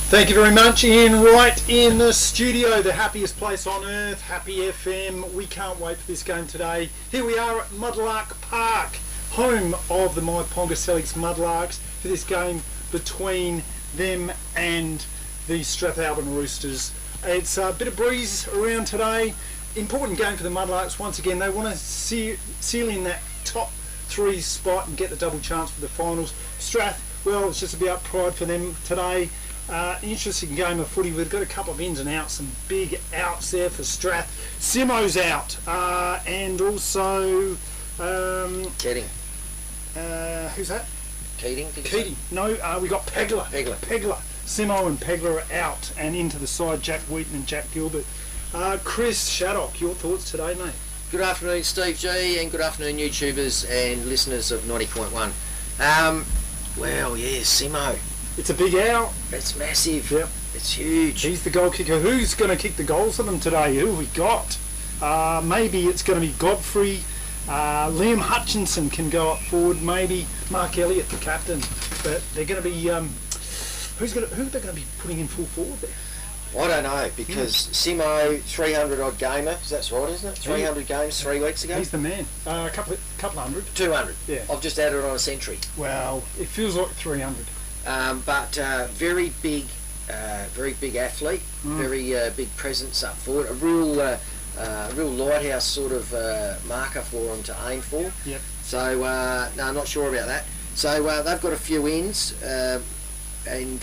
Thank you very much, Ian. Right in the studio, the happiest place on earth, Happy FM. We can't wait for this game today. Here we are at Mudlark Park, home of the Myponga Sellicks Mudlarks, for this game between them and the Strathalbyn Roosters. It's a bit of breeze around today. Important game for the Mudlarks. Once again, they want to seal in that top three spot and get the double chance for the finals. Strath, well, it's just about pride for them today. Interesting game of footy. We've got a couple of ins and outs, some big outs there for Strath. Simo's out, and also Keating. Who's that? Keating. No, we got Pegler. Simo and Pegler are out, and into the side Jack Wheaton and Jack Gilbert. Chris Shaddock, your thoughts today, mate? Good afternoon, Steve G, and good afternoon, YouTubers and listeners of 90.1. Well, yeah, Simo. It's a big out. It's massive. Yep. It's huge. He's the goal kicker. Who's going to kick the goals for them today? Who have we got? Maybe it's going to be Godfrey. Liam Hutchinson can go up forward. Maybe Mark Elliott, the captain. But they're going to be... who are they going to be putting in full forward there? I don't know, because Simo, 300-odd gamer, that's right, isn't it? 300 games 3 weeks ago. He's the man. A couple hundred. 200. Yeah. I've just added on a century. Well, it feels like 300. But very big athlete, very big presence up forward. A real lighthouse sort of marker for them to aim for. Yep. So no, I'm not sure about that. So they've got a few ins, and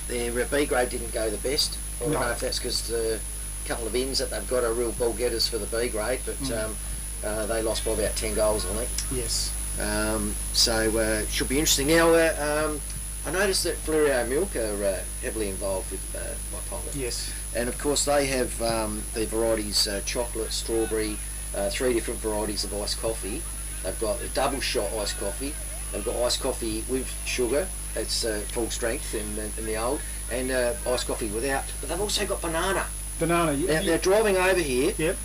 their B grade didn't go the best. I don't know if that's because the couple of ins that they've got are real ball getters for the B grade, but they lost by about 10 goals, I think. Yes. So should be interesting. Now, I noticed that Fleurieu Milk are heavily involved with Myponga. Yes. And of course they have the varieties chocolate, strawberry, 3 different varieties of iced coffee. They've got a double shot iced coffee. They've got iced coffee with sugar. It's full strength in the old, and iced coffee without. But they've also got banana. They're driving over here. Yep.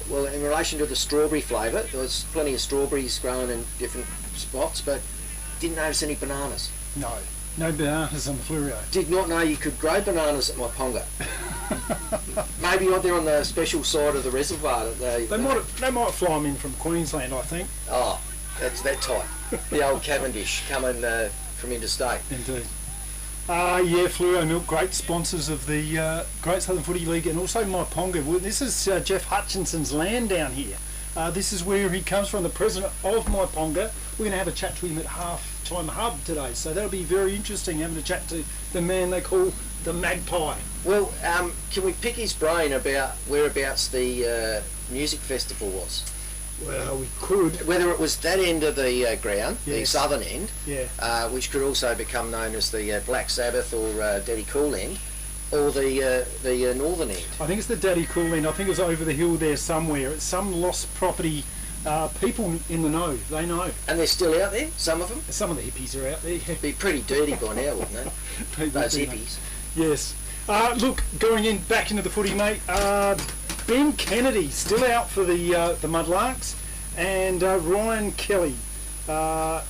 Well, in relation to the strawberry flavour, there was plenty of strawberries growing in different spots, but didn't notice any bananas. No bananas on the Fleurieu. Did not know you could grow bananas at Myponga. Maybe out there on the special side of the reservoir. They might fly them in from Queensland, I think. Oh, that's that type. The old Cavendish coming from interstate. Indeed. Fleurieu Milk, great sponsors of the Great Southern Footy League, and also Myponga. Well, this is Jeff Hutchinson's land down here. This is where he comes from, the president of Myponga. We're going to have a chat to him at Half-Time Hub today, so that'll be very interesting, having a chat to the man they call the Magpie. Well, can we pick his brain about whereabouts the music festival was? Well, we could. Whether it was that end of the ground, Yes. the southern end, which could also become known as the Black Sabbath or Daddy Cool end, or the northern end. I think it's the Daddy Cool end. I think it was over the hill there somewhere. It's some lost property. People in the know, they know. And they're still out there, some of them? Some of the hippies are out there. It'd be pretty dirty by now, wouldn't they? Those hippies. Yes. Look, going back into the footy, mate. Ben Kennedy still out for the Mudlarks, and Ryan Kelly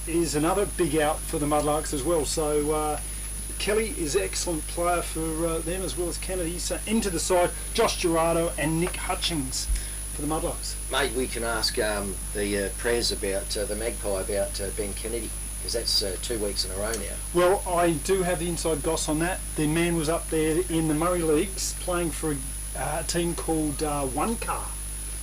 is another big out for the Mudlarks as well. So Kelly is an excellent player for them as well as Kennedy. So into the side, Josh Gerardo and Nick Hutchings for the Mudlarks. Mate, we can ask the Prez about the Magpie about Ben Kennedy, because that's 2 weeks in a row now. Well, I do have the inside goss on that. The man was up there in the Murray Leagues playing for a team called One Car.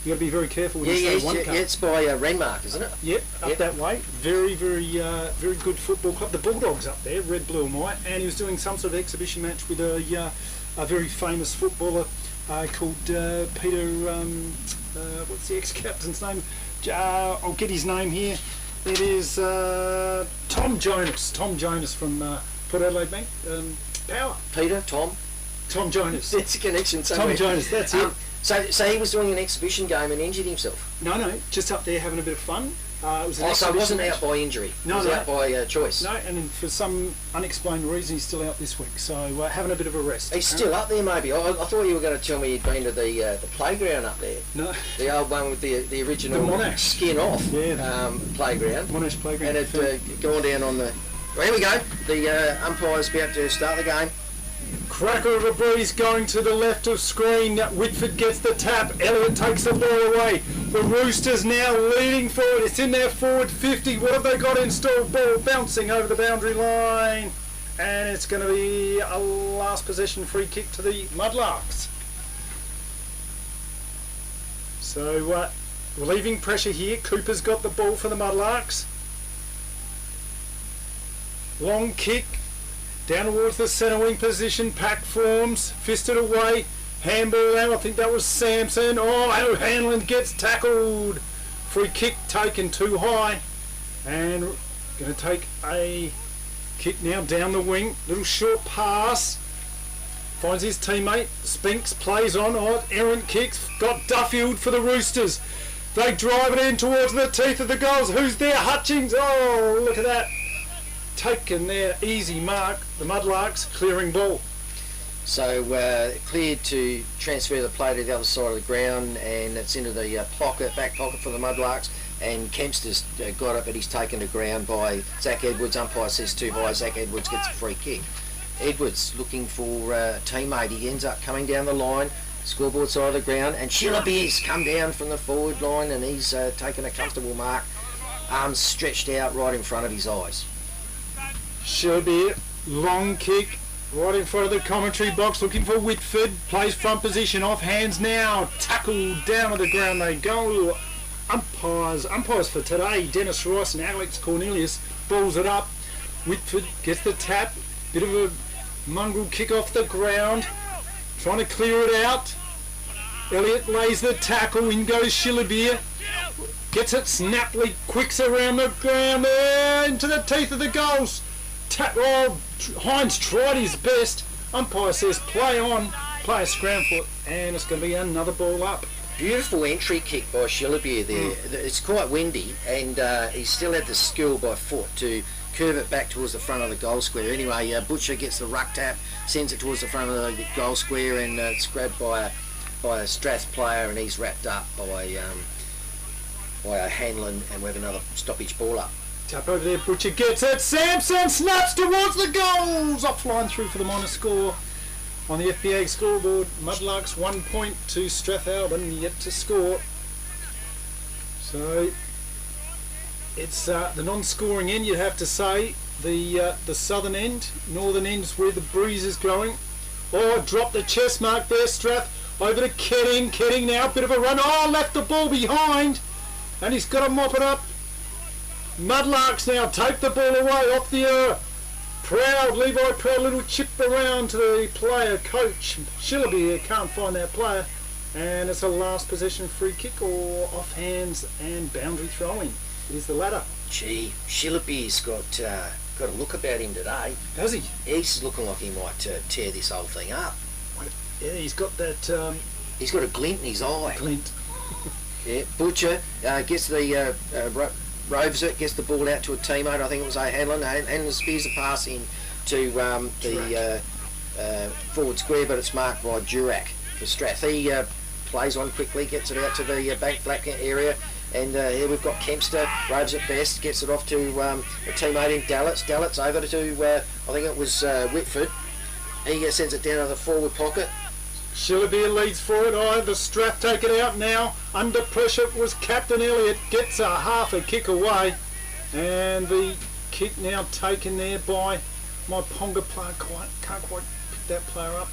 You've got to be very careful when you say One Car. Yeah, it's by Renmark, isn't it? Yep, up that way. Very good football club. The Bulldogs up there, red, blue and white. And he was doing some sort of exhibition match with a very famous footballer called Peter... what's the ex-captain's name? I'll get his name here. It is Tom Jonas. Tom Jonas from Port Adelaide Bank. Power. Tom Jonas. It's a connection somewhere. Tom Jonas, that's it. So he was doing an exhibition game and injured himself? No, just up there having a bit of fun. So it wasn't out by injury? No, it was out by choice? No, and for some unexplained reason he's still out this week, so having a bit of a rest. He's still up there maybe? I thought you were going to tell me he'd been to the playground up there. No. The old one with the original skin off playground. Monash playground. And it gone down on the... Well, here we go. The umpire's about to start the game. Cracker of a breeze going to the left of screen. Whitford gets the tap. Elliott takes the ball away. The Roosters now leading forward. It's in their forward 50. What have they got in store? Ball bouncing over the boundary line. And it's going to be a last possession free kick to the Mudlarks. So relieving pressure here. Cooper's got the ball for the Mudlarks. Long kick. Down towards the centre wing position, Pack forms, fisted away, handball out, I think that was Sampson. Oh, O'Hanlon gets tackled. Free kick taken too high. And going to take a kick now down the wing, little short pass. Finds his teammate, Spinks plays on, errant kicks, got Duffield for the Roosters. They drive it in towards the teeth of the goals. Who's there? Hutchings, oh, look at that. Taken their easy mark, the Mudlarks clearing ball. So cleared to transfer the play to the other side of the ground, and it's into the back pocket for the Mudlarks, and Kempster's got it, but he's taken to ground by Zach Edwards. Umpire says too high. Zach Edwards gets a free kick. Edwards looking for a teammate. He ends up coming down the line, scoreboard side of the ground, and Shillabeer's come down from the forward line, and he's taken a comfortable mark, arms stretched out right in front of his eyes. Shillabeer, long kick, right in front of the commentary box, looking for Whitford, plays front position, off hands now, tackled down to the ground they go. Umpires for today, Dennis Rice and Alex Cornelius, balls it up. Whitford gets the tap, bit of a mongrel kick off the ground, trying to clear it out. Elliott lays the tackle, in goes Shillabeer, gets it snaply, quicks around the ground there, into the teeth of the goals. Hines tried his best. Umpire says play on, play a scram foot, and it's going to be another ball up. Beautiful entry kick by Shillabeer there. It's quite windy, and he still had the skill by foot to curve it back towards the front of the goal square. Anyway, Butcher gets the ruck tap, sends it towards the front of the goal square, and it's grabbed by a Strath player, and he's wrapped up by O'Hanlon, and we have another stoppage ball up. Tap over there, Butcher gets it, Sampson snaps towards the goals! Offline through for the minor score on the FBA scoreboard. Mudlarks 1 point to Strathalbyn, yet to score. So it's the non-scoring end, you'd have to say. The southern end, northern end is where the breeze is going. Oh, dropped the chest mark there, Strath. Over to Ketting. Ketting now, bit of a run. Oh, left the ball behind. And he's got to mop it up. Mudlarks now take the ball away off the Proud, Levi Proud, little chip around to the player, coach. Shillabeer can't find that player. And it's a last possession free kick or off hands and boundary throwing. It is the latter. Gee, Shillabeer's got a look about him today. Has he? He's looking like he might tear this whole thing up. Yeah, he's got that... he's got a glint in his eye. Glint. Yeah, Butcher gets the... roves it, gets the ball out to a teammate. I think it was O'Hanlon, and spears a pass in to the forward square, but it's marked by Durack for Strath. He plays on quickly, gets it out to the bank flat area, and here we've got Kempster, roves it best, gets it off to a teammate in Dallets. Dallets over to, I think it was Whitford. He sends it down to the forward pocket. Shillabeer leads for it. The Strath take it out now. Under pressure was Captain Elliott. Gets a half a kick away. And the kick now taken there by Myponga player. Can't quite pick that player up.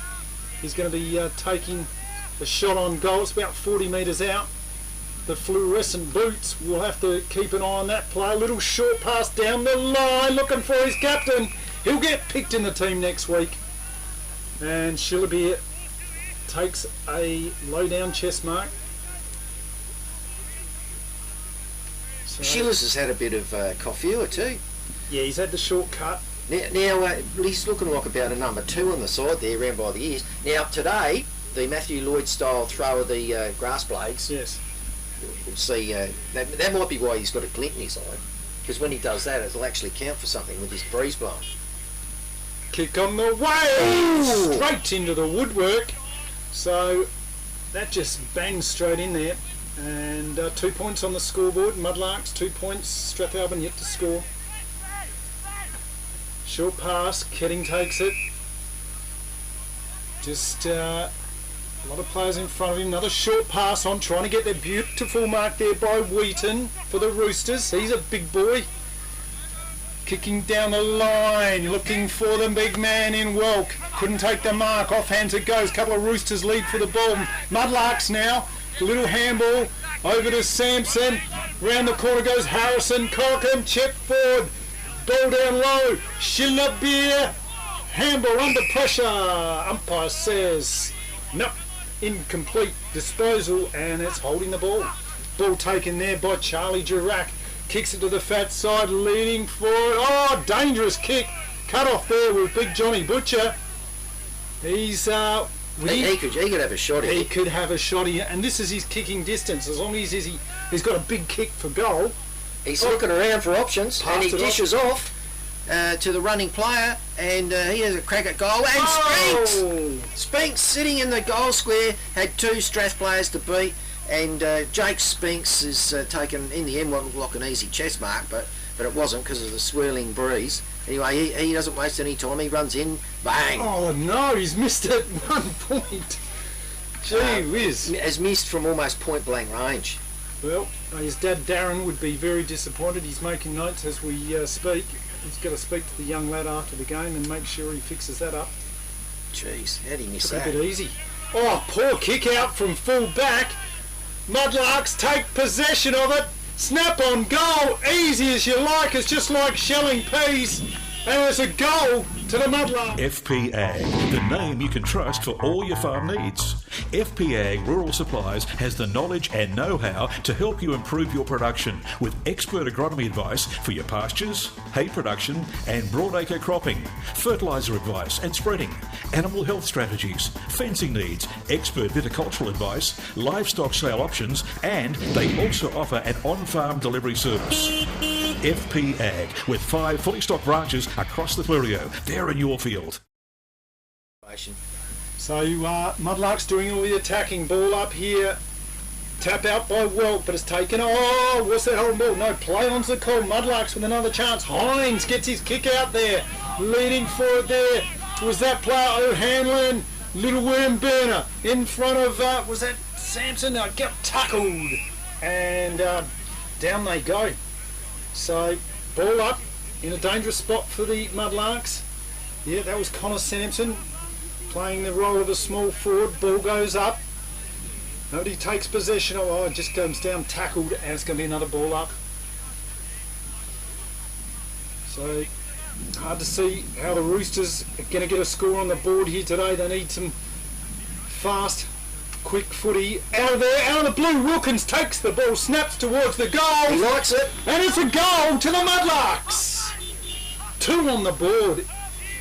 He's going to be taking the shot on goal. It's about 40 metres out. The fluorescent boots will have to keep an eye on that player. Little short pass down the line. Looking for his captain. He'll get picked in the team next week. And Shillabeer takes a low down chest mark. So, Shiller's has had a bit of coffee or two. Yeah, he's had the shortcut. Now he's looking like about a number 2 on the side there, round by the ears. Now today, the Matthew Lloyd style throw of the grass blades. Yes. We'll see. That might be why he's got a glint in his eye, because when he does that, it'll actually count for something with his breeze blowing. Kick on the way, straight into the woodwork. So that just bangs straight in there, and 2 points on the scoreboard. Mudlarks 2 points. Strathalbyn yet to score. Short pass. Ketting takes it. Just a lot of players in front of him. Another short pass on, trying to get their beautiful mark there by Wheaton for the Roosters. He's a big boy. Kicking down the line, looking for the big man in Welk. Couldn't take the mark. Offhands it goes. Couple of Roosters lead for the ball. Mudlarks now. Little handball over to Sampson. Round the corner goes Harrison. Cockham, chip forward. Ball down low. Shillabir. Handball under pressure. Umpire says no. Incomplete disposal, and it's holding the ball. Ball taken there by Charlie Durack. Kicks it to the fat side, leaning forward. Oh, dangerous kick. Cut off there with Big Johnny Butcher. He's he could have a shot. He could have a shot here, and this is his kicking distance. As long as he's got a big kick for goal. He's looking around for options, and he dishes off to the running player, and he has a crack at goal. And Spinks sitting in the goal square, had two Strath players to beat. And Jake Spinks is taken in the end what looked like an easy chest mark, but it wasn't because of the swirling breeze. Anyway, he doesn't waste any time. He runs in, bang. Oh no, he's missed it 1 point. Gee whiz. Has missed from almost point blank range. Well, his dad Darren would be very disappointed. He's making notes as we speak. He's got to speak to the young lad after the game and make sure he fixes that up. Jeez, how'd he miss Took that? a bit easy. Oh, poor kick out from full back. Mudlarks take possession of it. Snap on goal, easy as you like. It's just like shelling peas. And it's a goal to the Mudlarks. FP Ag, the name you can trust for all your farm needs. FP Ag Rural Supplies has the knowledge and know-how to help you improve your production with expert agronomy advice for your pastures, hay production and broadacre cropping, fertiliser advice and spreading, animal health strategies, fencing needs, expert viticultural advice, livestock sale options, and they also offer an on-farm delivery service. FP Ag, with 5 fully stocked branches across the Fleurieu. They're in your field. So Mudlarks doing all the attacking. Ball up here. Tap out by Welk, but it's taken. Oh, what's that whole ball? No, play on's the call. Mudlarks with another chance. Hines gets his kick out there. Leading forward there. Was that player O'Hanlon? Little worm burner in front of, was that Sampson? No, got tackled. And down they go. So, ball up in a dangerous spot for the Mudlarks. Yeah, that was Connor Sampson playing the role of a small forward. Ball goes up. Nobody takes possession. Oh, it just comes down, tackled, and it's going to be another ball up. So, hard to see how the Roosters are going to get a score on the board here today. They need some fast, quick footy. Out of there, out of the blue. Wilkins takes the ball, snaps towards the goal. He likes it. And it's a goal to the Mudlarks. 2 on the board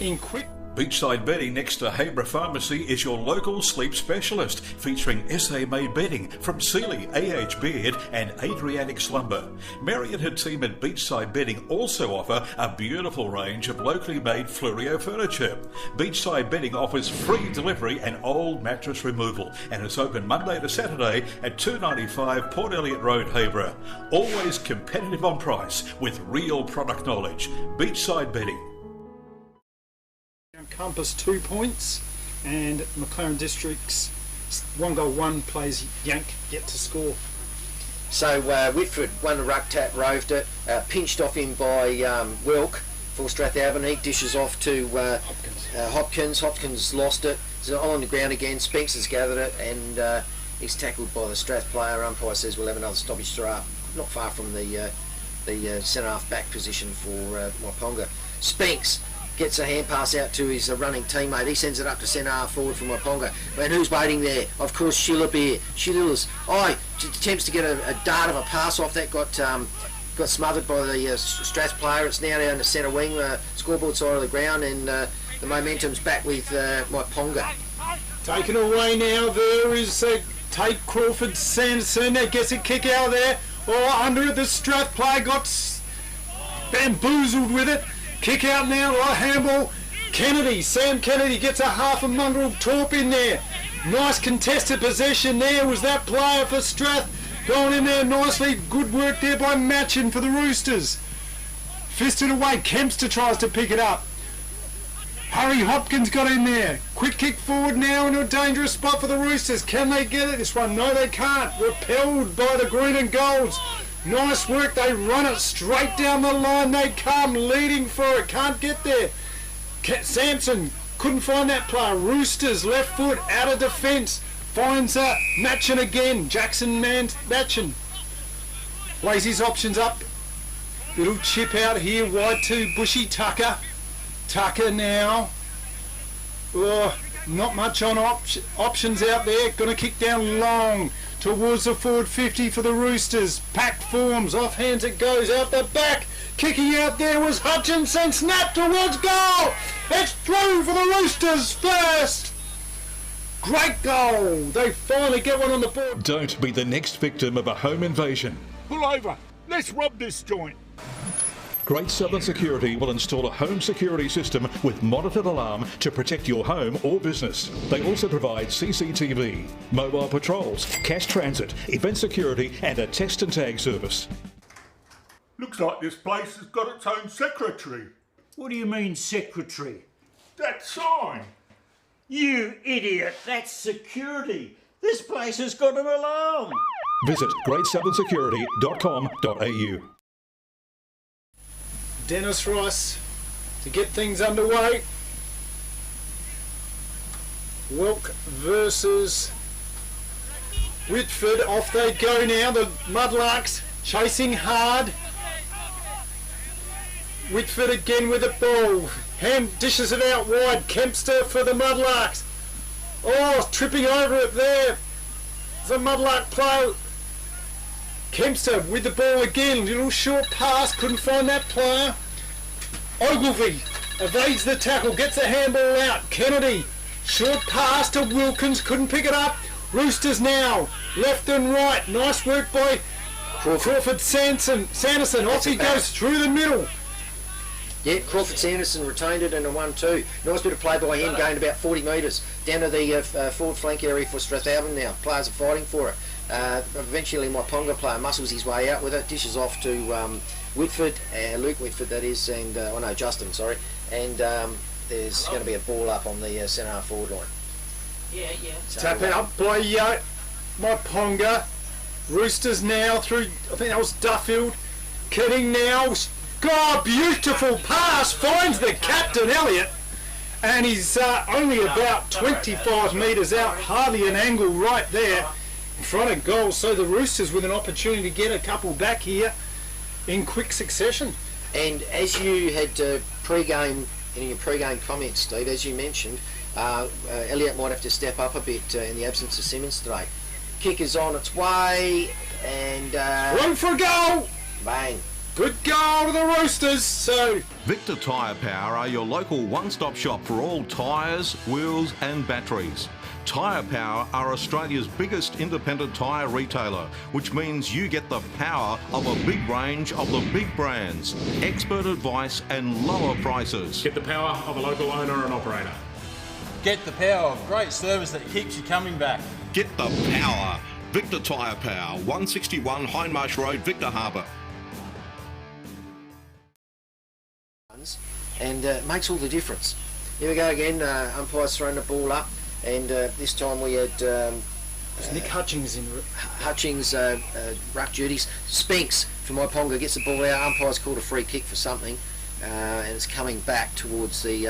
in quick. Beachside Bedding next to Habra Pharmacy is your local sleep specialist, featuring SA-made bedding from Sealy, AH Beard and Adriatic Slumber. Mary and her team at Beachside Bedding also offer a beautiful range of locally made Fleurieu furniture. Beachside Bedding offers free delivery and old mattress removal, and it's open Monday to Saturday at 295 Port Elliot Road, Habra. Always competitive on price with real product knowledge. Beachside Bedding. Compass 2 points, and McLaren District's 1-1 plays Yank yet to score. So Whitford won the ruck tap, roved it, pinched off him by Welk for Strathalbyn. He dishes off to Hopkins. Hopkins lost it. So on the ground again. Spinks has gathered it, and he's tackled by the Strath player. Umpire says we'll have another stoppage throw up, not far from the centre half back position for Myponga. Spinks gets a hand pass out to his running teammate. He sends it up to centre half forward for Myponga. And who's waiting there? Of course, Shillabir. Shillabir's attempts to get a dart of a pass off. That got smothered by the Strath player. It's now down the centre wing, scoreboard side of the ground, and the momentum's back with Myponga. Taken away now. There is Tate Crawford Sanderson. That gets a kick out there. Oh, under it, the Strath player got bamboozled with it. Kick out now, right handball. Kennedy, Sam Kennedy gets a half a mongrel torp in there. Nice contested possession there. Was that player for Strath going in there nicely. Good work there by Machin for the Roosters. Fisted away. Kempster tries to pick it up. Harry Hopkins got in there. Quick kick forward now into a dangerous spot for the Roosters. Can they get it this one? No, they can't. Repelled by the green and golds. Nice work. They run it straight down the line. They come leading for it. Can't get there. Sampson couldn't find that player. Roosters left foot out of defence. Finds Matchin again. Matchin plays his options up. Little chip out here, wide to Bushy Tucker. Tucker now. Oh, not much on options out there. Going to kick down long towards the forward 50 for the Roosters. Packed forms, off hands it goes out the back. Kicking out there was Hutchinson. Snap towards goal. It's through for the Roosters first. Great goal. They finally get one on the board. Don't be the next victim of a home invasion. Pull over. Let's rob this joint. Great Southern Security will install a home security system with monitored alarm to protect your home or business. They also provide CCTV, mobile patrols, cash transit, event security and a text and tag service. Looks like this place has got its own secretary. What do you mean, secretary? That sign. You idiot, that's security. This place has got an alarm. Visit greatsouthern.security.com.au. Dennis Rice to get things underway. Wilk versus Whitford. Off they go now. The Mudlarks chasing hard. Whitford again with the ball. Hand dishes it out wide. Kempster for the Mudlarks. Oh, tripping over it there. The Mudlark player. Kempster with the ball again. Little short pass. Couldn't find that player. Ogilvie evades the tackle. Gets the handball out. Kennedy. Short pass to Wilkins. Couldn't pick it up. Roosters now. Left and right. Nice work by Crawford Sanderson. Off he goes through the middle. Yeah, Crawford Sanderson retained it in a 1-2. Nice bit of play by him, going about 40 metres down to the forward flank area for Strathalbyn now. Players are fighting for it. Eventually Myponga player muscles his way out with it, dishes off to Whitford, Luke Whitford that is, and Justin, sorry. And there's going to be a ball up on the centre half forward line. Yeah. So, Tap out by Myponga. Roosters now through, I think that was Duffield. Kidding now. God, beautiful pass. Finds the captain, Elliott. And he's only about 25 metres out. Hardly an angle right there in front of goal. So the Roosters with an opportunity to get a couple back here in quick succession. And as you had pre-game, in your pre-game comments, Steve, as you mentioned, Elliott might have to step up a bit in the absence of Simmons today. Kick is on its way, and Run for a goal! bang. Good goal to the Roosters. So Victor Tyre Power are your local one-stop shop for all tyres, wheels and batteries. Tyre Power are Australia's biggest independent tyre retailer, which means you get the power of a big range of the big brands, expert advice and lower prices. Get the power of a local owner and operator. Get the power of great service that keeps you coming back. Get the power. Victor Tyre Power, 161 Hindmarsh Road, Victor Harbour. And it makes all the difference. Here we go again, umpire's throwing the ball up, and this time we had Nick Hutchings in. Hutchings, ruck duties. Spinks from Myponga gets the ball out, umpire's called a free kick for something, and it's coming back towards the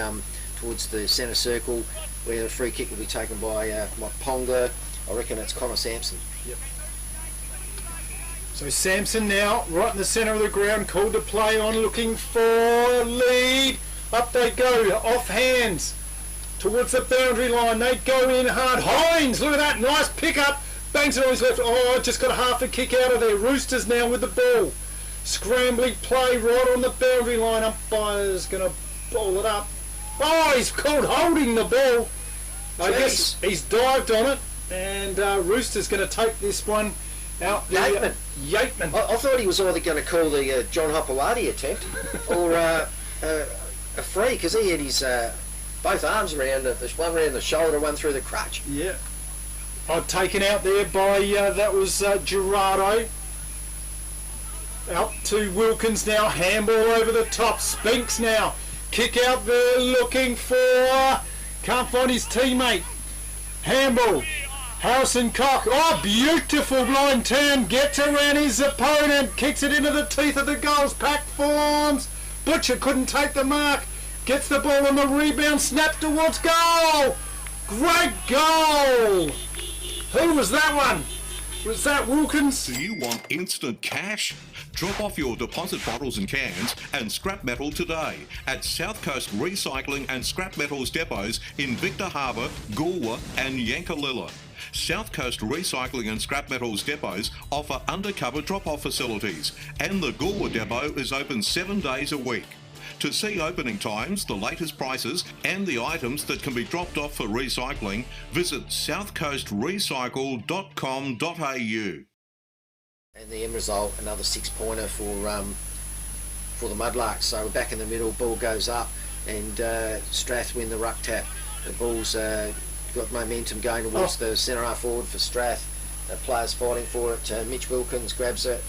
centre circle, where the free kick will be taken by Myponga. I reckon it's Connor Sampson. Yep. So Sampson now, right in the centre of the ground, called to play on, looking for a lead. Up they go, off hands, towards the boundary line. They go in hard. Hines, look at that, nice pick-up. Bangs it on his left. Oh, just got half a kick out of there. Roosters now with the ball. Scrambling play right on the boundary line. Umpire's going to ball it up. Oh, he's called holding the ball. I guess he's dived on it. And Roosters going to take this one out there. Yateman. I thought he was either going to call the John Hopewadi attempt or a free, because he had his both arms around one around the shoulder, one through the crutch. Yeah. Taken out there by, that was Gerardo. Out to Wilkins now, handball over the top. Spinks now Kick out there looking for... Can't find his teammate. Handball. Harrison Cock. Oh, beautiful blind turn. Gets around his opponent. Kicks it into the teeth of the goals. Pack forms. Butcher couldn't take the mark. Gets the ball on the rebound. Snap towards goal. Great goal. Who was that one? Was that Wilkins? Do you want instant cash? Drop off your deposit bottles and cans and scrap metal today at South Coast Recycling and Scrap Metals depots in Victor Harbour, Goolwa and Yankalilla. South Coast Recycling and Scrap Metals depots offer undercover drop-off facilities, and the Goolwa depot is open 7 days a week. To see opening times, the latest prices and the items that can be dropped off for recycling, visit southcoastrecycle.com.au. And the end result, another 6-pointer for the Mudlarks. So we're back in the middle, ball goes up, and Strath win the ruck tap. The ball's got momentum going towards the centre half forward for Strath. Players fighting for it. Mitch Wilkins grabs it,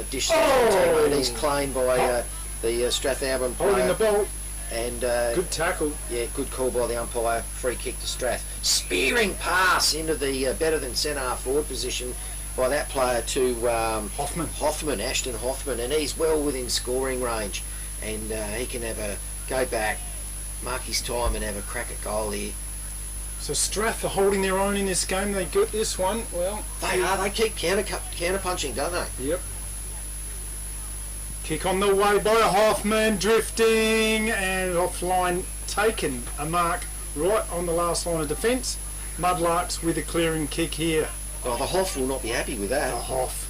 dishes it to the teammate. He's claimed by the Strathalbyn player. Holding the ball. And good tackle. Yeah, good call by the umpire. Free kick to Strath. Spearing pass into the better than centre half forward position by that player to Ashton Hoffman, and he's well within scoring range, and he can have a go back, mark his time, and have a crack at goal here. So Strath are holding their own in this game. They got this one. Well, they are. They keep counter punching, don't they? Yep. Kick on the way by Hoffman, drifting, and offline taken. A mark right on the last line of defence. Mudlarks with a clearing kick here. Oh, the Hoff will not be happy with that. The Hoff.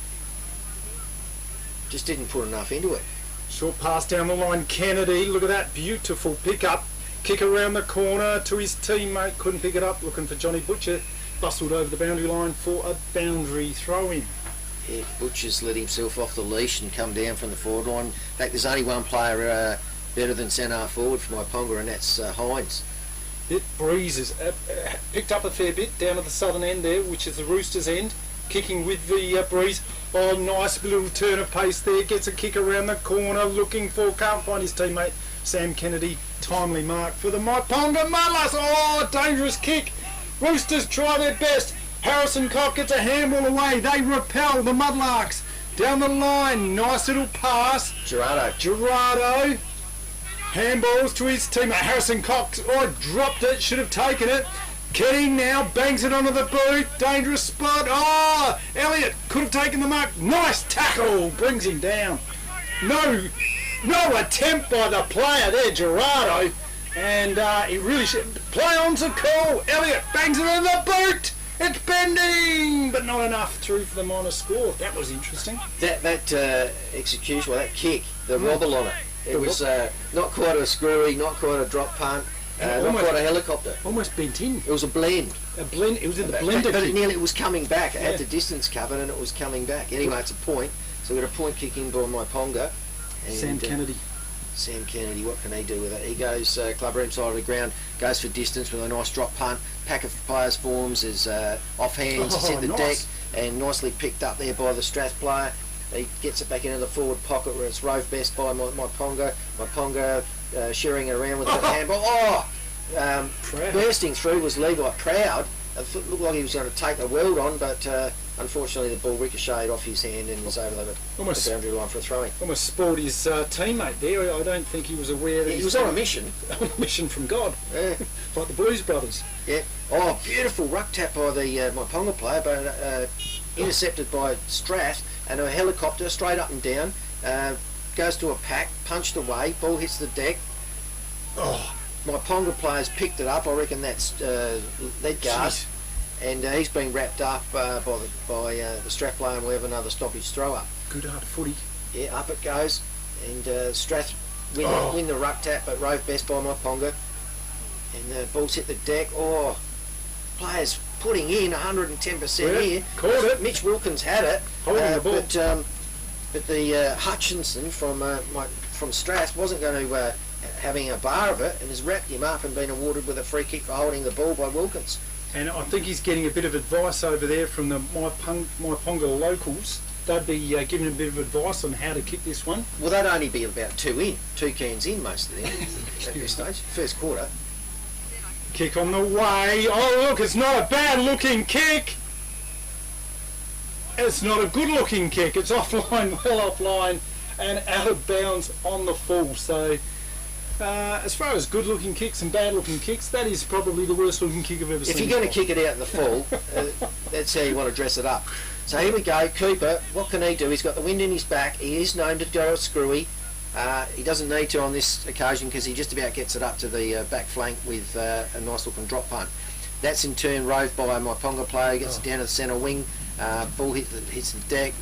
Just didn't put enough into it. Short pass down the line, Kennedy. Look at that beautiful pick-up. Kick around the corner to his teammate. Couldn't pick it up. Looking for Johnny Butcher. Bustled over the boundary line for a boundary throw-in. Yeah, Butcher's let himself off the leash and come down from the forward line. In fact, there's only one player better than centre half forward for Myponga, and that's Hines. It breezes. Picked up a fair bit down at the southern end there, which is the Roosters' end. Kicking with the breeze. Oh, nice little turn of pace there. Gets a kick around the corner, looking for, can't find his teammate, Sam Kennedy. Timely mark for the Myponga Mudlarks. Oh, dangerous kick. Roosters try their best. Harrison Cock gets a handball away. They repel the Mudlarks. Down the line, nice little pass. Gerardo. Handballs to his teammate. Harrison Cox, dropped it, should have taken it. King now bangs it onto the boot. Dangerous spot. Oh, Elliott could have taken the mark. Nice tackle. Brings him down. No attempt by the player there, Gerardo. And he really should. Play on's a call. Elliott bangs it on the boot. It's bending, but not enough through for the minor score. That was interesting. That execution, that kick, the wobble on it. It was not quite a screwy, not quite a drop punt, not quite a helicopter. Almost bent in. It was a blend. It was in the blender. But it was coming back. It had the distance covered, and it was coming back. Anyway, it's a point. So we got a point kick in by Myponga. Sam Kennedy. Sam Kennedy, what can he do with it? He goes club room side of the ground, goes for distance with a nice drop punt. Pack of players forms as off hands, it's hit the deck, and nicely picked up there by the Strath player. He gets it back into the forward pocket where it's rove best by Myponga. Myponga sharing it around with a handball. Bursting through was Levi Proud. It looked like he was going to take the world on, but unfortunately the ball ricocheted off his hand and was over the boundary line for a throw-in. Almost spoiled his teammate there. I don't think he was aware that he was on a mission. On a mission from God. Yeah. Like the Blues Brothers. Yeah. Oh, beautiful ruck tap by the Myponga player, but intercepted by Strath, and a helicopter straight up and down. Goes to a pack, punched away, ball hits the deck. Myponga players picked it up. I reckon that's lead guard. Jeez. And he's been wrapped up by the Strath player, and we have another stoppage throw up. Good hard footy. Yeah, up it goes. And Strath win the ruck tap, but rove best by Myponga. And the ball's hit the deck. Oh, players putting in 110% here. Caught it. Mitch Wilkins had it. Holding the ball. But the Hutchinson from Strath wasn't going to having a bar of it, and has wrapped him up and been awarded with a free kick for holding the ball by Wilkins. And I think he's getting a bit of advice over there from the Myponga locals they'd be giving a bit of advice on how to kick this one. Well, they'd only be about two cans in most of them at this stage, first quarter. Kick on the way. Oh, look, it's not a bad-looking kick. It's not a good-looking kick. It's offline, well offline, and out of bounds on the full. So, as far as good-looking kicks and bad-looking kicks, that is probably the worst-looking kick I've ever seen. If you're going to kick it out in the full, that's how you want to dress it up. So here we go. Cooper, what can he do? He's got the wind in his back. He is known to go screwy. He doesn't need to on this occasion because he just about gets it up to the back flank with a nice-looking drop punt. That's in turn rode by a Myponga player, gets it down to the centre wing. Ball hits the deck.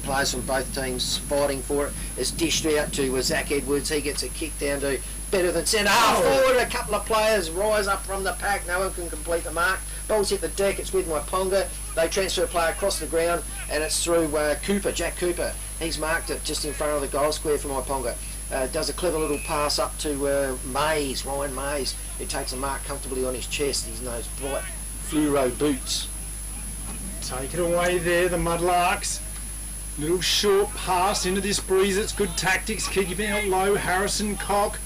Players from both teams fighting for it. It's dished out to Zach Edwards. He gets a kick down to better than centre half forward. A couple of players rise up from the pack. No one can complete the mark. Ball's hit the deck. It's with Myponga. They transfer a player across the ground, and it's through Cooper, Jack Cooper. He's marked it just in front of the goal square for Myponga. Does a clever little pass up to Ryan Mays, who takes a mark comfortably on his chest. He's in those bright fluoro boots. Take it away there, the Mudlarks. Little short pass into this breeze. It's good tactics. Keeping out low. Harrison Cock.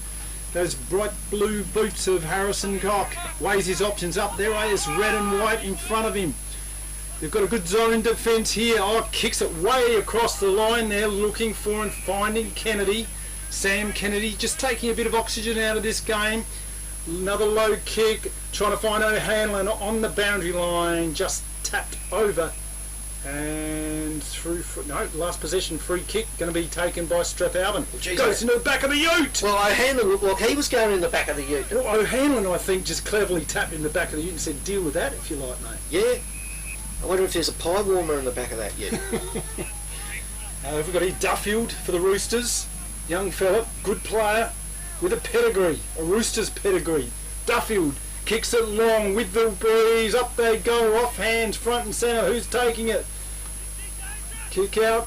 Those bright blue boots of Harrison Cock. Weighs his options up. There is red and white in front of him. They've got a good zone defence here. Oh, kicks it way across the line there, looking for and finding Kennedy. Sam Kennedy just taking a bit of oxygen out of this game. Another low kick, trying to find O'Hanlon on the boundary line, just tapped over. And through, last possession free kick, going to be taken by Strathalbyn. Goes into the back of the ute. Well, O'Hanlon looked like he was going in the back of the ute. Well, O'Hanlon, I think, just cleverly tapped in the back of the ute and said, deal with that if you like, mate. Yeah. I wonder if there's a pie warmer in the back of that ute. We've got here Duffield for the Roosters. Young fella, good player, with a pedigree, a Roosters pedigree. Duffield kicks it long with the breeze. Up they go, off hands, front and centre. Who's taking it? Kick out,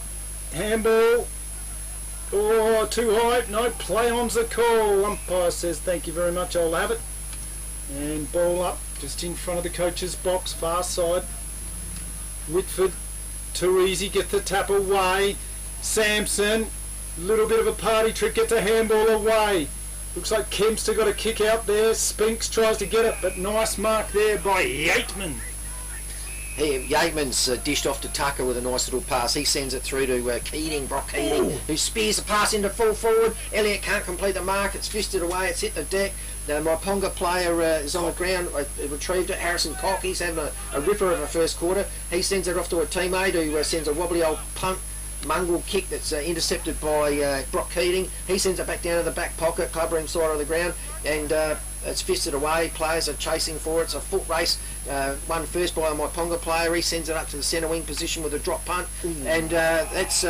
handball. Oh, too high. No, play on's the call. Umpire says thank you very much, I'll have it. And ball up, just in front of the coach's box, far side. Whitford, too easy, get the tap away. Sampson, little bit of a party trick, gets a handball away. Looks like Kempster got a kick out there. Spinks tries to get it, but nice mark there by Yateman. Yateman's dished off to Tucker with a nice little pass. He sends it through to Keating, Brock Keating, who spears the pass into full forward. Elliott can't complete the mark. It's fisted away. It's hit the deck. Now, my Ponga player is on the ground. Retrieved it. Harrison Cock. He's having a ripper of a first quarter. He sends it off to a teammate who sends a wobbly old punt. Mungle kick that's intercepted by Brock Keating. He sends it back down to the back pocket, clubroom side of the ground, and it's fisted away. Players are chasing for it. It's a foot race. Won first by my Ponga player. He sends it up to the centre wing position with a drop punt, and that's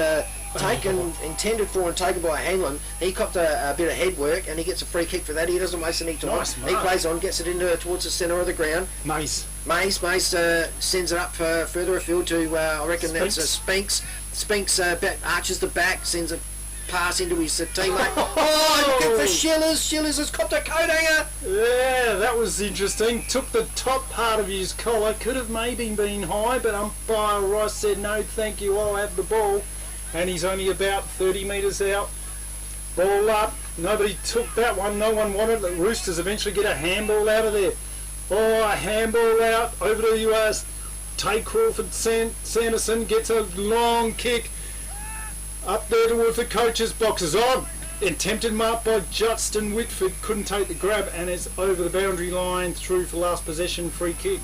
intended for and taken by Hanlon. He copped a bit of head work, and he gets a free kick for that. He doesn't waste any time. Nice, he plays on, gets it into towards the centre of the ground. Mace Sends it up further afield to I reckon Spinks. That's Spinks. Spinks arches the back, sends a pass into his teammate. Good for Shillers. Shillers has copped a coat hanger. Yeah, that was interesting. Took the top part of his collar. Could have maybe been high, but umpire Rice said no, thank you. I'll have the ball. And he's only about 30 metres out. Ball up. Nobody took that one. No one wanted it. The Roosters eventually get a handball out of there. Oh, a handball out over to the US. Tay Crawford Sanderson gets a long kick up there towards the coach's boxes. Oh, attempted mark by Justin Whitford. Couldn't take the grab, and it's over the boundary line through for last possession free kick.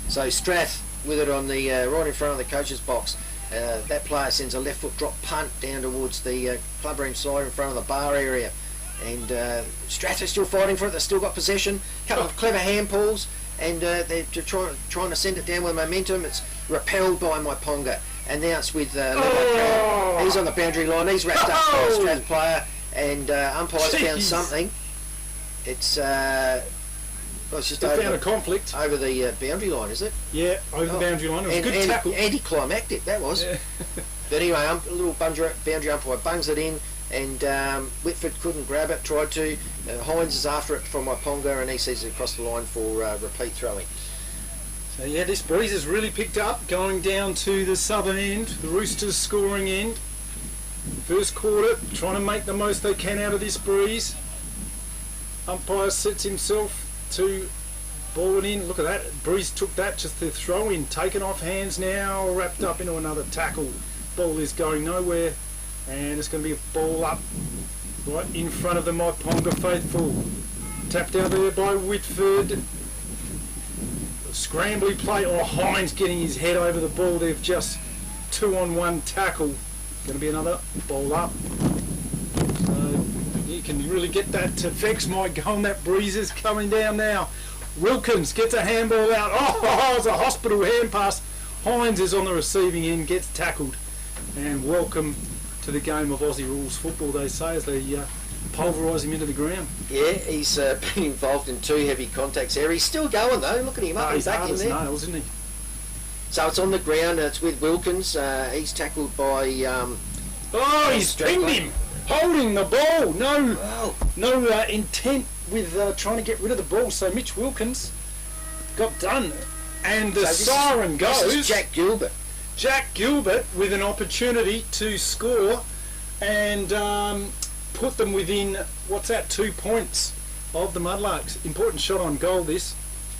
So Strath with it on the right in front of the coach's box. That player sends a left foot drop punt down towards the clubroom side in front of the bar area. And Strath are still fighting for it. They've still got possession. A couple of clever hand pulls, and they're trying to send it down with momentum. It's repelled by Myponga, and now it's with he's on the boundary line. He's wrapped up by a Strath player, and umpire's found something. It's just found a conflict over the boundary line, is it? Yeah, over the boundary line. It was a good tackle. Anticlimactic that was. Yeah. But anyway, a little boundary umpire bungs it in. And Whitford couldn't grab it, tried to. Hines is after it from Myponga, and he sees it across the line for repeat throwing. So yeah, this breeze has really picked up, going down to the southern end, the Roosters scoring end. First quarter, trying to make the most they can out of this breeze. Umpire sets himself to ball it in. Look at that, breeze took that, just the throw in, taken off hands now, wrapped up into another tackle. Ball is going nowhere, and it's going to be a ball up right in front of the Myponga faithful. Tapped out there by Whitford. Scrambly play, or Hines getting his head over the ball. They've just 2-on-1 tackle. Going to be another ball up. So you can really get that to Vex might go on. That breeze is coming down now. Wilkins gets a handball out. Oh, it's a hospital hand pass. Hines is on the receiving end, gets tackled. And welcome to the game of Aussie rules football, they say, as they pulverise him into the ground. Yeah, he's been involved in 2 heavy contacts there. He's still going though. Look at him up and back in there. Nails, isn't he? So it's on the ground. It's with Wilkins. He's tackled by. He's pinned him, holding the ball. No intent with trying to get rid of the ball. So Mitch Wilkins got done, and the siren goes. This is Jack Gilbert. Jack Gilbert with an opportunity to score and put them within, 2 points of the Mudlarks. Important shot on goal, this.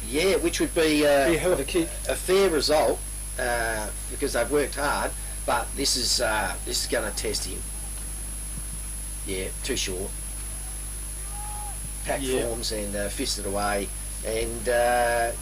Yeah, which would be a hell of a kick. A fair result because they've worked hard, but this is going to test him. Yeah, too short. Packed forms and fisted away, and a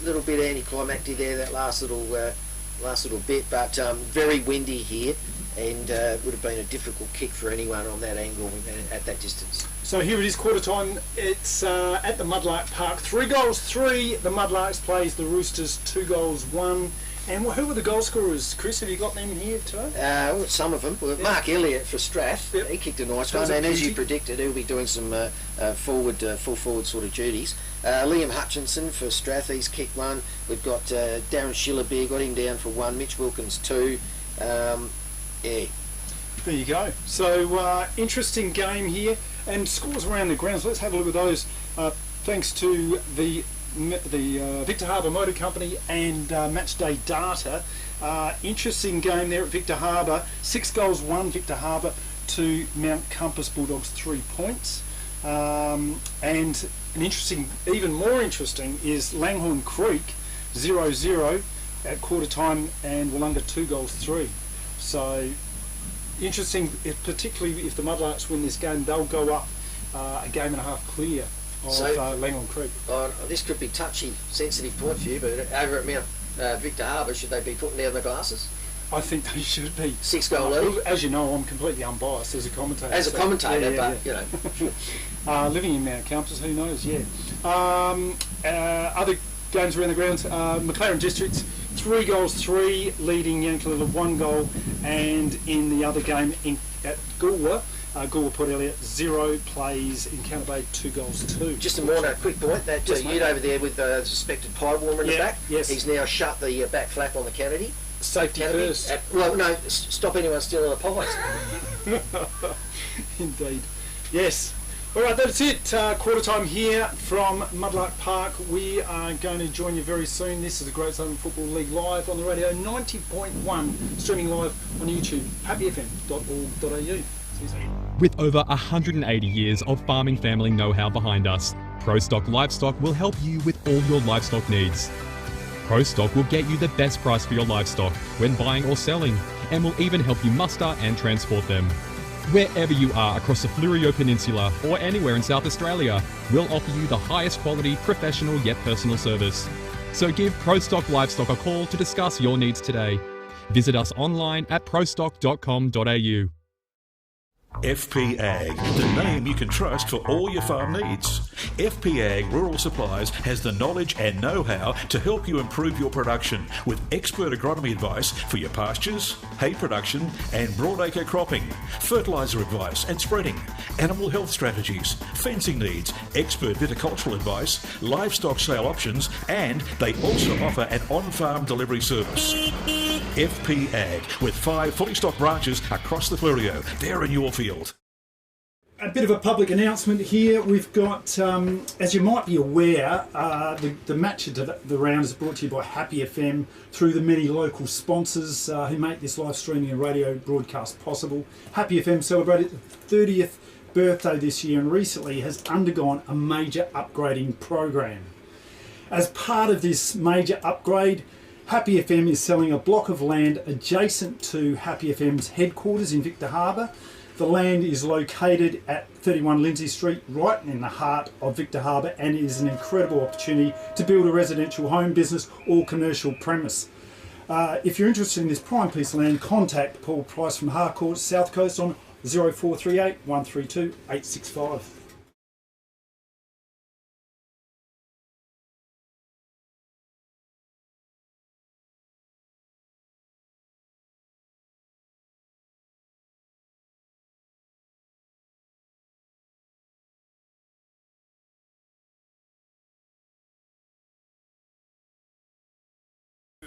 little bit anticlimactic there, that last little bit, but very windy here, and would have been a difficult kick for anyone on that angle at that distance. So here it is, quarter time. It's at the Mudlark Park. 3-3. The Mudlarks plays the Roosters 2-1. And who were the goal scorers, Chris? Have you got them here today? Some of them. Well, Mark Elliott for Strath. Yep. He kicked a nice one, and as you predicted, he'll be doing some full forward sort of duties. Liam Hutchinson for Strath, he's kicked one. We've got Darren Schillerbeer, got him down for 1. Mitch Wilkins 2. Yeah. There you go. So interesting game here, and scores around the ground. So let's have a look at those. Thanks to the Victor Harbour Motor Company and Matchday Data. Interesting game there at Victor Harbour. 6-1 Victor Harbour to Mount Compass Bulldogs 3 points. And an interesting, even more interesting, is Langhorne Creek 0-0 at quarter time, and Wollonga 2-3. So interesting, particularly if the Mudlarks win this game, they'll go up a game and a half clear of Langhorne Creek. This could be touchy, sensitive point for you, but over at Mount Victor Harbour, should they be putting down the glasses? I think they should be. 6-goal lead. As you know, I'm completely unbiased as a commentator. But you know. Living in Mount Compass, who knows? Yeah. Other games around the grounds. McLaren Districts 3-3, leading Yankalilla 1 goal, and in the other game at Goolwa, Goolwa Port Elliot 0 plays in Encounter Bay 2-2. Just a more quick point, that unit over there with the suspected pie warmer in the back, he's now shut the back flap on the canopy. Safety first. Stop anyone stealing the pies. Indeed. Yes. All right, that's it. Quarter time here from Mudlark Park. We are going to join you very soon. This is the Great Southern Football League live on the radio, 90.1, streaming live on YouTube, happyfm.org.au. See you soon. With over 180 years of farming family know-how behind us, ProStock Livestock will help you with all your livestock needs. ProStock will get you the best price for your livestock when buying or selling, and will even help you muster and transport them. Wherever you are across the Fleurieu Peninsula or anywhere in South Australia, we'll offer you the highest quality, professional yet personal service. So give ProStock Livestock a call to discuss your needs today. Visit us online at prostock.com.au. FP Ag, the name you can trust for all your farm needs. FP Ag Rural Supplies has the knowledge and know-how to help you improve your production with expert agronomy advice for your pastures, hay production and broadacre cropping, fertiliser advice and spreading, animal health strategies, fencing needs, expert viticultural advice, livestock sale options, and they also offer an on-farm delivery service. FP Ag, with 5 fully stocked branches across the Fleurieu. They're in your field. A bit of a public announcement here. We've got, as you might be aware, the match of the round is brought to you by Happy FM through the many local sponsors who make this live streaming and radio broadcast possible. Happy FM celebrated its 30th birthday this year and recently has undergone a major upgrading program. As part of this major upgrade, Happy FM is selling a block of land adjacent to Happy FM's headquarters in Victor Harbour. The land is located at 31 Lindsay Street, right in the heart of Victor Harbour, and is an incredible opportunity to build a residential home, business or commercial premise. If you're interested in this prime piece of land, contact Paul Price from Harcourt South Coast on 0438 132 865.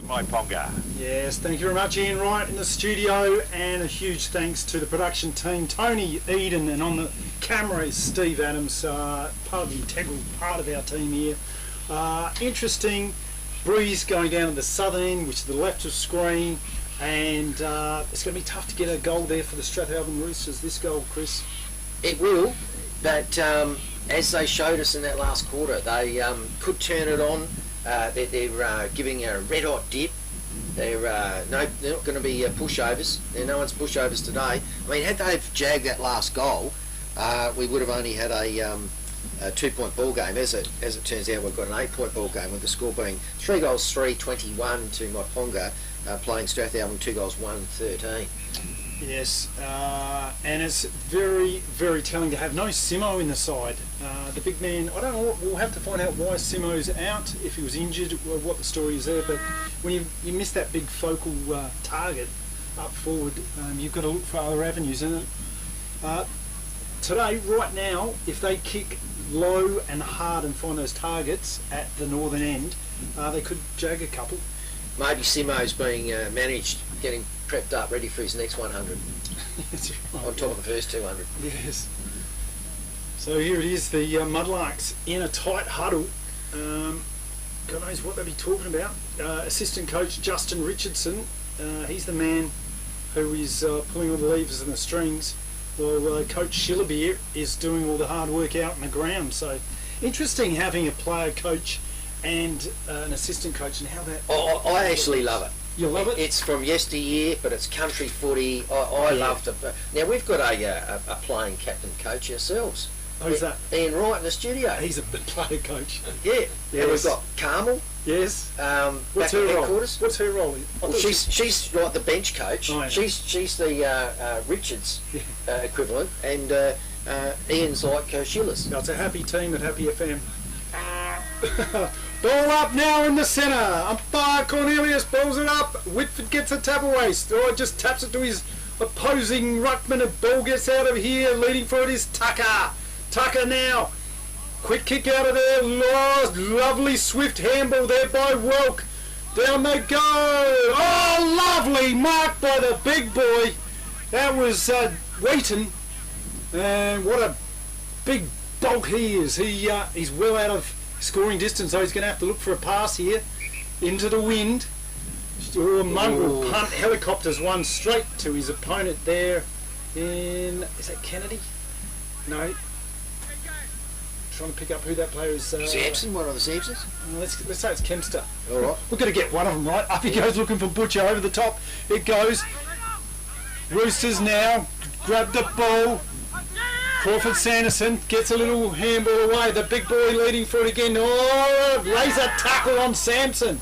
Myponga. Yes, thank you very much, Ian Wright in the studio, and a huge thanks to the production team, Tony Eden, and on the camera is Steve Adams, part of the integral part of our team here. Interesting breeze going down at the southern end, which is the left of screen, and it's going to be tough to get a goal there for the Strathalbyn Roosters, this goal, Chris. It will, but as they showed us in that last quarter, they could turn it on. They're giving a red hot dip. They're not going to be pushovers. No one's pushovers today. I mean, had they jagged that last goal, we would have only had a 2-point ball game. As it turns out, we've got an 8-point ball game with the score being 3 goals 3-21 to Myponga, playing Strathalbyn 2 goals 1-13. Yes, and it's very, very telling to have no Simo in the side. The big man, I don't know, we'll have to find out why Simo's out, if he was injured, or what the story is there, but when you miss that big focal target up forward, you've got to look for other avenues. And today, right now, if they kick low and hard and find those targets at the northern end, they could jag a couple. Maybe Simo's being managed, getting prepped up, ready for his next 100. That's right. On top of the first 200. Yes. So here it is, the Mudlarks in a tight huddle. God knows what they'll be talking about. Assistant coach Justin Richardson, he's the man who is pulling all the levers and the strings, while Coach Schillerbeer is doing all the hard work out on the ground. So interesting having a player coach and an assistant coach, and how that... I actually love it. You love it? It's from yesteryear, but it's country footy. I love it. Now, we've got a playing captain coach ourselves. Who's that? Ian Wright in the studio. He's a player coach. Yeah. Yes. And we've got Carmel. Yes. What's her role? What's her role? Well, she's like the bench coach. Oh, yeah. She's the Richards equivalent, and Ian's like Schiller's. No, it's a happy team at Happy FM. Ball up now in the centre. Umpire Cornelius balls it up. Whitford gets a tap away. Stewart just taps it to his opposing ruckman. A ball gets out of here. Leading for it is Tucker. Tucker now. Quick kick out of there. Lovely swift handball there by Welk. Down they go. Oh, lovely mark by the big boy. That was Wheaton. And what a big bulk he is. He's well out of scoring distance, so he's going to have to look for a pass here into the wind. Mongrel punt, helicopters one straight to his opponent there in, is that Kennedy? No. Trying to pick up who that player is. Sampson, one of the Sampsons? Let's say it's Kempster. All right. We've got to get one of them right. Up he goes looking for Butcher over the top. It goes. Roosters now grab the ball. Crawford Sanderson gets a little handball away. The big boy leading for it again. Oh, laser tackle on Sampson.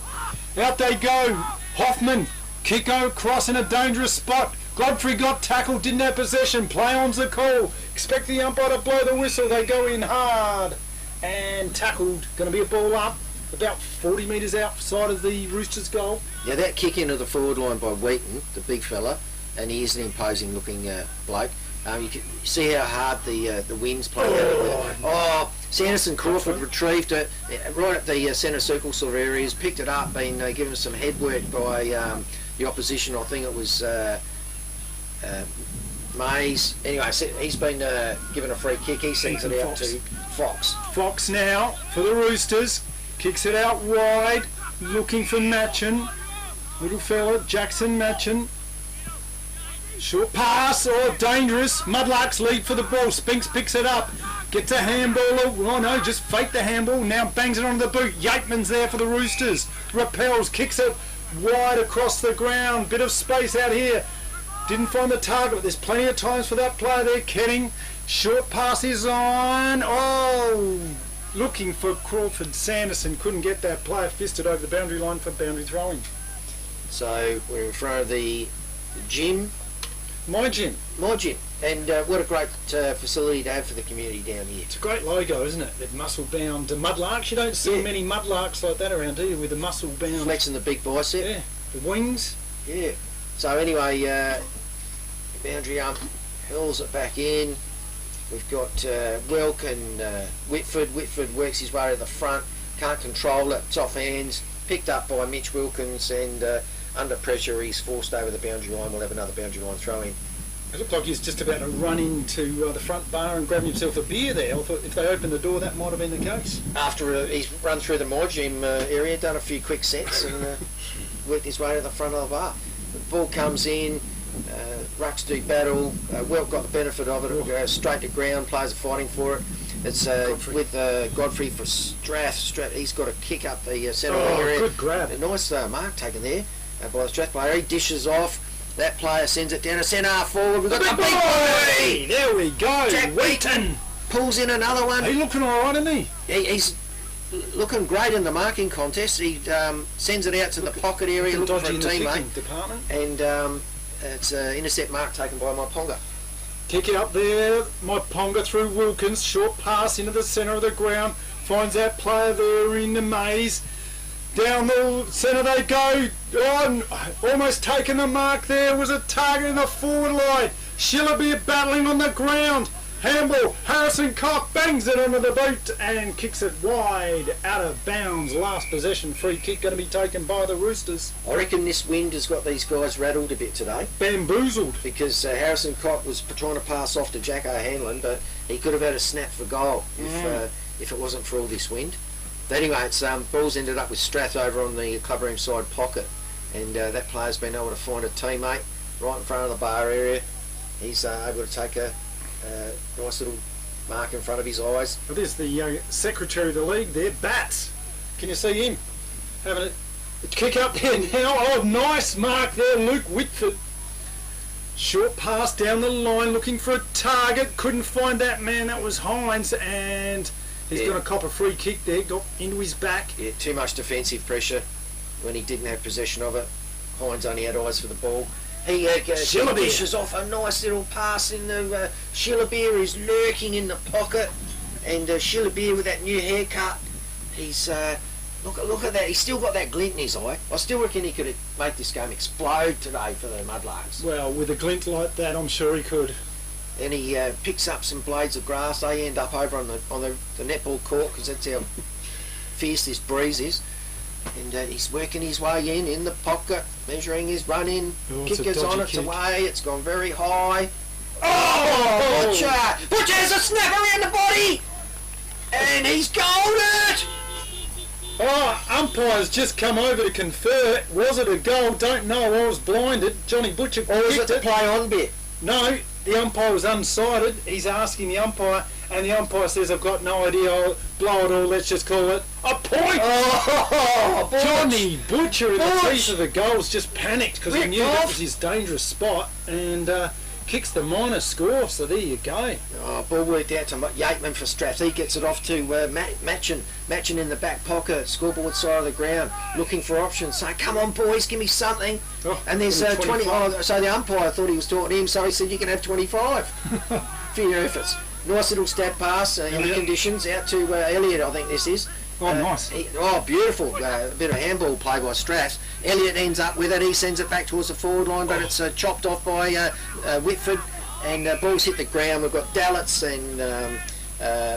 Out they go. Hoffman, kick across in a dangerous spot. Godfrey got tackled, didn't have possession. Play on's the call. Expect the umpire to blow the whistle. They go in hard and tackled. Going to be a ball up about 40 metres outside of the Roosters' goal. Yeah, that kick into the forward line by Wheaton, the big fella, and he is an imposing looking bloke. You can see how hard the wind's playing out of there. Sanderson Crawford retrieved it right at the centre circle sort of areas, picked it up, been given some head work by the opposition. I think it was the Mays. Anyway, so he's been given a free kick. He sends it out to Fox. Fox now for the Roosters. Kicks it out wide. Looking for Matchin. Little fella, Jackson Matchin. Short pass, dangerous. Mudlarks lead for the ball. Spinks picks it up. Gets a handball. Oh no, just fake the handball. Now bangs it on the boot. Yateman's there for the Roosters. Repels, kicks it wide across the ground. Bit of space out here. Didn't find the target, but there's plenty of times for that player there. Ketting. Short pass is on. Looking for Crawford. Sanderson couldn't get that player. Fisted over the boundary line for boundary throwing. So we're in front of the gym. My gym. And what a great facility to have for the community down here. It's a great logo, isn't it? The muscle-bound mudlarks. You don't see many mudlarks like that around, do you? With the muscle-bound. Flexing the big bicep. Yeah. The wings. Yeah. So anyway, boundary ump hurls it back in. We've got Welk and Whitford. Whitford works his way to the front. Can't control it. It's off hands. Picked up by Mitch Wilkins, and under pressure he's forced over the boundary line. We'll have another boundary line throw in. It looked like he was just about to run into the front bar and grab himself a beer there. I thought if they opened the door, that might have been the case. After he's run through the My Gym area, done a few quick sets, and worked his way to the front of the bar. The ball comes in. Rucks do battle. Welk got the benefit of it. It'll go straight to ground. Players are fighting for it. It's with Godfrey for Strath. He's got a kick up the centre area. Good grab. A nice mark taken there by the Strath player. He dishes off. That player sends it down to centre half forward. We've got the big boy! There we go. Jack Wheaton pulls in another one. He's looking all right, isn't he? He's looking great in the marking contest. He sends it out to the pocket area looking for a teammate. Department. And it's an intercept mark taken by Myponga. Kick it up there. Myponga through Wilkins. Short pass into the centre of the ground. Finds that player there in the maze. Down the centre they go. Almost taking the mark there. Was a target in the forward line. Shillabeer battling on the ground. Handball. Harrison Cock bangs it onto the boot and kicks it wide out of bounds. Last possession free kick going to be taken by the Roosters. I reckon this wind has got these guys rattled a bit today. Bamboozled. Because Harrison Cock was trying to pass off to Jack O'Hanlon, but he could have had a snap for goal if it wasn't for all this wind. But anyway, it's ball's ended up with Strath over on the clubroom side pocket, and that player's been able to find a teammate right in front of the bar area. He's able to take a nice little mark in front of his eyes. Well, there's the secretary of the league there, Bats. Can you see him? Having a kick up there now. Nice mark there, Luke Whitford. Short pass down the line, looking for a target. Couldn't find that man. That was Hines, and he's going to cop a free kick there. Got into his back. Yeah, too much defensive pressure when he didn't have possession of it. Hines only had eyes for the ball. He dishes off a nice little pass in the Shillabeer is lurking in the pocket, and Shillabeer with that new haircut, he's look at that. He's still got that glint in his eye. I still reckon he could make this game explode today for the Mudlarks. Well, with a glint like that, I'm sure he could. And he picks up some blades of grass. They end up over on the netball court because that's how fierce this breeze is. And he's working his way in the pocket, measuring his run in. Kick is on its way. It's gone very high. Butcher! Butcher has a snap around the body! And he's goaled it! Umpire's just come over to confer. Was it a goal? Don't know. I was blinded. Johnny Butcher kicked it. Or was it the play on bit? No, the umpire was unsighted. He's asking the umpire, and the umpire says, I've got no idea. I'll blow it all. Let's just call it a point. Johnny Butcher in the teeth of the goals just panicked because he knew that was his dangerous spot, and kicks the minor score. So there you go. Ball worked out to Yateman for Strath. He gets it off to Matchin. Matchin in the back pocket, scoreboard side of the ground, looking for options. Saying, come on boys, give me something. And there's 20. So the umpire thought he was talking to him, so he said you can have 25 for your efforts. Nice little stab pass in the conditions out to Elliott, I think this is. Nice. Beautiful. A bit of handball play by Strath. Elliott ends up with it. He sends it back towards the forward line, but it's chopped off by Whitford, and balls hit the ground. We've got Dallets and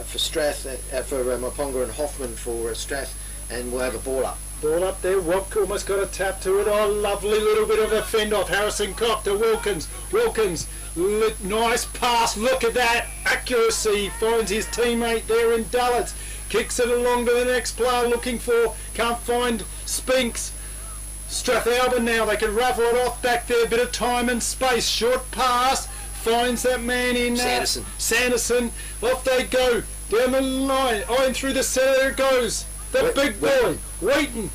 for Strath, for Myponga, and Hoffman for Strath, and we'll have a ball up. Ball up there, Walk almost got a tap to it. Oh, lovely little bit of a fend off. Harrison Cock to Wilkins. Nice pass, look at that. Accuracy, finds his teammate there in Dullets. Kicks it along to the next player looking for, can't find Spinks. Strathalbyn now, they can raffle it off back there, bit of time and space. Short pass, finds that man in Sanderson. Off they go, down the line, in through the centre it goes. The big boy, Wheaton,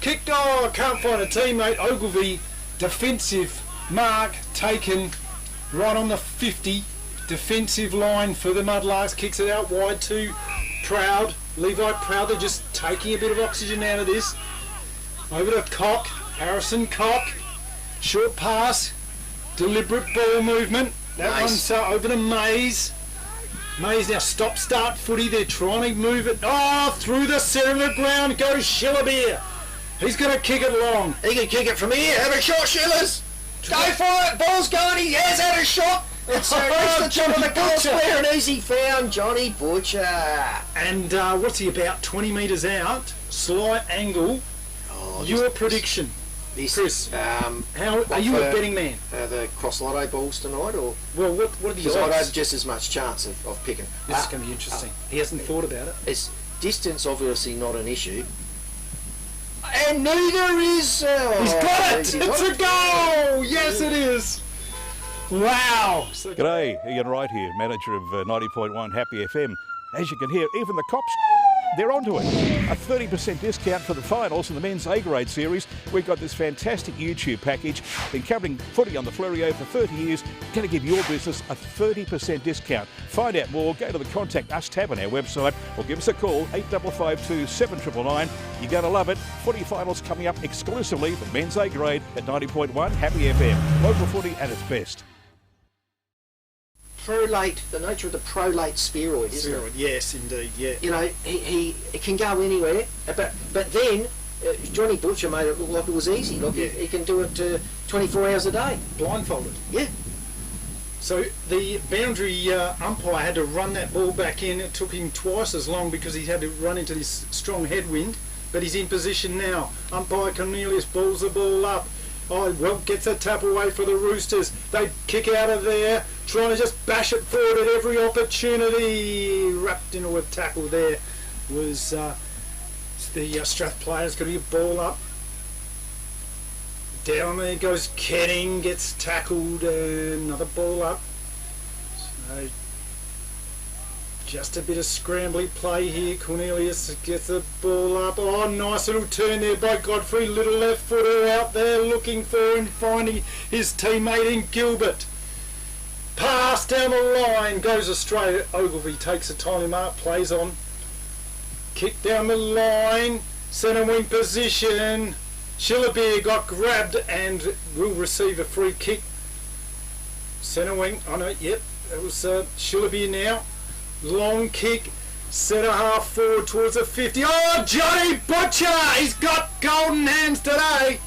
kicked, can't find a teammate. Ogilvy, defensive mark taken right on the 50. Defensive line for the Mudlarks, kicks it out wide to Proud. Levi Proud, they're just taking a bit of oxygen out of this. Over to Cock, Harrison Cock. Short pass, deliberate ball movement. That one's over to Mays. Mays now stop-start footy. They're trying to move it. Through the centre of the ground goes Schillerbeer. He's going to kick it long. He can kick it from here. Have a shot, Schillers. Go for it. Ball's going. He has had a shot. It's the top of the goal square. An easy found, Johnny Butcher. And what's he about? 20 metres out. Slight angle. Your prediction, Chris? How are you a betting man? The cross lotto balls tonight, or well, what are the odds? Because I'd have just as much chance of picking. This is going to be interesting. He hasn't thought about it. It's distance, obviously not an issue, and neither is. He's got it! It's a goal! Yes, it is. Wow. G'day, Ian Wright here, manager of 90.1 Happy FM. As you can hear, even the cops, they're onto it. A 30% discount for the finals in the men's A-grade series. We've got this fantastic YouTube package. Been covering footy on the Fleurieu for 30 years. Going to give your business a 30% discount. Find out more, go to the Contact Us tab on our website or give us a call, 8552 7999. You're going to love it. Footy finals coming up exclusively for men's A-grade at 90.1 Happy FM. Local footy at its best. Prolate, the nature of the prolate spheroid, isn't it? Yes, indeed, yeah. You know, he can go anywhere, but then Johnny Butcher made it look like it was easy. Like he can do it 24 hours a day. Blindfolded. Yeah. So the boundary umpire had to run that ball back in. It took him twice as long because he had to run into this strong headwind, but he's in position now. Umpire Cornelius balls the ball up. Gets a tap away for the Roosters. They kick out of there, trying to just bash it forward at every opportunity. Wrapped into a tackle there was the Strath players. Got to get ball up. Down there goes Kenning, gets tackled, another ball up. So just a bit of scrambly play here. Cornelius gets the ball up. Nice little turn there by Godfrey. Little left footer out there looking for and finding his teammate in Gilbert. Pass down the line, goes astray. Ogilvy takes a tiny mark, plays on. Kick down the line, centre wing position. Schillerbeer got grabbed and will receive a free kick. Centre wing, it was Schillerbeer now. Long kick, centre half forward towards the 50. Johnny Butcher! He's got golden hands today.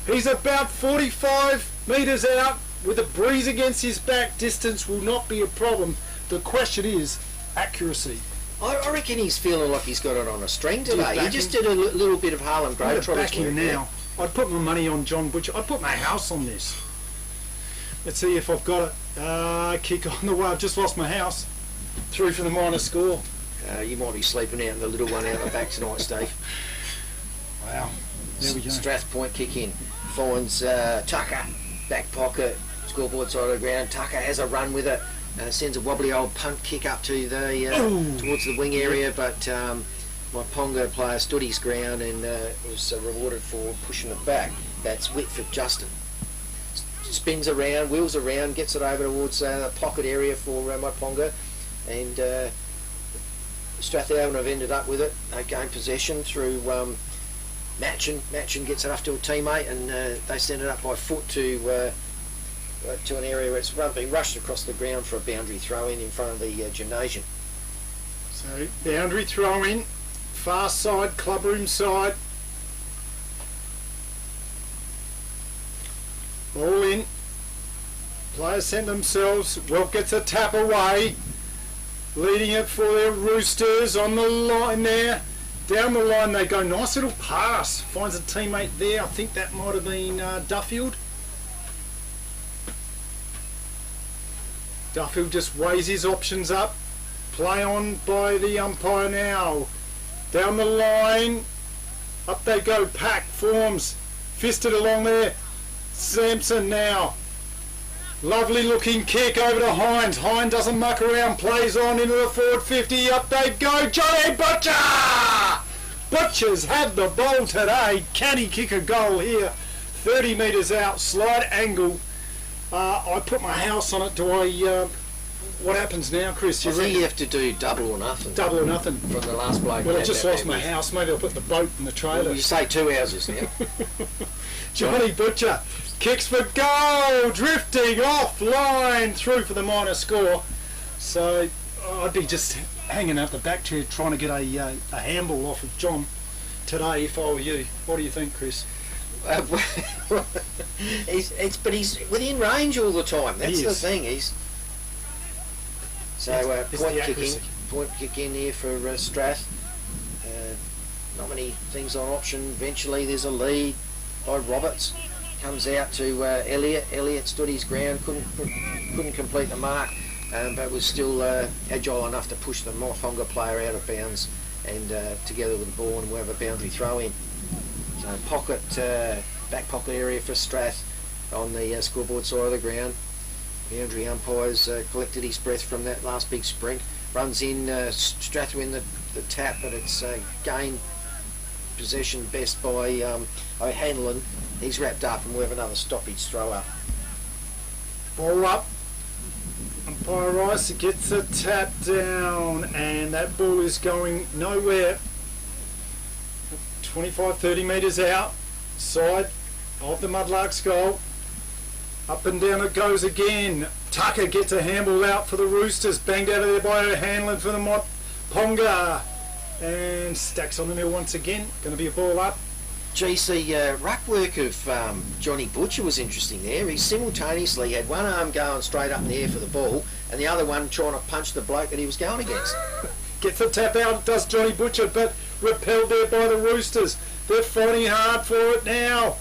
He's about 45 metres out with a breeze against his back. Distance will not be a problem. The question is accuracy. I reckon he's feeling like he's got it on a string today. He just did a little bit of Harlem Globetrotters. Back him now. I'd put my money on John Butcher. I'd put my house on this. Let's see if I've got it. Kick on the way. I've just lost my house. Through for the minor score. You might be sleeping out in the little one out the back tonight, Steve. Wow. There we go. Strath point kick in. Finds Tucker. Back pocket. Scoreboard side of the ground. Tucker has a run with it. Sends a wobbly old punt kick up to the towards the wing area, but Myponga player stood his ground and was rewarded for pushing it back. That's Whitford Justin. Spins around, wheels around, gets it over towards the pocket area for Myponga, and Strathalbyn have ended up with it. They gain possession through Matchin. Matchin gets it up to a teammate, and they send it up by foot to an area where it's being rushed across the ground for a boundary throw-in in front of the gymnasium. So, boundary throw-in, far side, clubroom side. Ball in. Players send themselves. Well gets a tap away. Leading it for their Roosters on the line there. Down the line they go. Nice little pass. Finds a teammate there. I think that might have been Duffield. Duffield just weighs his options up. Play on by the umpire now. Down the line. Up they go. Pack forms. Fisted along there. Sampson now. Lovely looking kick over to Hines. Hines doesn't muck around. Plays on into the forward 50. Up they go. Johnny Butcher! Butcher's had the ball today. Can he kick a goal here? 30 metres out. Slide angle. I put my house on it. Do I... what happens now, Chris? I think you have to do double or nothing. Double or nothing. From the last bloke. Well, I just lost my house. Maybe I'll put the boat in the trailer. Well, you say 2 houses now. Johnny Butcher kicks for goal, drifting offline through for the minor score. So I'd be just hanging out the back chair trying to get a handball off of John today if I were you. What do you think, Chris? But he's within range all the time. That's the thing. Point kick in here for Strath. Not many things on option. Eventually there's a lead by Roberts. Comes out to Elliott. Elliott stood his ground, couldn't complete the mark, but was still agile enough to push the Myponga player out of bounds and together with the ball and we'll have a boundary throw in. So back pocket area for Strath on the scoreboard side of the ground. Boundary umpires collected his breath from that last big sprint. Runs in, Strath win the tap, but it's gained possession best by O'Hanlon. He's wrapped up and we'll have another stoppage throw up. Ball up. Umpire Rice gets a tap down and that ball is going nowhere. 25-30 metres out, side of the Mudlarks goal. Up and down it goes again. Tucker gets a handball out for the Roosters. Banged out of there by O'Hanlon for the Myponga. And stacks on the mill once again. Going to be a ball up. Geez, the ruck work of Johnny Butcher was interesting there. He simultaneously had one arm going straight up in the air for the ball and the other one trying to punch the bloke that he was going against. Gets the tap out, does Johnny Butcher, but repelled there by the Roosters. They're fighting hard for it now.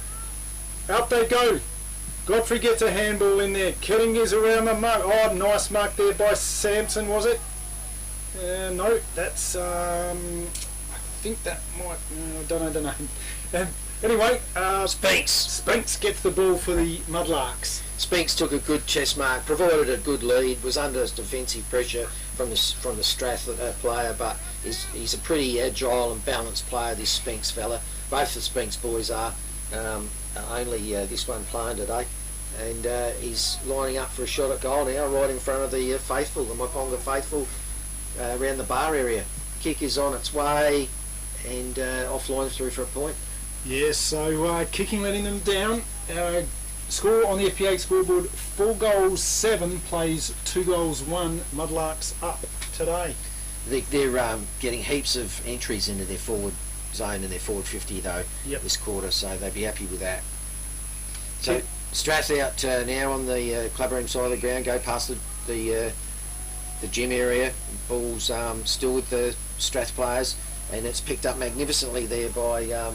Out they go. Godfrey gets a handball in there. Ketting is around the mark. Oh, nice mark there by Sampson, was it? No, that's... I think that might... I don't know. Anyway, Spinks gets the ball for the Mudlarks. Spinks took a good chest mark, provided a good lead, was under defensive pressure from the Strath player, but he's a pretty agile and balanced player, this Spinks fella. Both the Spinks boys are. Only this one playing today, and he's lining up for a shot at goal now, right in front of the faithful, the Myponga faithful, around the bar area. Kick is on its way, and offline through for a point. Yes, so kicking letting them down. Score on the FPA scoreboard: 4 goals 7, plays 2 goals 1. Mudlarks up today. They're getting heaps of entries into their forward zone and their forward 50 though this quarter, so they'd be happy with that. So Strath out now on the clubroom side of the ground, go past the gym area. Ball's still with the Strath players, and it's picked up magnificently there by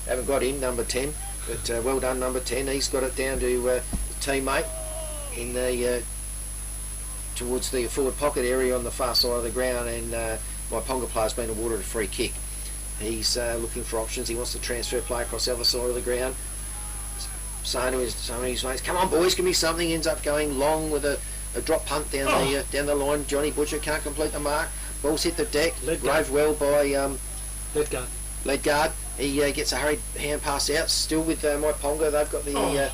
haven't got him, number 10, but well done number 10. He's got it down to the teammate in the towards the forward pocket area on the far side of the ground, and Myponga player's been awarded a free kick. He's looking for options. He wants to transfer play across the other side of the ground. Saying to his mates, "Come on, boys, give me something." Ends up going long with a drop punt down the line. Johnny Butcher can't complete the mark. Ball's hit the deck. Rove well by Ledgard. He gets a hurried hand pass out. Still with Myponga. They've got the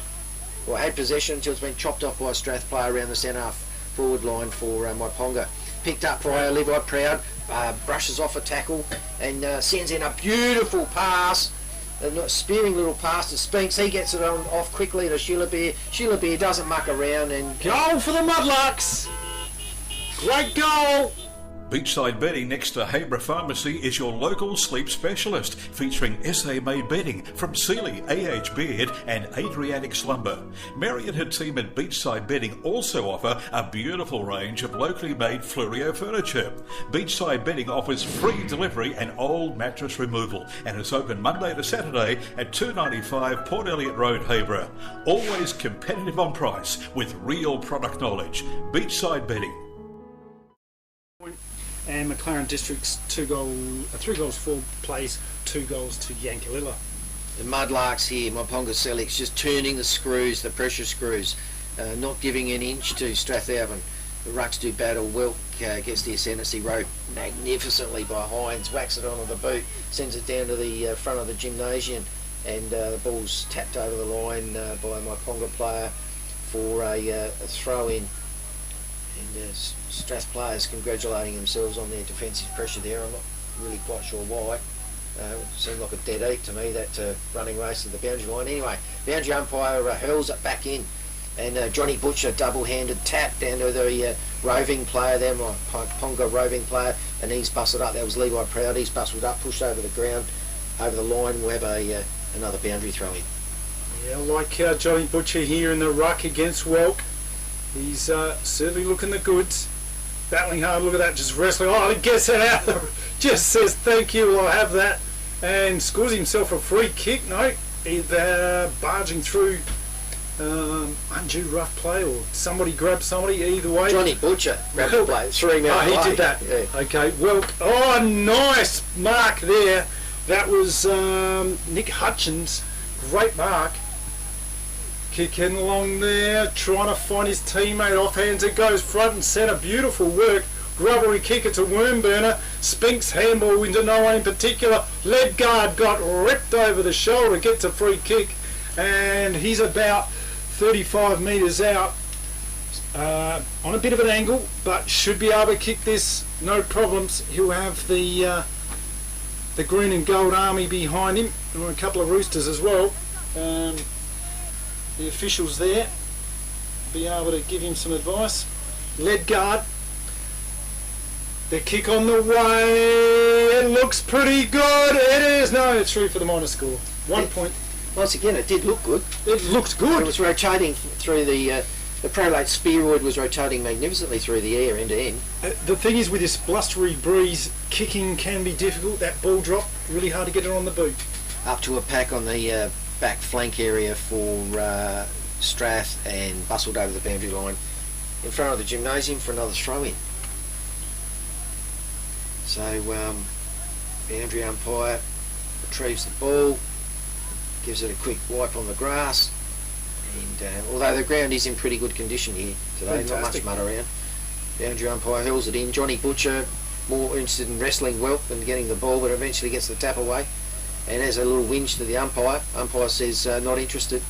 had possession until it's been chopped off by a Strath player around the centre half forward line for Myponga. Picked up by Levi Proud. Brushes off a tackle and sends in a beautiful pass, a spearing little pass to Spinks. He gets it off quickly to Sheila-Beer. Sheila-Beer doesn't muck around and... Goal for the Mudlarks! Great goal! Beachside Bedding next to Habra Pharmacy is your local sleep specialist, featuring SA-made bedding from Sealy, AH Beard and Adriatic Slumber. Mary and her team at Beachside Bedding also offer a beautiful range of locally made Fluorio furniture. Beachside Bedding offers free delivery and old mattress removal and is open Monday to Saturday at 295 Port Elliot Road, Habra. Always competitive on price with real product knowledge. Beachside Bedding. And McLaren District's 3 goals, 4 plays, 2 goals to Yankalilla. The Mudlarks here, Myponga Sellicks, just turning the screws, the pressure screws, not giving an inch to Strathalbyn. The Rucks do battle. Wilk gets the ascendancy rope magnificently by Hines, whacks it onto the boot, sends it down to the front of the gymnasium, and the ball's tapped over the line by my Myponga player for a throw-in. And Strath players congratulating themselves on their defensive pressure there. I'm not really quite sure why. It seemed like a dead eat to me, that running race to the boundary line. Anyway, boundary umpire hurls it back in, and Johnny Butcher double-handed tap down to the roving player there, my Ponga roving player, and he's busted up. That was Levi Proud. He's busted up, pushed over the ground, over the line. We'll have another boundary throw in. Yeah, like Johnny Butcher here in the ruck against Welk. He's certainly looking the goods. Battling hard, look at that, just wrestling. Oh, he gets it out. Just says, thank you, I'll have that. And scores himself a free kick. No, either barging through undue rough play or somebody grabbed somebody, either way. Johnny Butcher grabbed the play. 3 minutes. Oh, he did that. Yeah. Okay, well, oh, nice mark there. That was Nick Hutchins. Great mark. Kicking along there, trying to find his teammate. Offhands it goes, front and centre. Beautiful work. Grubbery kick, it's a worm burner. Spinks handball into no one in particular. Ledgard got ripped over the shoulder, gets a free kick, and he's about 35 metres out on a bit of an angle, but should be able to kick this, no problems. He'll have the green and gold army behind him, and a couple of roosters as well. The officials there be able to give him some advice. Ledgard, the kick on the way, it looks pretty good. It is, no, it's through for the minor score. 1 point. Once again, it did look good. It looked good. It was rotating through the prolate spheroid was rotating magnificently through the air end to end. The thing is, with this blustery breeze, kicking can be difficult. That ball drop, really hard to get it on the boot. Up to a pack on the back flank area for Strath, and bustled over the boundary line in front of the gymnasium for another throw-in. So boundary umpire retrieves the ball, gives it a quick wipe on the grass, and although the ground is in pretty good condition here today, fantastic. Not much mud around, boundary umpire hurls it in. Johnny Butcher more interested in wrestling Welk than getting the ball, but eventually gets the tap away. And as a little whinge to the umpire, umpire says, not interested.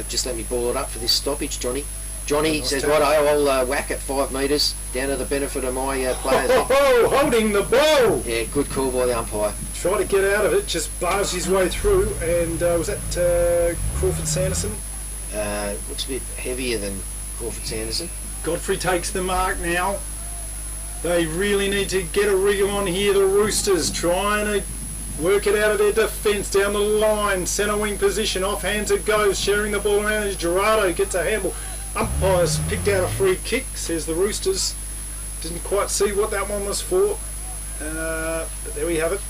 Just let me ball it up for this stoppage, Johnny. Johnny says, right, I'll whack at 5 metres down to the benefit of my players. Holding the ball! Yeah, good call by the umpire. Try to get out of it, just bars his way through, and was that Crawford Sanderson? Looks a bit heavier than Crawford Sanderson. Godfrey takes the mark now. They really need to get a wriggle on here, the Roosters, trying to work it out of their defence down the line. Centre wing position, off hands it goes, sharing the ball around as Gerardo gets a handball. Umpires picked out a free kick, says the Roosters. Didn't quite see what that one was for. But there we have it.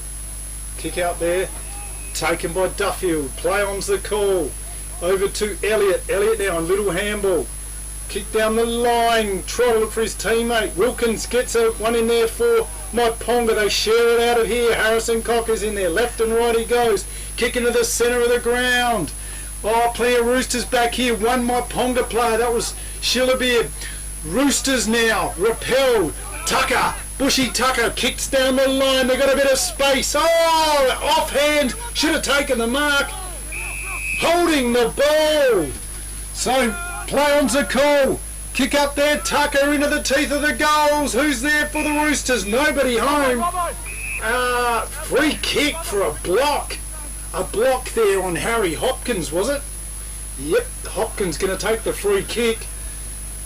Kick out there. Taken by Duffield. Play on's the call. Over to Elliott. Elliott now on little handball. Kick down the line. Try to look for his teammate. Wilkins gets one in there for Myponga. They share it out of here. Harrison Cocker's in there. Left and right he goes. Kick into the centre of the ground. Oh, plenty of Roosters back here. One Myponga player. That was Shillabeard. Roosters now. Repelled. Tucker. Bushy Tucker kicks down the line. They got a bit of space. Oh, offhand. Should have taken the mark. Holding the ball. So, play on's a call. Kick up there. Tucker into the teeth of the goals. Who's there for the Roosters? Nobody home. Free kick for a block. A block there on Harry Hopkins, was it? Yep, Hopkins going to take the free kick.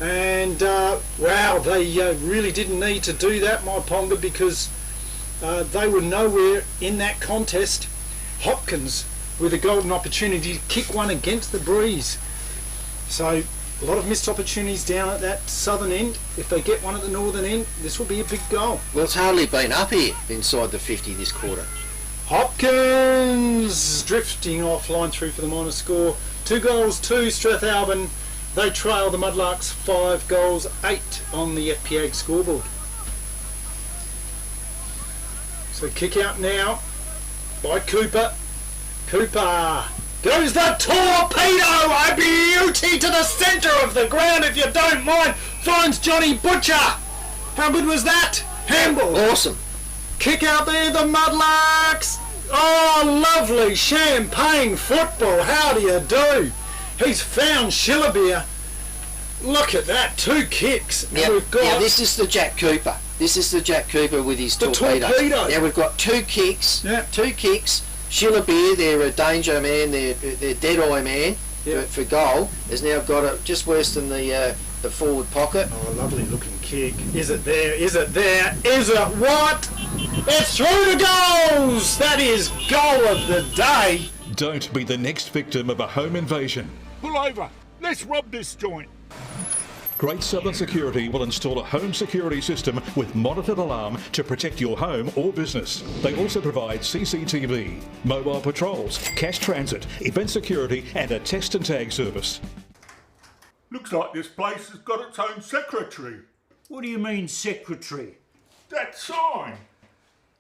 And wow, they really didn't need to do that, Myponga, because they were nowhere in that contest. Hopkins with a golden opportunity to kick one against the breeze. So a lot of missed opportunities down at that southern end. If they get one at the northern end, this will be a big goal. Well, it's hardly been up here inside the 50 this quarter. Hopkins drifting off, line through for the minor score. 2 goals to Strathalbyn. They trail the Mudlarks 5 goals 8 on the FPAG scoreboard. So kick out now by Cooper. Cooper goes the torpedo, a beauty to the centre of the ground, if you don't mind. Finds Johnny Butcher. How good was that? Handball. Awesome. Kick out there, the Mudlarks. Oh, lovely champagne football. How do you do? He's found Schillebeer. Look at that, 2 kicks. Now, We've got now this is the Jack Cooper. This is the Jack Cooper with his torpedo. Now we've got 2 kicks. Yeah. 2 kicks. Schillebeer, they're a danger man, they're dead-eye man for goal, has now got it just worse than the forward pocket. Oh, lovely looking kick. Is it there? Is it there? Is it what? It's through the goals! That is goal of the day. Don't be the next victim of a home invasion. Pull over. Let's rob this joint. Great Southern Security will install a home security system with monitored alarm to protect your home or business. They also provide CCTV, mobile patrols, cash transit, event security and a test and tag service. Looks like this place has got its own secretary. What do you mean, secretary? That sign.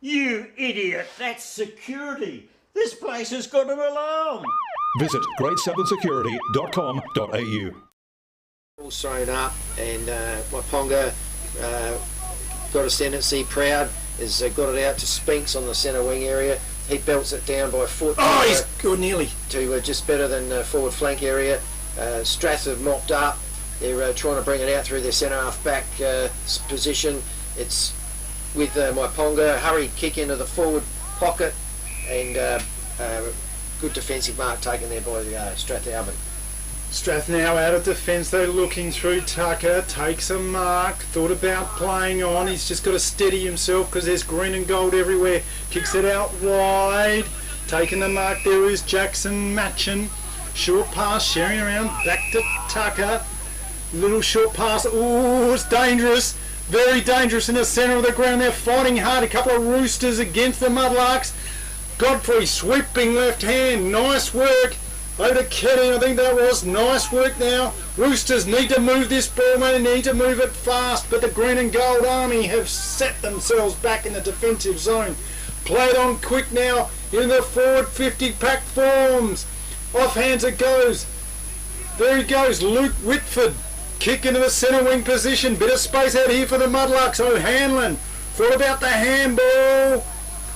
You idiot, that's security. This place has got an alarm. Visit greatsouthern.security.com.au. All thrown up, and Myponga got his tendency, proud, has got it out to Spinks on the centre wing area. He belts it down by foot. Oh, he's good, nearly. To just better than forward flank area. Strath have mopped up. They're trying to bring it out through their centre half back position. It's with Myponga, hurry kick into the forward pocket, and good defensive mark taken there by Strathalbyn. Strath now out of defence, they're looking through. Tucker takes a mark, thought about playing on, he's just got to steady himself because there's green and gold everywhere. Kicks it out wide, taking the mark, there is Jackson Matchin. Short pass, sharing around, back to Tucker. Little short pass, ooh, it's dangerous. Very dangerous in the centre of the ground. They're fighting hard, a couple of Roosters against the Mudlarks. Godfrey sweeping left hand, nice work. Over to Kenny, I think that was. Nice work now. Roosters need to move this ball, they need to move it fast, but the Green and Gold Army have set themselves back in the defensive zone. Played on quick now in the forward 50 pack forms. Off hands it goes. There he goes, Luke Whitford. Kick into the centre wing position. Bit of space out here for the Mudlarks. O'Hanlon thought about the handball.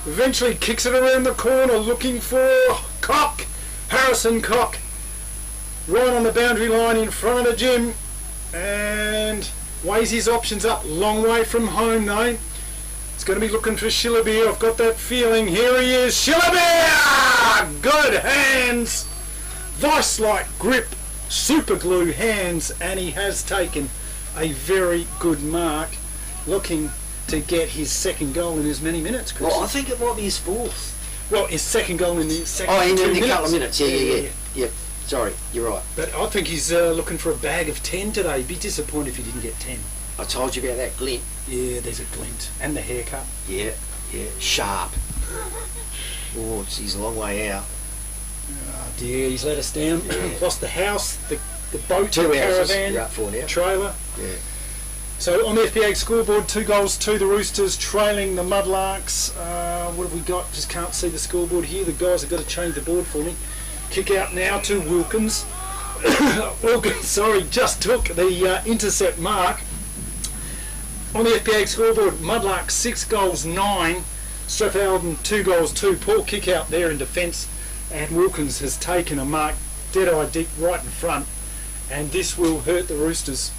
Eventually kicks it around the corner looking for Cock. Harrison Cock, right on the boundary line in front of the gym, and weighs his options up. Long way from home though. It's going to be looking for Schillebeer. I've got that feeling. Here he is, Schillebeer! Good hands, vice-like grip, super glue hands, and he has taken a very good mark, looking to get his second goal in as many minutes, Chris. Well, I think it might be his 4th. Well, his second goal in the second in 2 a minutes. couple of minutes, yeah. Sorry, you're right. But I think he's looking for a bag of 10 today. He'd be disappointed if he didn't get 10. I told you about that glint. Yeah, there's a glint. And the haircut. Yeah, sharp. Oh, he's a long way out. Oh dear, he's let us down. Lost the house, the boat, 2 the houses caravan, you're up for now. trailer. Yeah. So on the FPA scoreboard, 2 goals to the Roosters, trailing the Mudlarks. What have we got? Just can't see the scoreboard here. The guys have got to change the board for me. Kick out now to Wilkins. Wilkins, sorry, just took the intercept mark. On the FPA scoreboard, Mudlarks 6 goals 9. Strathalbyn 2 goals 2. Poor kick out there in defence. And Wilkins has taken a mark dead-eye deep right in front. And this will hurt the Roosters.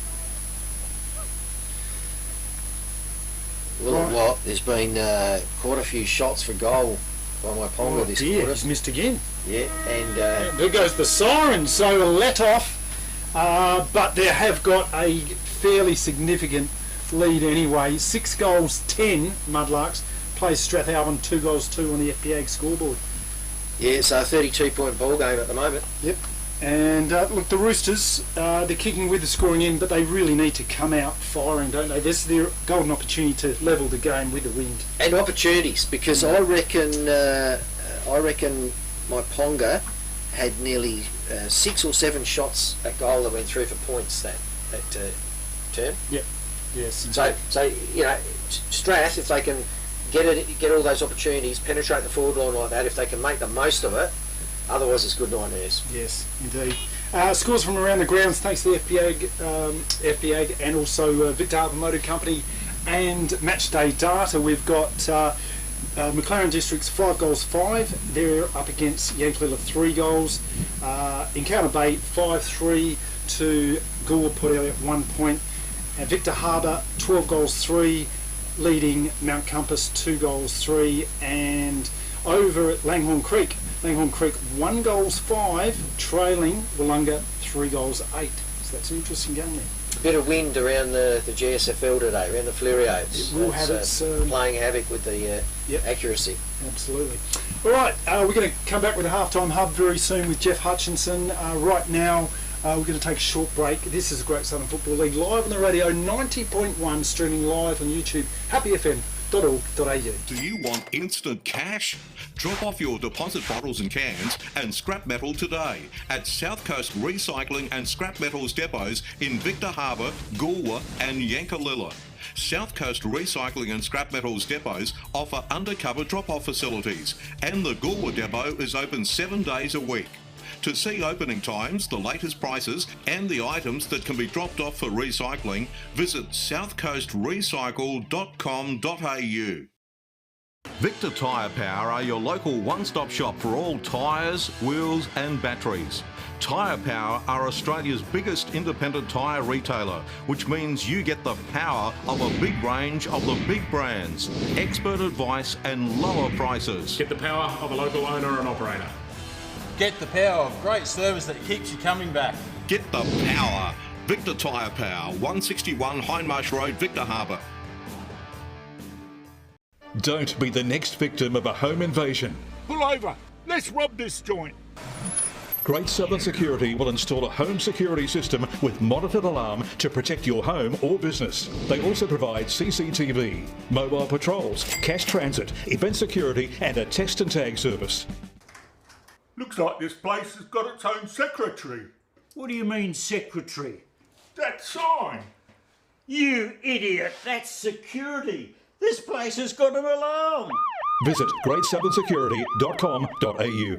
Well, what? There's been quite a few shots for goal by Myponga this quarter. He's missed again. Yeah, and there goes the siren. So let off but they have got a fairly significant lead anyway. 6 goals 10 Mudlarks plays Strathalbyn 2 goals 2 on the FPAG scoreboard. Yeah, it's a 32-point ball game at the moment. Yep. And look, the Roosters, they're kicking with the scoring in, but they really need to come out firing, don't they? This is their golden opportunity to level the game with the wind. And opportunities, because I reckon Myponga had nearly 6 or 7 shots at goal that went through for points that term. Yep. Yes. So you know, Strath, if they can get all those opportunities, penetrate the forward line like that, if they can make the most of it, otherwise it's good nightmares. Yes, indeed. Scores from around the grounds, thanks to the FPAG and also Victor Harbour Motor Company and Matchday Data. We've got McLaren Districts 5 goals 5. They're up against Yankalilla 3 goals. Encounter Bay 5-3 to Gore Port Elliot 1 point. Victor Harbour 12 goals 3, leading Mount Compass 2 goals 3, and over at Langhorne Creek 1 goals 5, trailing Wollonga 3 goals 8. So that's an interesting game there. A bit of wind around the GSFL today, around the Fleuriot. It will have its playing havoc with the accuracy. Absolutely. All right, we're going to come back with a halftime hub very soon with Jeff Hutchinson. Right now, we're going to take a short break. This is a Great Southern Football League live on the radio, 90.1, streaming live on YouTube, happyfm.org.au. Do you want instant cash? Drop off your deposit bottles and cans and scrap metal today at South Coast Recycling and Scrap Metals depots in Victor Harbour, Goolwa and Yankalilla. South Coast Recycling and Scrap Metals depots offer undercover drop-off facilities, and the Goolwa depot is open 7 days a week. To see opening times, the latest prices and the items that can be dropped off for recycling, visit southcoastrecycle.com.au. Victor Tyre Power are your local one-stop shop for all tyres, wheels and batteries. Tyre Power are Australia's biggest independent tyre retailer, which means you get the power of a big range of the big brands, expert advice and lower prices. Get the power of a local owner and operator. Get the power of great service that keeps you coming back. Get the power. Victor Tyre Power, 161 Hindmarsh Road, Victor Harbour. Don't be the next victim of a home invasion. Pull over. Let's rob this joint. Great Southern Security will install a home security system with monitored alarm to protect your home or business. They also provide CCTV, mobile patrols, cash transit, event security and a test and tag service. Looks like this place has got its own secretary. What do you mean, secretary? That sign. You idiot, that's security. This place has got an alarm. Visit greatsouthern.security.com.au.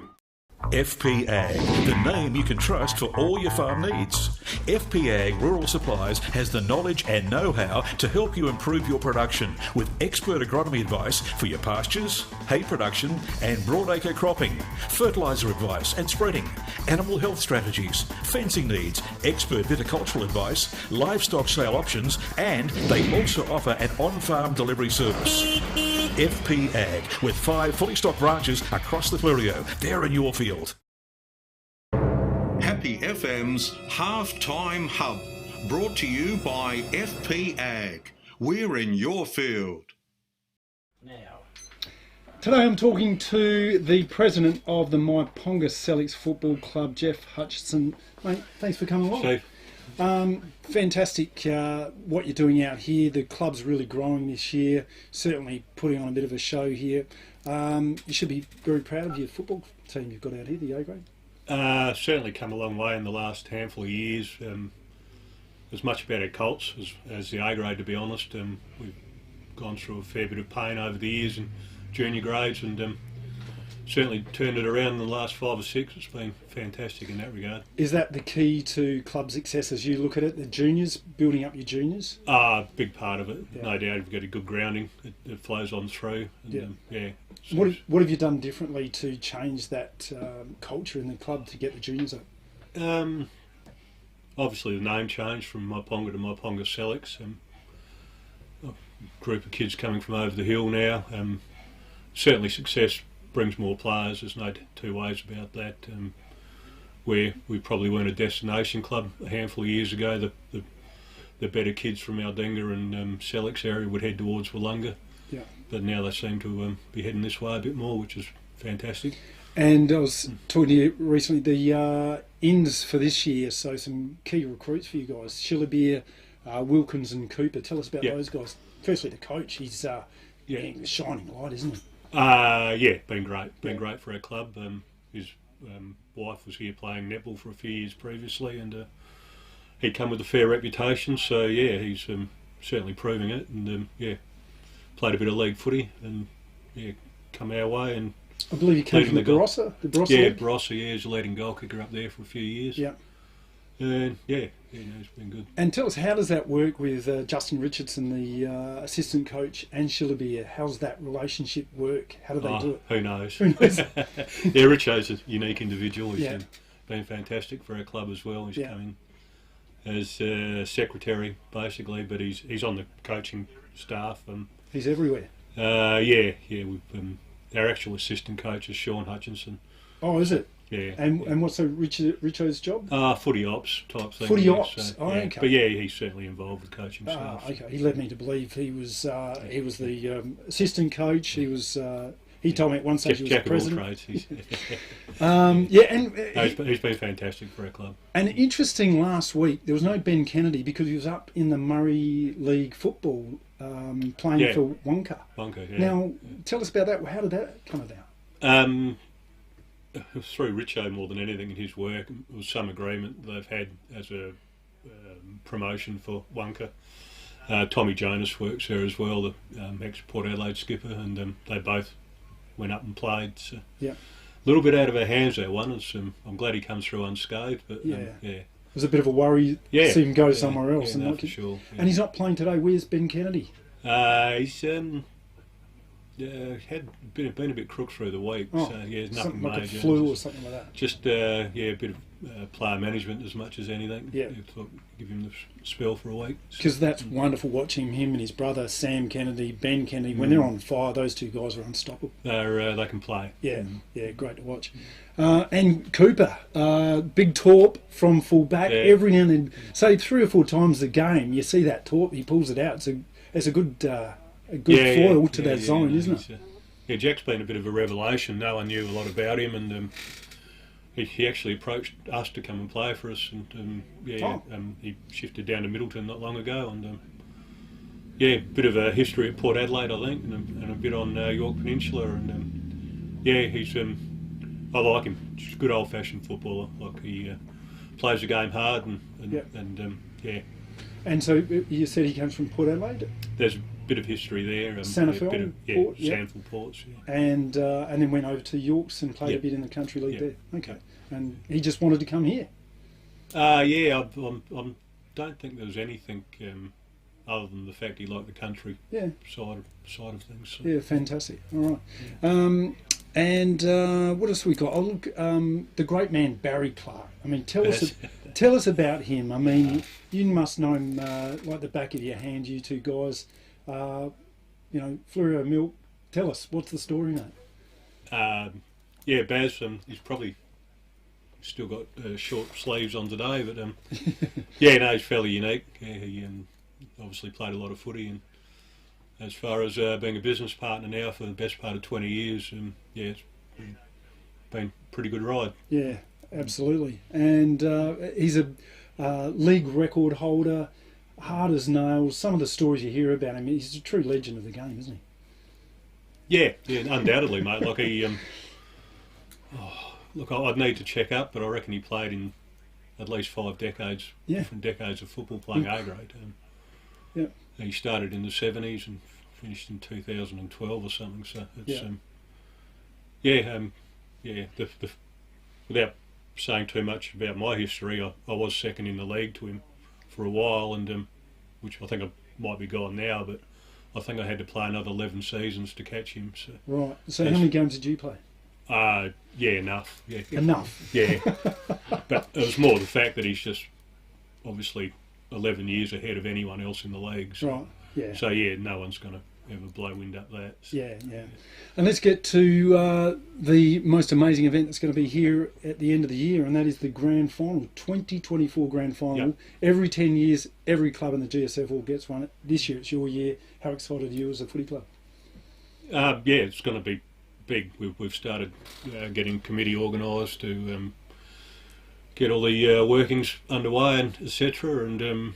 FPAG, the name you can trust for all your farm needs. FPAG Rural Supplies has the knowledge and know-how to help you improve your production with expert agronomy advice for your pastures, hay production and broadacre cropping, fertiliser advice and spreading, animal health strategies, fencing needs, expert viticultural advice, livestock sale options, and they also offer an on-farm delivery service. FPAG, with 5 fully stocked branches across the Fleuriot. They're in your field. Happy FM's Halftime Hub, brought to you by FPAG. We're in your field. Now, today I'm talking to the president of the Myponga Sellicks Football Club, Jeff Hutchinson. Mate, thanks for coming along. Steve. Fantastic what you're doing out here. The club's really growing this year, certainly putting on a bit of a show here. You should be very proud of your football team you've got out here, the A grade. Certainly come a long way in the last handful of years. As much about our Colts as the A grade, to be honest. We've gone through a fair bit of pain over the years in junior grades, and certainly turned it around in the last 5 or 6. It's been fantastic in that regard. Is that the key to club success as you look at it, the juniors, building up your juniors? Big part of it. Yeah. No doubt you've got a good grounding. It flows on through. And, What have you done differently to change that culture in the club to get the juniors up? Obviously the name changed from Myponga to Myponga Sellicks. A group of kids coming from over the hill now. Certainly success brings more players, there's no two ways about that. where we probably weren't a destination club a handful of years ago. The better kids from Aldinga and Sellicks area would head towards Wollonga. Yeah. But now they seem to be heading this way a bit more, which is fantastic. And I was talking to you recently, the ins for this year, so some key recruits for you guys, Schillerbeer, Wilkins and Cooper. Tell us about those guys. Firstly, the coach, he's a shining light, isn't he? Been great. Been great for our club. His wife was here playing netball for a few years previously, and he'd come with a fair reputation, so he's certainly proving it, and played a bit of league footy, and come our way, and I believe he came from the Barossa. Barossa, he's a leading goal kicker up there for a few years. Yeah. And he's been good. And tell us, how does that work with Justin Richardson, the assistant coach, and Schillerbeer? How does that relationship work? How do they do it? Who knows? Who knows? Richo's a unique individual. He's been fantastic for our club as well. He's come in as secretary, basically, but he's on the coaching staff. He's everywhere. Our actual assistant coach is Sean Hutchinson. Oh, is it? Yeah. And what's Richo's job? Footy ops type thing. Footy ops. So, okay. But he's certainly involved with coaching stuff. Okay. He led me to believe he was the assistant coach. He was. He told me at one stage he was Jack the president. Of all trades. He's been fantastic for our club. And interesting, last week there was no Ben Kennedy because he was up in the Murray League football playing for Wonka. Now, tell us about that. How did that come about? It was through Richo more than anything in his work. It was some agreement they've had as a promotion for Wonka. Tommy Jonas works there as well, the ex-Port Adelaide skipper, and they both went up and played. So a little bit out of our hands, that one. I'm glad he comes through unscathed, but it was a bit of a worry to see him go somewhere else. Yeah, for sure. And he's not playing today. Where's Ben Kennedy? He's been a bit crook through the week, so nothing something like major. A flu or something like that. Just a bit of player management as much as anything. Thought give him the spell for a week. Because that's wonderful watching him and his brother Sam Kennedy, Ben Kennedy. When they're on fire, those two guys are unstoppable. They can play. Great to watch. And Cooper, big torp from full back. Every now and then, say 3 or 4 times a game, you see that torp. He pulls it out. It's a good foil to that zone, isn't it? Jack's been a bit of a revelation. No one knew a lot about him, and he actually approached us to come and play for us, and he shifted down to Middleton not long ago, and bit of a history at Port Adelaide, I think, and a bit on York Peninsula, and he's I like him. Just a good old-fashioned footballer. Like he plays the game hard, And so you said he comes from Port Adelaide. There's a bit of history there. Sandford, Port, Sandford Ports. And then went over to Yorks and played a bit in the country league there. Okay. And he just wanted to come here. I don't think there was anything other than the fact he liked the country side of things. So. Yeah, fantastic. All right. And what else we got? Oh, look, the great man Barry Clark. I mean, tell us about him. I mean, you must know him like the back of your hand. You two guys, Fluoro Milk. Tell us, what's the story, mate? Baz. He's probably still got short sleeves on today, but he's fairly unique. He obviously played a lot of footy, and as far as being a business partner now for the best part of 20 years, it's been a pretty good ride. Yeah, absolutely. And he's a league record holder, hard as nails. Some of the stories you hear about him, he's a true legend of the game, isn't he? Yeah, undoubtedly, mate. Like he, I'd need to check up, but I reckon he played in at least 5 decades, different decades of football playing A grade. He started in the 70s and finished in 2012 or something. So it's without saying too much about my history, I was second in the league to him for a while, and which I think I might be gone now, but I think I had to play another 11 seasons to catch him. So right. So how many games did you play? Enough. Yeah. Enough. Yeah. But it was more the fact that he's just obviously 11 years ahead of anyone else in the league. So, right. Yeah. So no one's going to ever blow wind up that. So, yeah. And let's get to the most amazing event that's going to be here at the end of the year, and that is the Grand Final, 2024 Grand Final. Yep. Every 10 years, every club in the GSFL gets one. This year, it's your year. How excited are you as a footy club? Yeah, it's going to be big. We've started getting committee organised to get all the workings underway and etc. And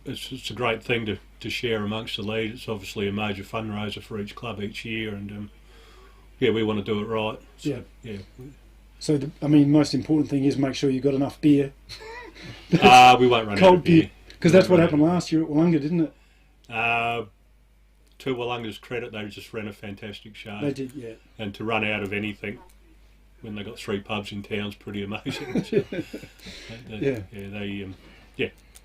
it's a great thing to share amongst the league. It's obviously a major fundraiser for each club each year, and we want to do it right. So, yeah. So, most important thing is make sure you've got enough beer. We won't run out of beer. Because that's what happened last year at Wollonga, didn't it? To Wollonga's credit, they just ran a fantastic show. They did, yeah. And to run out of anything when they got 3 pubs in town is pretty amazing. So, they've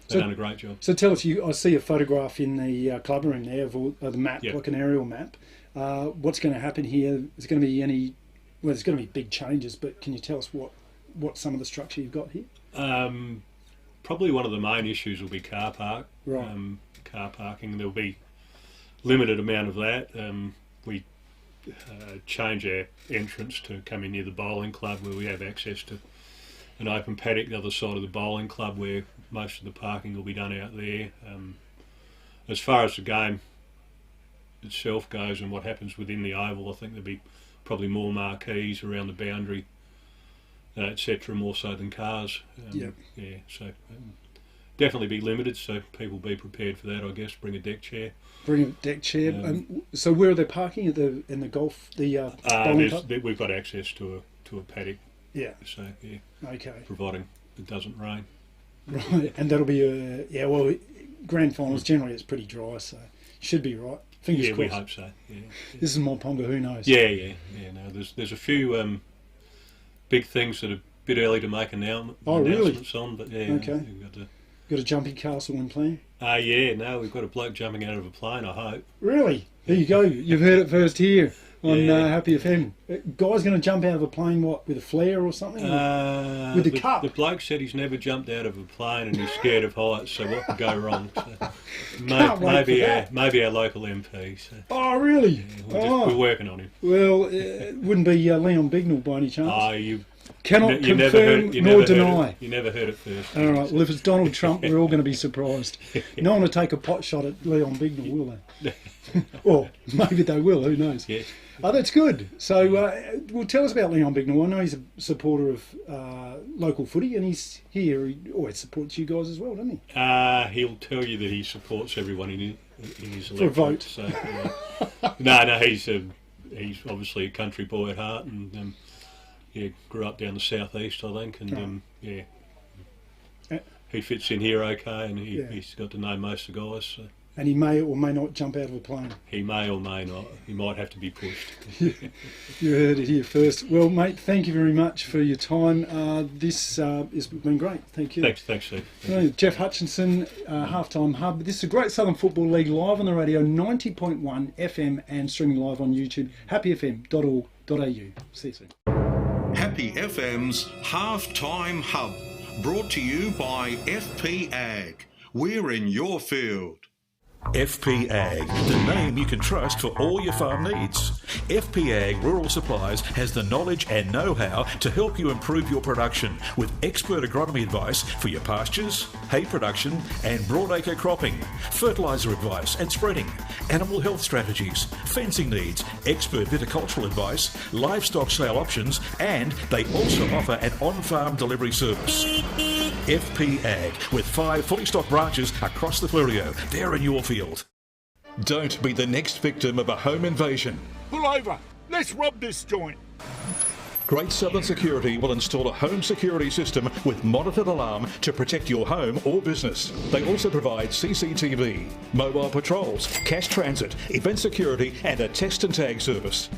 done a great job. So tell us, I see a photograph in the club room there of the map, like an aerial map. What's going to happen here? Is there going to be there's going to be big changes, but can you tell us what some of the structure you've got here? Probably one of the main issues will be car park. Right. Car parking. There'll be limited amount of that. We change our entrance to come in near the bowling club, where we have access to an open paddock the other side of the bowling club, where most of the parking will be done out there. As far as the game itself goes and what happens within the oval, I think there'll be probably more marquees around the boundary, etc., more so than cars. So definitely be limited, so people be prepared for that, I guess. Bring a deck chair. So where are they parking in the golf, the bowling club? We've got access to a paddock. Yeah. So okay. Providing it doesn't rain. Right, and that'll be grand finals generally it's pretty dry, so should be right. Fingers crossed. We hope so. Yeah. This is Myponga, who knows? Yeah. No, there's a few big things that are a bit early to make announcements on, but okay. We've got a jumping castle in plan? We've got a bloke jumping out of a plane, I hope. Really? There you go. You've heard it first here on Happy FM. Guy's going to jump out of a plane, with a flare or something? With a cup? The bloke said he's never jumped out of a plane and he's scared of heights, so what could go wrong? So maybe our local MP. So. Oh, really? We're working on him. Well, it wouldn't be Leon Bignell by any chance? You cannot confirm nor deny. You never heard it first. All right, well, if it's Donald Trump, we're all going to be surprised. No one will take a pot shot at Leon Bignell, will they? Or maybe they will, who knows? Yes. Oh, that's good. So, well, tell us about Leon Bignell. I know he's a supporter of local footy, and he's here. He always supports you guys as well, doesn't he? He'll tell you that he supports everyone in his electorate. For a vote. So, no, he's obviously a country boy at heart, and grew up down the southeast, I think, and he fits in here okay, and he's got to know most of the guys. So. And he may or may not jump out of a plane. He may or may not. He might have to be pushed. You heard it here first. Well, mate, thank you very much for your time. This has been great. Thank you. Thanks, Steve. Jeff Hutchinson, Halftime Hub. This is a Great Southern Football League live on the radio, 90.1 FM, and streaming live on YouTube, happyfm.org.au. See you soon. Happy FM's Halftime Hub, brought to you by FP Ag. We're in your field. FP Ag, the name you can trust for all your farm needs. FP Ag Rural Supplies has the knowledge and know-how to help you improve your production with expert agronomy advice for your pastures, hay production and broadacre cropping, fertiliser advice and spreading, animal health strategies, fencing needs, expert viticultural advice, livestock sale options, and they also offer an on-farm delivery service. FP Ag, with 5 fully stocked branches across the Fleurieu. They're in your field. Don't be the next victim of a home invasion. Pull over. Let's rob this joint. Great Southern Security will install a home security system with monitored alarm to protect your home or business. They also provide CCTV, mobile patrols, cash transit, event security and a text and tag service.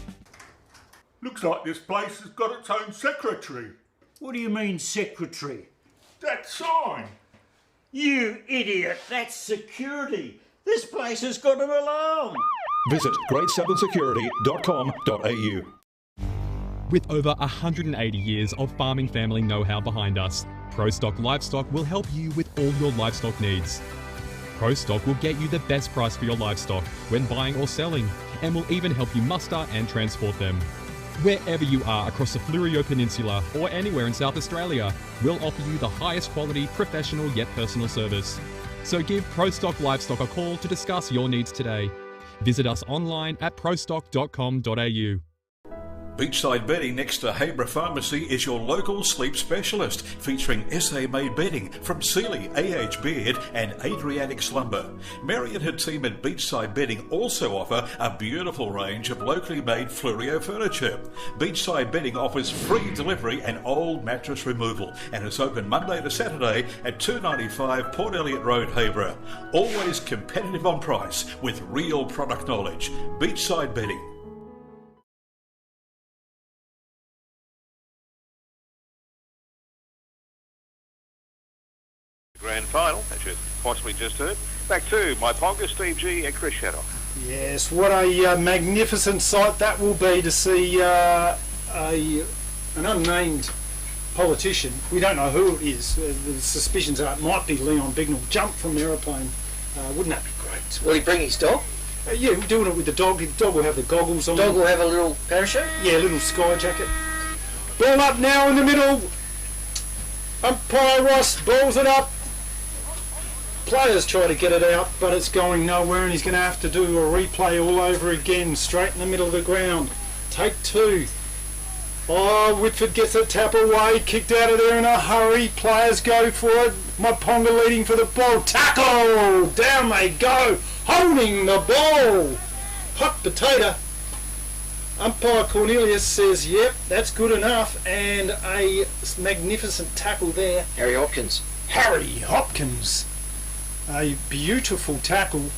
Looks like this place has got its own secretary. What do you mean, secretary? That sign. You idiot, that's security. This place has got an alarm. Visit greatsouthern.security.com.au. With over 180 years of farming family know-how behind us, ProStock Livestock will help you with all your livestock needs. ProStock will get you the best price for your livestock when buying or selling, and will even help you muster and transport them. Wherever you are across the Fleurieu Peninsula or anywhere in South Australia, we'll offer you the highest quality, professional yet personal service. So give ProStock Livestock a call to discuss your needs today. Visit us online at prostock.com.au. Beachside Bedding next to Habra Pharmacy is your local sleep specialist, featuring SA-made bedding from Sealy, AH Beard and Adriatic Slumber. Mary and her team at Beachside Bedding also offer a beautiful range of locally made Fleurieu furniture. Beachside Bedding offers free delivery and old mattress removal, and is open Monday to Saturday at 295 Port Elliot Road, Habra. Always competitive on price with real product knowledge. Beachside Bedding. Grand final, as you possibly just heard. Back to Myponga, Steve G and Chris Shaddock. Yes, what a magnificent sight that will be to see an unnamed politician. We don't know who it is. The suspicions are it might be Leon Bignell. Jump from the aeroplane. Wouldn't that be great? Will he bring his dog? Yeah, we're doing it with the dog. The dog will have the goggles on. Dog will have a little parachute? Yeah, a little sky jacket. Ball up now in the middle. Umpire Ross balls it up. Players try to get it out, but it's going nowhere, and he's going to have to do a replay all over again, straight in the middle of the ground. Take two. Oh, Whitford gets a tap away, kicked out of there in a hurry. Players go for it. Myponga leading for the ball. Tackle! Down they go, holding the ball. Hot potato. Umpire Cornelius says, yep, that's good enough, and a magnificent tackle there. Harry Hopkins. Harry Hopkins. A beautiful tackle,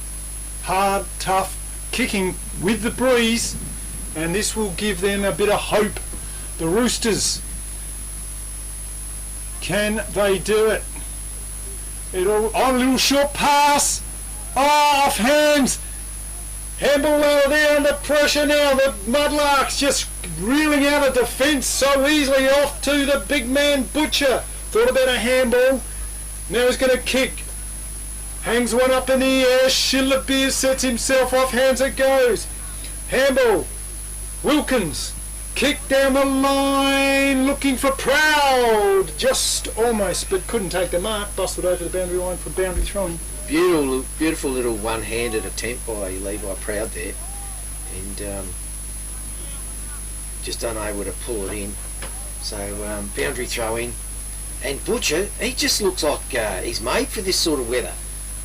hard, tough, kicking with the breeze, and this will give them a bit of hope. The Roosters, can they do it? On a little short pass, off hands, handball there under pressure now. The Mudlarks just reeling out of defence so easily, off to the big man Butcher. Thought about a handball, now he's going to kick. Hangs one up in the air, Schiller sets himself off, hands it goes. Handball, Wilkins, kick down the line, looking for Proud. Just almost, but couldn't take the mark, busted over the boundary line for boundary throwing. Beautiful little one-handed attempt by Levi Proud there. And just unable to pull it in. So boundary throw in. And Butcher, he just looks like he's made for this sort of weather.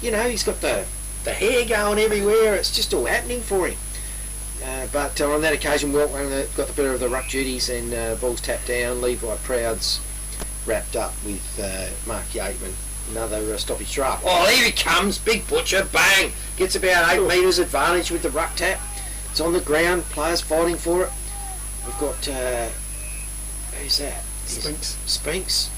You know, he's got the hair going everywhere. It's just all happening for him. But on that occasion, Weltman got the better of the ruck duties, and ball's tapped down. Levi Proud's wrapped up with Mark Yateman. Another stoppage trap. Oh, here he comes. Big Butcher. Bang. Gets about 8 metres advantage with the ruck tap. It's on the ground. Players fighting for it. We've got... who's that? Spinks.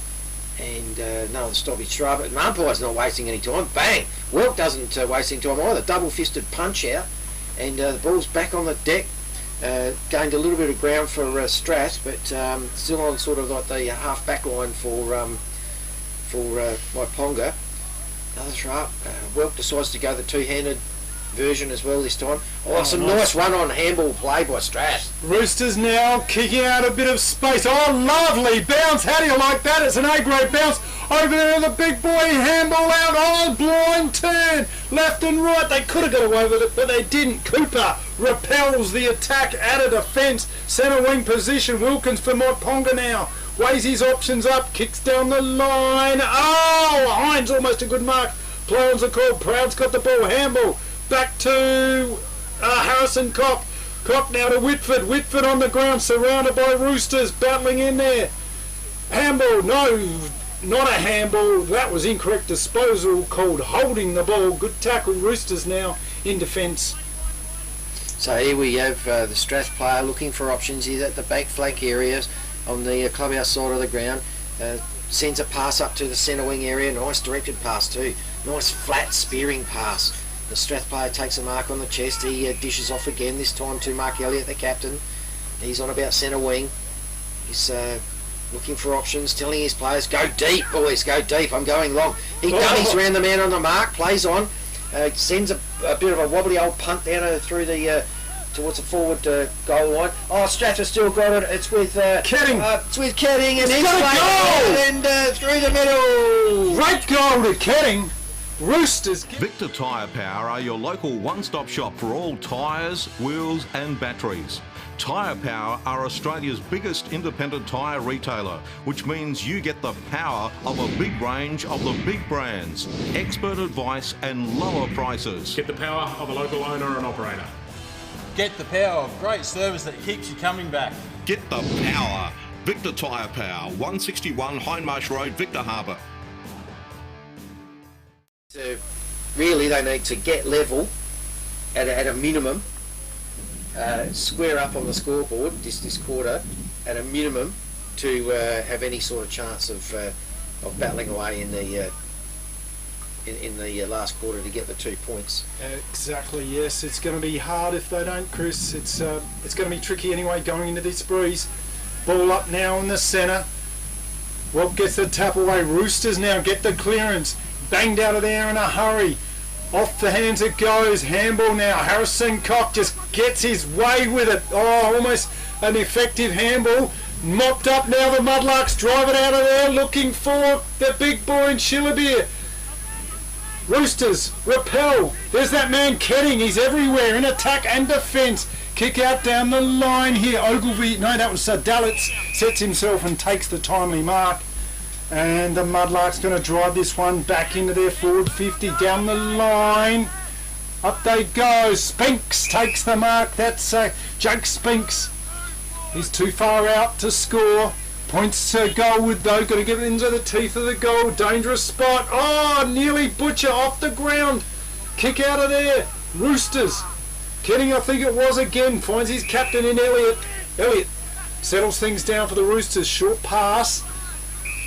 And another stoppage try, but Umpire's not wasting any time. Bang! Welk doesn't waste any time either. Double-fisted punch out, and the ball's back on the deck. Gained a little bit of ground for Strat, but still on sort of like the half-back line for Myponga. Another throw up. Welk decides to go the two-handed version as well this time. Oh, some nice one-on handball play by Strat. Roosters now kicking out a bit of space. Oh, lovely bounce. How do you like that? It's an A-grade bounce. Over there, the big boy handball out. Oh, blind turn. Left and right. They could have got away with it, but they didn't. Cooper repels the attack out of defence. Centre wing position. Wilkins for Myponga now. Weighs his options up. Kicks down the line. Oh, Hines almost a good mark. Play-ons are called. Proud's got the ball. Handball. Back to Harrison Cock. Cock now to Whitford. Whitford on the ground, surrounded by Roosters, battling in there. Handball, no, not a handball. That was incorrect disposal, called holding the ball. Good tackle, Roosters now in defence. So here we have the Strath player looking for options. He's at the back flank areas on the clubhouse side of the ground. Sends a pass up to the centre wing area. Nice directed pass too. Nice flat spearing pass. The Strath player takes a mark on the chest. He dishes off again, this time to Mark Elliott, the captain. He's on about centre wing. He's looking for options, telling his players, go deep, boys, go deep, I'm going long. He dummies around the man on the mark, plays on. Sends a bit of a wobbly old punt down through the towards the forward goal line. Oh, Strathalbyn still got it. It's with Ketting. It's with Ketting, and he's got a goal! And through the middle. Great goal to Ketting. Roosters. Victor Tyre Power are your local one-stop shop for all tyres, wheels and batteries. Tyre Power are Australia's biggest independent tyre retailer, which means you get the power of a big range of the big brands, expert advice and lower prices. Get the power of a local owner and operator. Get the power of great service that keeps you coming back. Get the power. Victor Tyre Power, 161 Hindmarsh Road, Victor Harbour. So really, they need to get level at a minimum. Square up on the scoreboard this quarter at a minimum to have any sort of chance of battling away in the last quarter to get the 2 points. Exactly, yes. It's going to be hard if they don't, Chris. It's going to be tricky anyway going into this breeze. Ball up now in the centre. Rob gets the tap away. Roosters now get the clearance. Banged out of there in a hurry. Off the hands it goes. Handball now. Harrison Cock just gets his way with it. Oh, almost an effective handball. Mopped up now. The Mudlarks drive it out of there looking for the big boy in Shillabeer. Roosters repel. There's that man Ketting. He's everywhere in attack and defence. Kick out down the line here. Ogilvy, no, that was Dalitz, sets himself and takes the timely mark. And the Mudlarks going to drive this one back into their forward 50 down the line. Up they go. Spinks takes the mark. That's Jake Spinks. He's too far out to score. Points to goal with though. Got to get into the teeth of the goal. Dangerous spot. Oh, nearly Butcher off the ground. Kick out of there. Roosters. Ketting, I think it was again. Finds his captain in Elliott. Elliott settles things down for the Roosters. Short pass.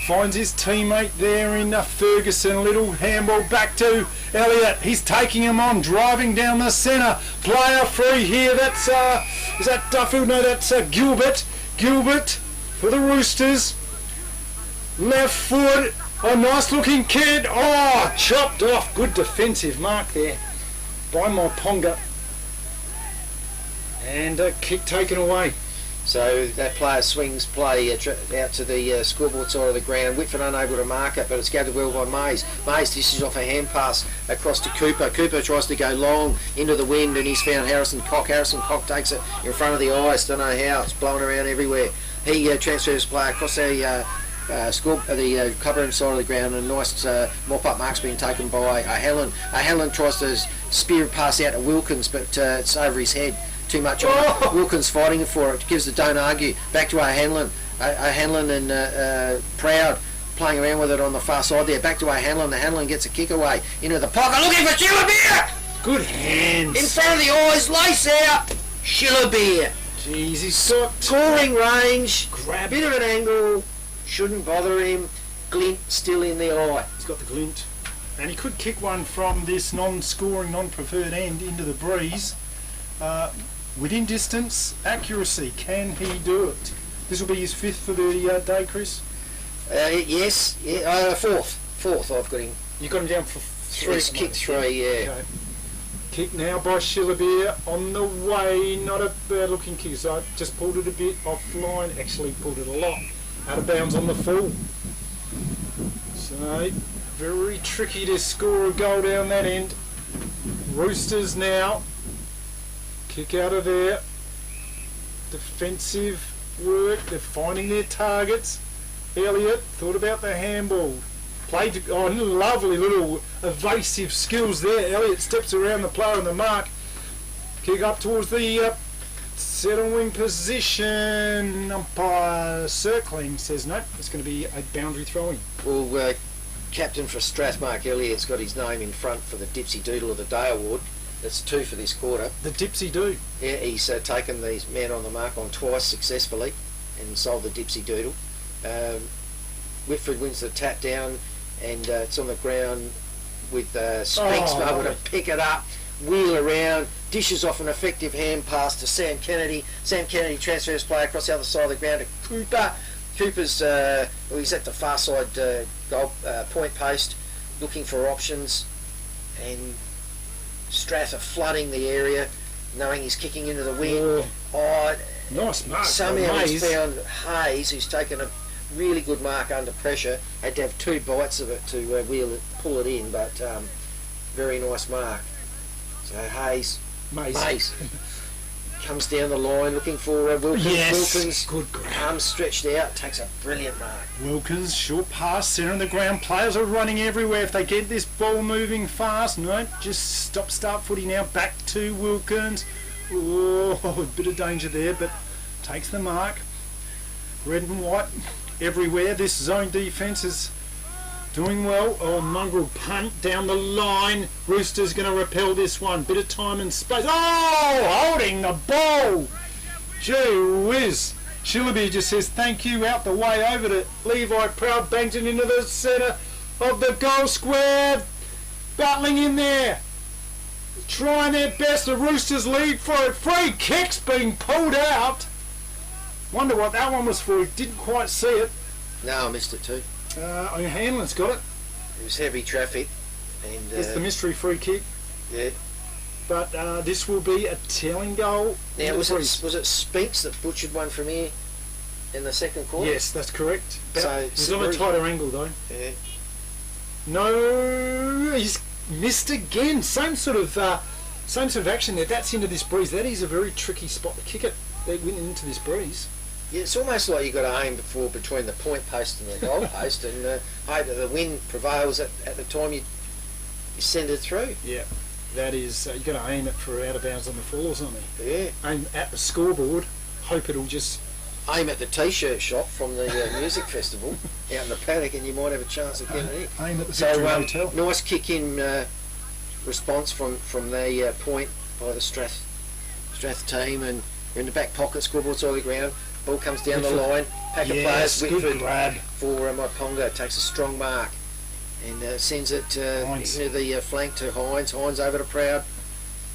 Finds his teammate there in Ferguson. Little handball back to Elliott. He's taking him on, driving down the centre. Player free here. That's is that Duffield? No, that's Gilbert. Gilbert for the Roosters. Left foot. Oh, nice looking kid. Oh, chopped off. Good defensive mark there by Myponga. And a kick taken away. So that player swings play out to the scoreboard side of the ground. Whitford unable to mark it, but it's gathered well by Mays. Mays dishes off a hand pass across to Cooper. Cooper tries to go long into the wind, and he's found Harrison Cock. Harrison Cock takes it in front of the ice. Don't know how. It's blowing around everywhere. He transfers play across the cover side of the ground, and a nice mop-up mark's being taken by Helen. Helen tries to spear pass out to Wilkins, but it's over his head. Too much on it. Wilkins fighting for it. Gives the don't argue. Back to O'Hanlon. O'Hanlon and Proud playing around with it on the far side there. Back to O'Hanlon. O'Hanlon gets a kick away into the pocket. Looking for Shillabeer! Good hands. In front of the eyes. Lace out. Shillabeer. Jeez, he's got scoring range. Grab. Bit of an angle. Shouldn't bother him. Glint still in the eye. He's got the glint. And he could kick one from this non-scoring, non-preferred end into the breeze. Within distance, accuracy, can he do it? This will be his fifth for the day, Chris? Yes, yeah, fourth I've got him. You got him down for three? He's kicked three, yeah. Okay. Kick now by Shillabeer on the way, not a bad looking kick, so I just pulled it a bit offline, actually pulled it a lot, out of bounds on the full. So, very tricky to score a goal down that end. Roosters now. Kick out of there. Defensive work. They're finding their targets. Elliott thought about the handball. Played lovely little evasive skills there. Elliott steps around the player on the mark. Kick up towards the centre wing position. Umpire circling says no. It's going to be a boundary throwing. Well, captain for Strathmark Elliott's got his name in front for the Dipsy Doodle of the Day award. That's 2 for this quarter. The Dipsy Doo. Yeah, he's taken these men on the mark on twice successfully and solved the Dipsy Doodle. Whitford wins the tap down, and it's on the ground with Spinks able to pick it up, wheel around, dishes off an effective hand pass to Sam Kennedy. Sam Kennedy transfers play across the other side of the ground to Cooper. Cooper's he's at the far side goal point post, looking for options, and Strath are flooding the area, knowing he's kicking into the wind. Oh, nice mark. Somehow Hayes. he's found Hayes, who's taken a really good mark under pressure. Had to have 2 bites of it to pull it in, but very nice mark. So Hayes, Mace comes down the line looking for Wilkins. Yes, Wilkins, good grab. arms stretched out, takes a brilliant mark. Wilkins, short pass, centre of the ground. Players are running everywhere. If they get this ball moving fast, no, just start footy now. Back to Wilkins. Oh, a bit of danger there, but takes the mark. Red and white everywhere. This zone defence is doing well. Oh, mongrel punt down the line. Rooster's going to repel this one. Bit of time and space. Oh, holding the ball. Gee whiz. Shillaby just says thank you out the way over to Levi Proud. Bangs it into the centre of the goal square. Battling in there. Trying their best. The Roosters lead for it. Free kick's being pulled out. Wonder what that one was for. Didn't quite see it. No, I missed it too. Hanlon's got it. It was heavy traffic. And It's the mystery free kick. Yeah. But this will be a telling goal. Now, was it Spinks that butchered one from here in the second quarter? Yes, that's correct. So He's on a tighter angle though. Yeah. No, he's missed again. Same sort of action there. That's into this breeze. That is a very tricky spot to kick it. They went into this breeze. Yeah, it's almost like you've got to aim before between the point post and the goal post, and hope that the wind prevails at the time you send it through. Yeah, that is. You've got to aim it for out of bounds on the fall or something. Yeah. Aim at the scoreboard. Hope it'll just. Aim at the t-shirt shop from the music festival out in the paddock, and you might have a chance of getting it. Aim at the Victory Hotel. Nice kick in response from the point by the Strath team, and we're in the back pocket. Scoreboard's on the ground. Ball comes down the line. Pack of players. Whitford for Myponga takes a strong mark and sends it into the flank to Hines. Hines over to Proud.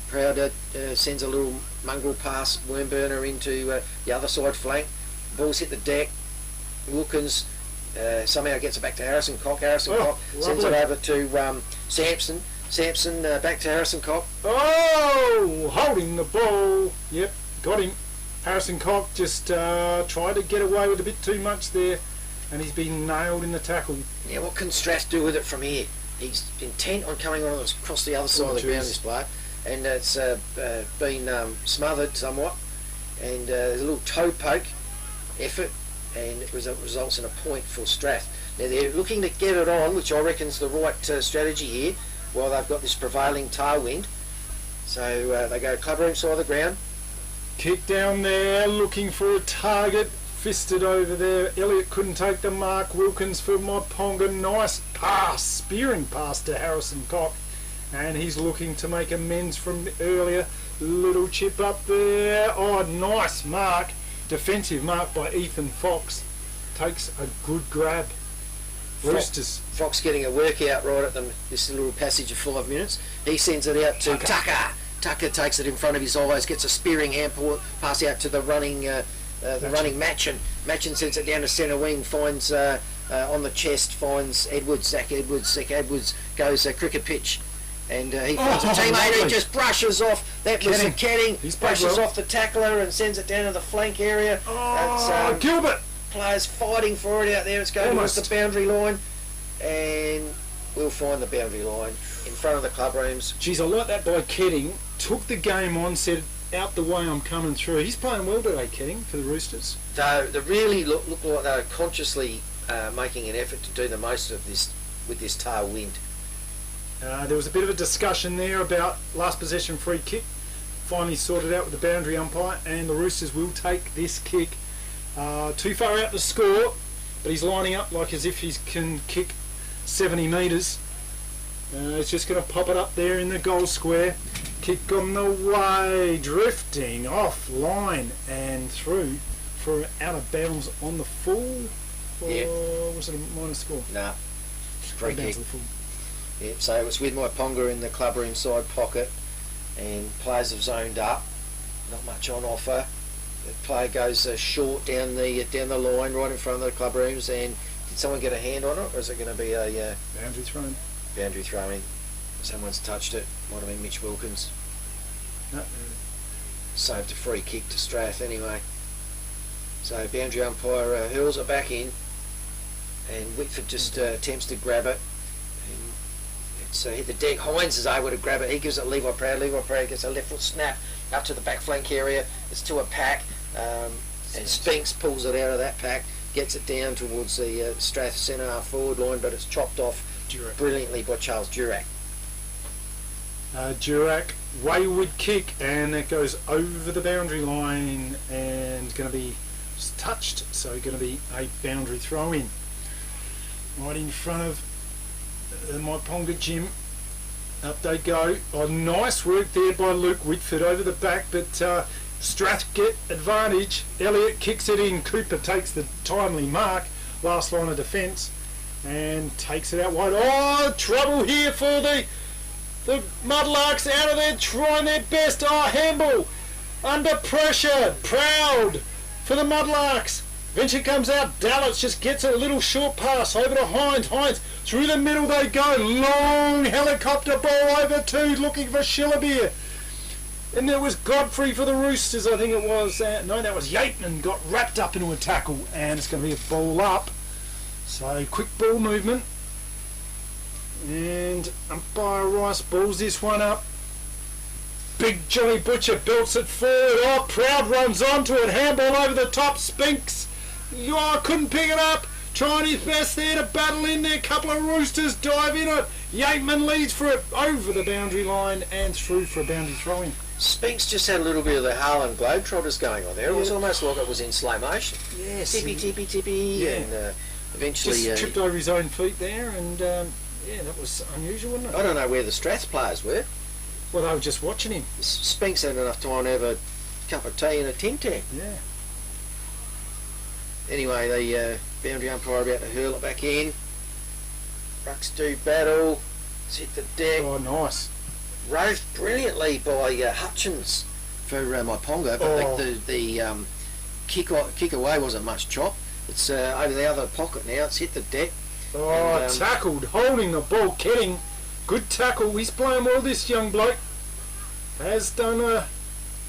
Proud sends a little mongrel pass, Wormburner into the other side flank. Ball's hit the deck. Wilkins somehow gets it back to Harrison Cock. Harrison Cock sends it over to Sampson. Sampson back to Harrison Cock. Oh, holding the ball. Yep, got him. Harrison Cock just tried to get away with a bit too much there, and he's been nailed in the tackle. Yeah, what can Strath do with it from here? He's intent on coming on across the other side of the ground, this player, and it's been smothered somewhat, and there's a little toe poke effort, and it results in a point for Strath. Now they're looking to get it on, which I reckon is the right strategy here, while they've got this prevailing tailwind. So they go clubroom side of the ground. Kick down there, looking for a target. Fisted over there. Elliott couldn't take the mark. Wilkins for Myponga. Nice pass, spearing pass to Harrison Cock. And he's looking to make amends from earlier. Little chip up there. Oh, nice mark. Defensive mark by Ethan Fox. Takes a good grab. Roosters. Fox getting a workout right at this little passage of 5 minutes. He sends it out to Tucker. Tucker takes it in front of his eyes, gets a spearing hand pass out to the running Matchin. Matchin sends it down to centre wing, finds on the chest, finds Edwards, Zach Edwards. Zach Edwards goes cricket pitch, and he finds a teammate. He just brushes off. That was the Ketting. Brushes off the tackler and sends it down to the flank area. That's, Gilbert! Players fighting for it out there. It's going towards the boundary line, and we'll find the boundary line in front of the club rooms. Geez, I like that by Ketting. Took the game on, said, out the way, I'm coming through. He's playing well today, Ketting, for the Roosters. They really look like they're consciously making an effort to do the most of this with this tailwind. There was a bit of a discussion there about last possession free kick. Finally sorted out with the boundary umpire, and the Roosters will take this kick. Too far out to score, but he's lining up like as if he can kick 70 metres. He's just going to pop it up there in the goal square. Kick on the way, drifting off line and through for out of bounds on the full. Or was it a minor score? Nah, free kick. Full. Yeah, so it was with Myponga in the clubroom side pocket, and players have zoned up. Not much on offer. The player goes short down the line right in front of the clubrooms, and did someone get a hand on it, or is it going to be a boundary throw-in? Boundary throw-in. Someone's touched it. Might have been Mitch Wilkins. No. Saved a free kick to Strath anyway. So boundary umpire hurls it back in, and Whitford just attempts to grab it. And it's hit the deck. Hines is able to grab it. He gives it Levi Proud. Levi Proud gets a left foot snap up to the back flank area. It's to a pack, and Spinks pulls it out of that pack, gets it down towards the Strath centre half forward line, but it's chopped off brilliantly by Charles Durack. Durack, wayward kick, and it goes over the boundary line and going to be touched, so going to be a boundary throw in right in front of the Myponga gym. Up they go. Oh, nice work there by Luke Whitford over the back, but Strath get advantage. Elliott kicks it in. Cooper takes the timely mark, last line of defence, and takes it out wide. Oh, trouble here for the Mudlarks, out of there trying their best. Oh, handball under pressure. Proud for the Mudlarks. Venture comes out. Dallas just gets a little short pass over to Hines. Hines through the middle they go. Long helicopter ball over two, looking for Shillabir. And there was Godfrey for the Roosters, I think it was. No, that was Yateman, got wrapped up into a tackle, and it's going to be a ball up. So quick ball movement. And umpire Rice balls this one up. Big Johnny Butcher belts it forward. Oh, Proud runs onto it. Handball over the top. Spinks. Oh, couldn't pick it up. Trying his best there to battle in there. Couple of Roosters dive in it. Yateman leads for it over the boundary line and through for a boundary throw-in. Spinks just had a little bit of the Harlan Globetrotters going on there. It was almost like it was in slow motion. Yes. Tippy. Yeah. And eventually... Just tripped over his own feet there, and yeah, that was unusual, wasn't it? I don't know where the Strath players were. Well, they were just watching him. Spinks had enough time to have a cup of tea and a Tim Tam. Yeah. Anyway, the boundary umpire about to hurl it back in. Rucks do battle. It's hit the deck. Oh, nice. Roved brilliantly by Hutchins for Myponga, but the kick away wasn't much chop. It's over the other pocket now. It's hit the deck. Oh, and, tackled, holding the ball, Ketting. Good tackle. He's playing well, this young bloke. Has done a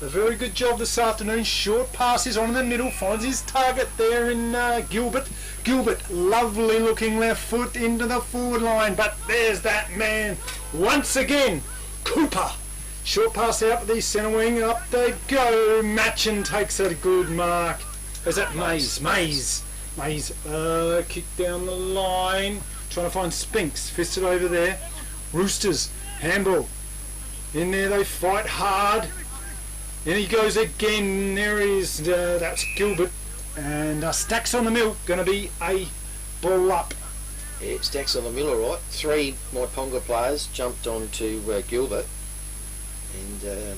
very good job this afternoon. Short passes on in the middle, finds his target there in Gilbert. Gilbert, lovely looking left foot into the forward line, but there's that man once again. Cooper. Short pass out to the centre wing. Up they go. Matchin takes a good mark. Is that Mays? Mays. Kick down the line. Trying to find Spinks. Fisted over there. Roosters. Handball. In there they fight hard. In he goes again. There is. That's Gilbert. And Stacks on the mill. Going to be a ball up. Yeah, Stacks on the mill, all right. Three Myponga players jumped onto Gilbert, and there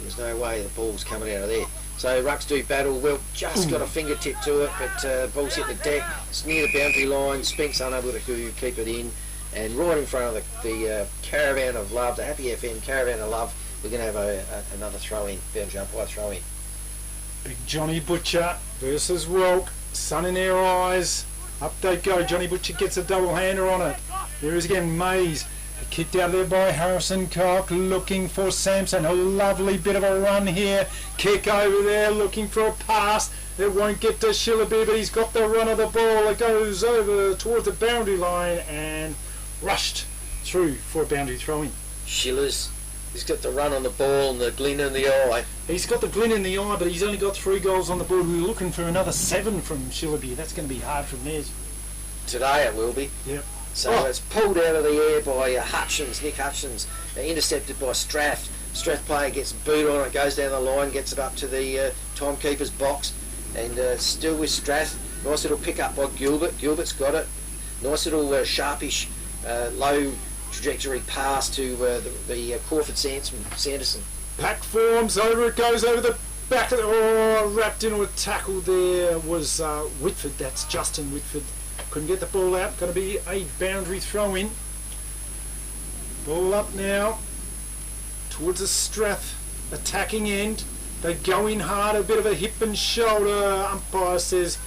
was no way the ball was coming out of there. So Rucks do battle. Well, just got a fingertip to it, but ball's hit the deck. It's near the boundary line. Spinks unable to keep it in, and right in front of the Caravan of Love, the Happy FM Caravan of Love, we're going to have another throw-in, boundary umpire throw-in. Big Johnny Butcher versus Welk. Sun in their eyes. Up they go. Johnny Butcher gets a double-hander on it. There is again Mays. Kicked out there by Harrison Cock, looking for Sampson. A lovely bit of a run here. Kick over there, looking for a pass. It won't get to Shillabir, but he's got the run of the ball. It goes over towards the boundary line and rushed through for a boundary throw-in. Shiller's, he's got the run on the ball and the glint in the eye. He's got the glint in the eye, but he's only got 3 goals on the board. We're looking for another 7 from Shillabir. That's going to be hard from theirs. Today it will be. Yep. So it's pulled out of the air by Hutchins, Nick Hutchins, intercepted by Strath. Strath player gets boot on it, goes down the line, gets it up to the timekeeper's box, and still with Strath. Nice little pick up by Gilbert. Gilbert's got it. Nice little sharpish, low trajectory pass to the Crawford Sanderson. Pack forms, over it goes, over the back of the... wrapped into a tackle there was Whitford. That's Justin Whitford. Couldn't get the ball out. Going to be a boundary throw-in. Ball up now towards the Strath attacking end. They go in hard, a bit of a hip and shoulder. Umpire says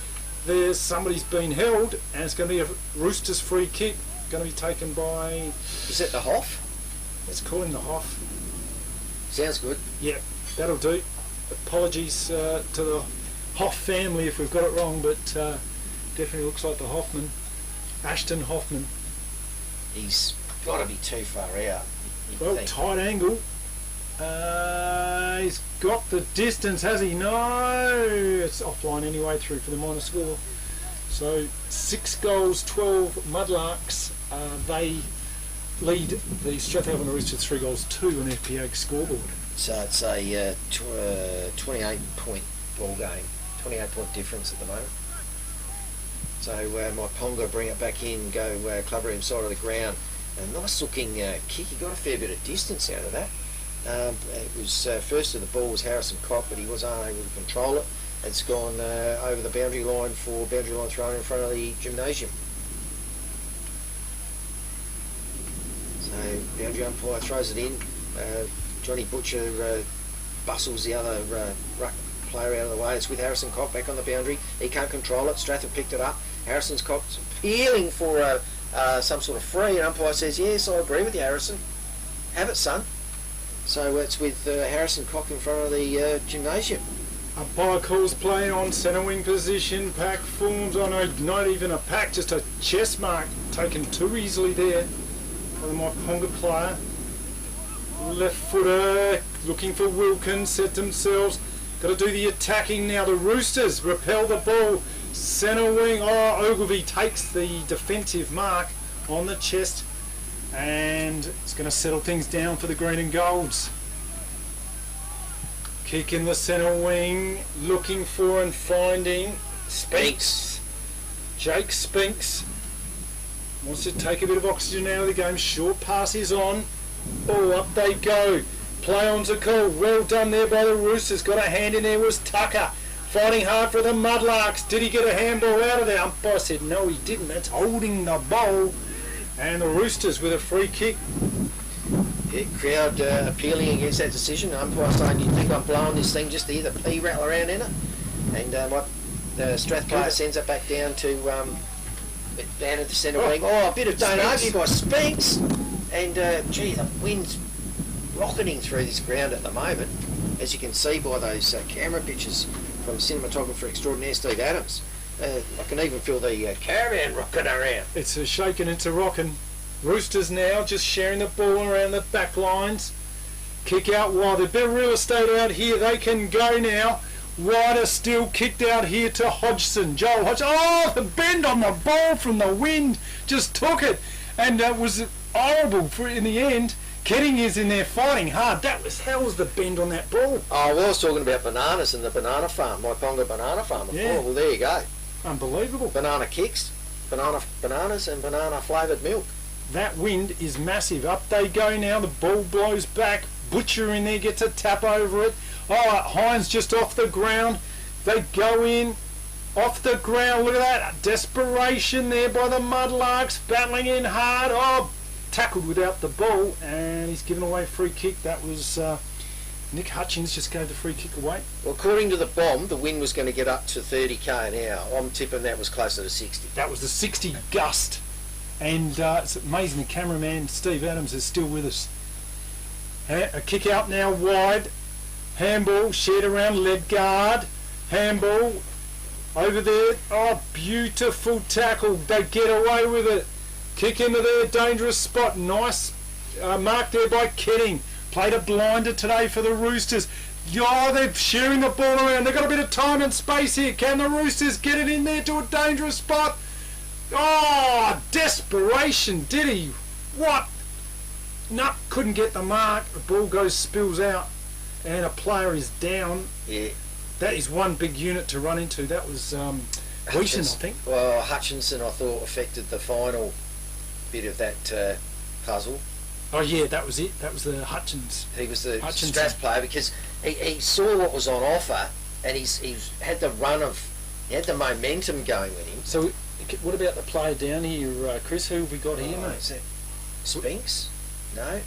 somebody's been held, and it's going to be a Roosters free kick. going to be taken by... Is that the Hoff? Let's call him the Hoff. Sounds good. Yeah, that'll do. Apologies to the Hoff family if we've got it wrong, but definitely looks like the Hoffman. Ashton Hoffman. He's got to be too far out. Well, tight angle. He's got the distance, has he? No! It's offline anyway, through for the minor score. So 6 goals, 12 Mudlarks. They lead the Strathalbyn Roosters 3 goals, 2 on the FPA scoreboard. So it's a 28-point ball game, 28-point difference at the moment. So Myponga bring it back in, go club room side of the ground. A nice looking kick. He got a fair bit of distance out of that. It was first to the ball was Harrison Cock, but he was unable to control it. It's gone over the boundary line for boundary line thrown in front of the gymnasium. So boundary umpire throws it in. Johnny Butcher bustles the other ruck player out of the way. It's with Harrison Cock back on the boundary. He can't control it. Strathern picked it up. Harrison's Cock's appealing for some sort of free, and umpire says, yes, I agree with you, Harrison. Have it, son. So it's with Harrison Cock in front of the gymnasium. Umpire calls play on centre wing position. Pack forms. Oh no, not even a pack, just a chest mark taken too easily there by the Myponga player. Left footer looking for Wilkins, set themselves. Got to do the attacking now. The Roosters repel the ball. Centre wing. Oh, Ogilvy takes the defensive mark on the chest, and it's going to settle things down for the green and golds. Kick in the centre wing, looking for and finding Spinks. Jake Spinks wants to take a bit of oxygen out of the game. Short pass is on. Oh, up they go. Play on's a call. Well done there by the Roosters. Got a hand in there was Tucker. Fighting hard for the Mudlarks. Did he get a handball out of there? Umpire said no, he didn't. That's holding the ball. And the Roosters with a free kick. Yeah, crowd appealing against that decision. Umpire saying, you think I'm blowing this thing just to hear the pea rattle around in it? And the Strath player sends it back down to down at the centre wing. Oh, a bit of don't argue by Spinks. And gee, the wind's rocketing through this ground at the moment, as you can see by those camera pictures from cinematographer extraordinaire Steve Adams. I can even feel the caravan rocking around. It's a shaking, it's a rocking. Roosters now just sharing the ball around the back lines. Kick out wide. A bit of real estate out here. They can go now. Wider still, kicked out here to Hodgson. Joel Hodgson. Oh, the bend on the ball from the wind just took it. And it was horrible for in the end. Ketting is in there fighting hard. That was hell's the bend on that ball. Oh, well, I was talking about bananas and the banana farm, Myponga banana farm before. Yeah. Well, there you go. Unbelievable. Banana kicks, bananas and banana flavoured milk. That wind is massive. Up they go now. The ball blows back. Butcher in there gets a tap over it. Oh, Hines just off the ground. They go in. Off the ground. Look at that. Desperation there by the Mudlarks. Battling in hard. Oh, tackled without the ball. And he's given away a free kick. That was Nick Hutchins just gave the free kick away. Well, according to the bomb, the wind was going to get up to 30k an hour. I'm tipping that was closer to 60. That was the 60 gust. And it's amazing the cameraman Steve Adams is still with us. A kick out now wide. Handball shared around lead guard. Handball over there. Oh, beautiful tackle. They get away with it. Kick into their dangerous spot. Nice mark there by Ketting. Played a blinder today for the Roosters. Oh, they're sharing the ball around. They've got a bit of time and space here. Can the Roosters get it in there to a dangerous spot? Oh, desperation, did he? What? No, couldn't get the mark. The ball spills out, and a player is down. Yeah. That is one big unit to run into. That was Wheaton, I think. Well, Hutchinson, I thought, affected the final bit of that puzzle. Oh, yeah, that was it. That was the Hutchins. He was the Strath player because he saw what was on offer, and he's had the he had the momentum going with him. So, what about the player down here, Chris? Who have we got here, mate? Is that Spinks? No,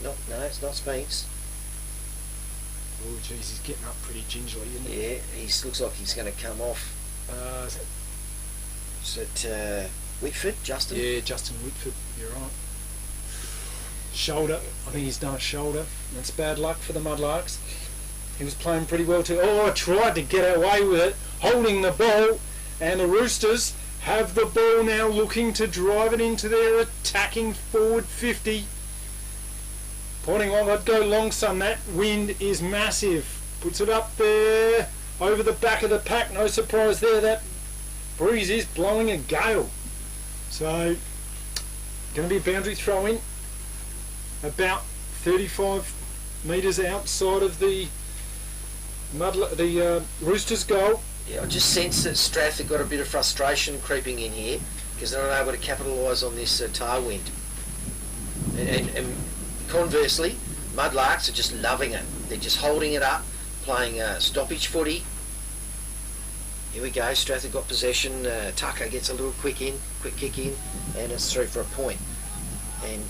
it's not Spinks. Oh, jeez, he's getting up pretty gingerly, isn't he? Yeah, he looks like he's going to come off. Whitford, Justin? Yeah, Justin Whitford, you're right. Shoulder, I think he's done a shoulder. That's bad luck for the Mudlarks. He was playing pretty well too. Oh, I tried to get away with it, holding the ball, and the Roosters have the ball now, looking to drive it into their attacking forward 50. Pointing on, I'd go long, son. That wind is massive. Puts it up there over the back of the pack. No surprise there. That breeze is blowing a gale. So, going to be a boundary throw in. About 35 metres outside of the Roosters' goal. Yeah, I just sense that Strath have got a bit of frustration creeping in here because they're not able to capitalise on this tailwind. And conversely, Mudlarks are just loving it. They're just holding it up, playing stoppage footy. Here we go, Strath have got possession. Tucker gets a little quick kick in, and it's through for a point. And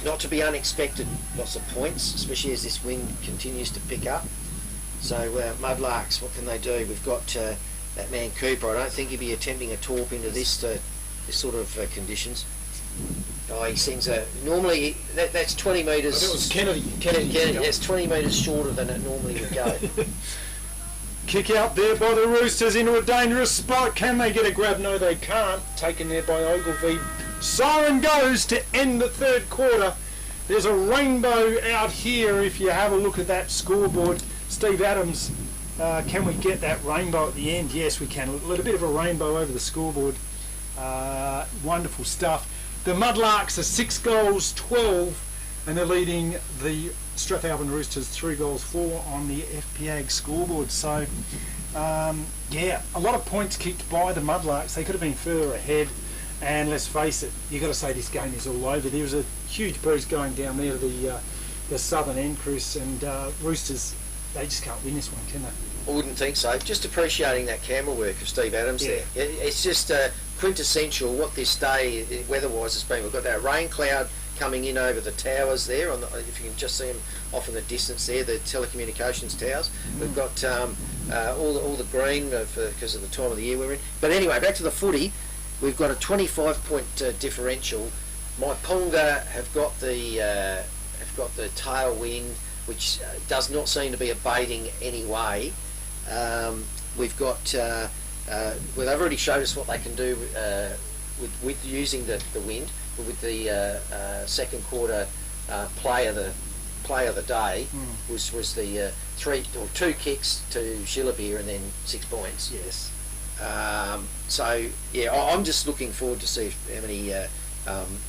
not to be unexpected, lots of points, especially as this wind continues to pick up. So Mudlarks, what can they do? We've got that man Cooper. I don't think he'd be attempting a torp into this sort of conditions. Oh, he sends a... Normally, that's 20 metres... I think it was Kennedy. Kennedy. That's 20 metres shorter than it normally would go. Kick out there by the Roosters into a dangerous spot. Can they get a grab? No, they can't. Taken there by Ogilvie. Siren goes to end the third quarter. There's a rainbow out here if you have a look at that scoreboard. Steve Adams, can we get that rainbow at the end? Yes, we can. A little bit of a rainbow over the scoreboard. Wonderful stuff. The Mudlarks are 6 goals, 12, and they're leading the Strathalbyn Roosters 3 goals, 4 on the FPAG scoreboard. So, yeah, a lot of points kicked by the Mudlarks. They could have been further ahead. And let's face it, you've got to say this game is all over. There was a huge breeze going down there to the southern end, Chris, and Roosters, they just can't win this one, can they? I wouldn't think so. Just appreciating that camera work of Steve Adams there. It's just quintessential what this day weather-wise has been. We've got that rain cloud coming in over the towers there. If you can just see them off in the distance there, the telecommunications towers. We've got all the green because of the time of the year we're in. But anyway, back to the footy. We've got a 25-point differential. Myponga have got the tailwind, which does not seem to be abating anyway. We've got well, they've already showed us what they can do with using the wind. But with the second quarter play of the day was the 2 kicks to Shillabir and then 6 points. Yes. So yeah, I'm just looking forward to see how many.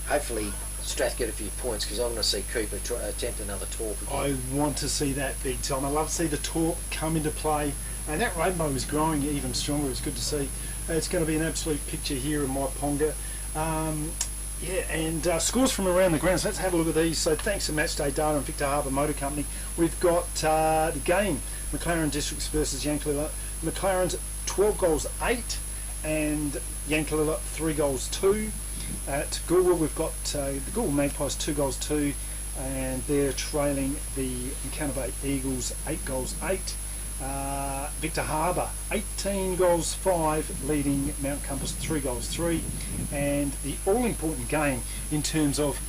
Hopefully, Strath get a few points because I want to see Cooper attempt another torp again. I want to see that big time. I love to see the torp come into play, and that rainbow is growing even stronger. It's good to see. It's going to be an absolute picture here in Myponga. Yeah, and scores from around the grounds. Let's have a look at these. So thanks to Matchday Data and Victor Harbour Motor Company, we've got the game: McLaren Districts versus Yankalilla. McLaren's 12 goals 8 and Yankalilla 3 goals 2. At Goulwa we've got the Goulwa Magpies 2 goals 2 and they're trailing the Encounter Bay Eagles 8 goals 8. Victor Harbour 18 goals 5 leading Mount Compass 3 goals 3. And the all-important game in terms of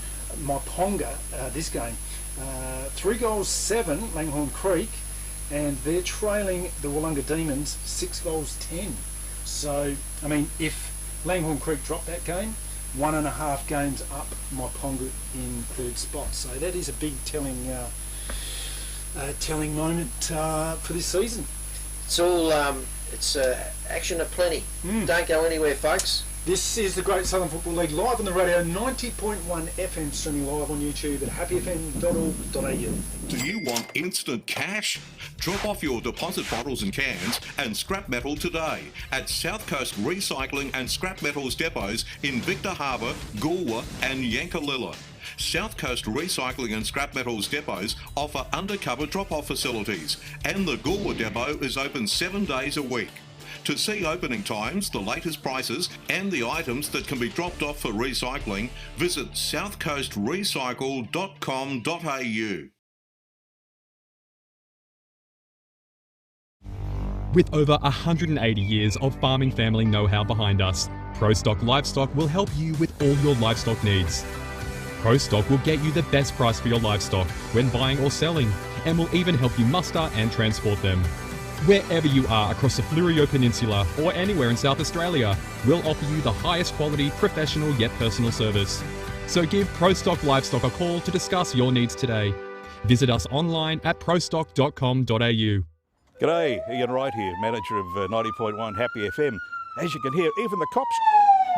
Myponga, this game, 3 goals 7 Langhorne Creek, and they're trailing the Wollonga Demons 6 goals 10. So, I mean, if Langhorne Creek dropped that game, 1.5 games up Myponga in third spot. So that is a big telling moment for this season. It's all it's action aplenty. Don't go anywhere, folks. This is the Great Southern Football League live on the radio, 90.1 FM, streaming live on YouTube at happyfm.org.au. Do you want instant cash? Drop off your deposit bottles and cans and scrap metal today at South Coast Recycling and Scrap Metals depots in Victor Harbour, Goulwa and Yankalilla. South Coast Recycling and Scrap Metals depots offer undercover drop-off facilities, and the Goulwa depot is open 7 days a week. To see opening times, the latest prices and the items that can be dropped off for recycling, visit southcoastrecycle.com.au. With over 180 years of farming family know-how behind us, ProStock Livestock will help you with all your livestock needs. ProStock will get you the best price for your livestock when buying or selling, and will even help you muster and transport them. Wherever you are across the Fleurieu Peninsula or anywhere in South Australia, we'll offer you the highest quality, professional yet personal service. So give ProStock Livestock a call to discuss your needs today. Visit us online at prostock.com.au. G'day, Ian Wright here, manager of 90.1 Happy FM. As you can hear, even the cops,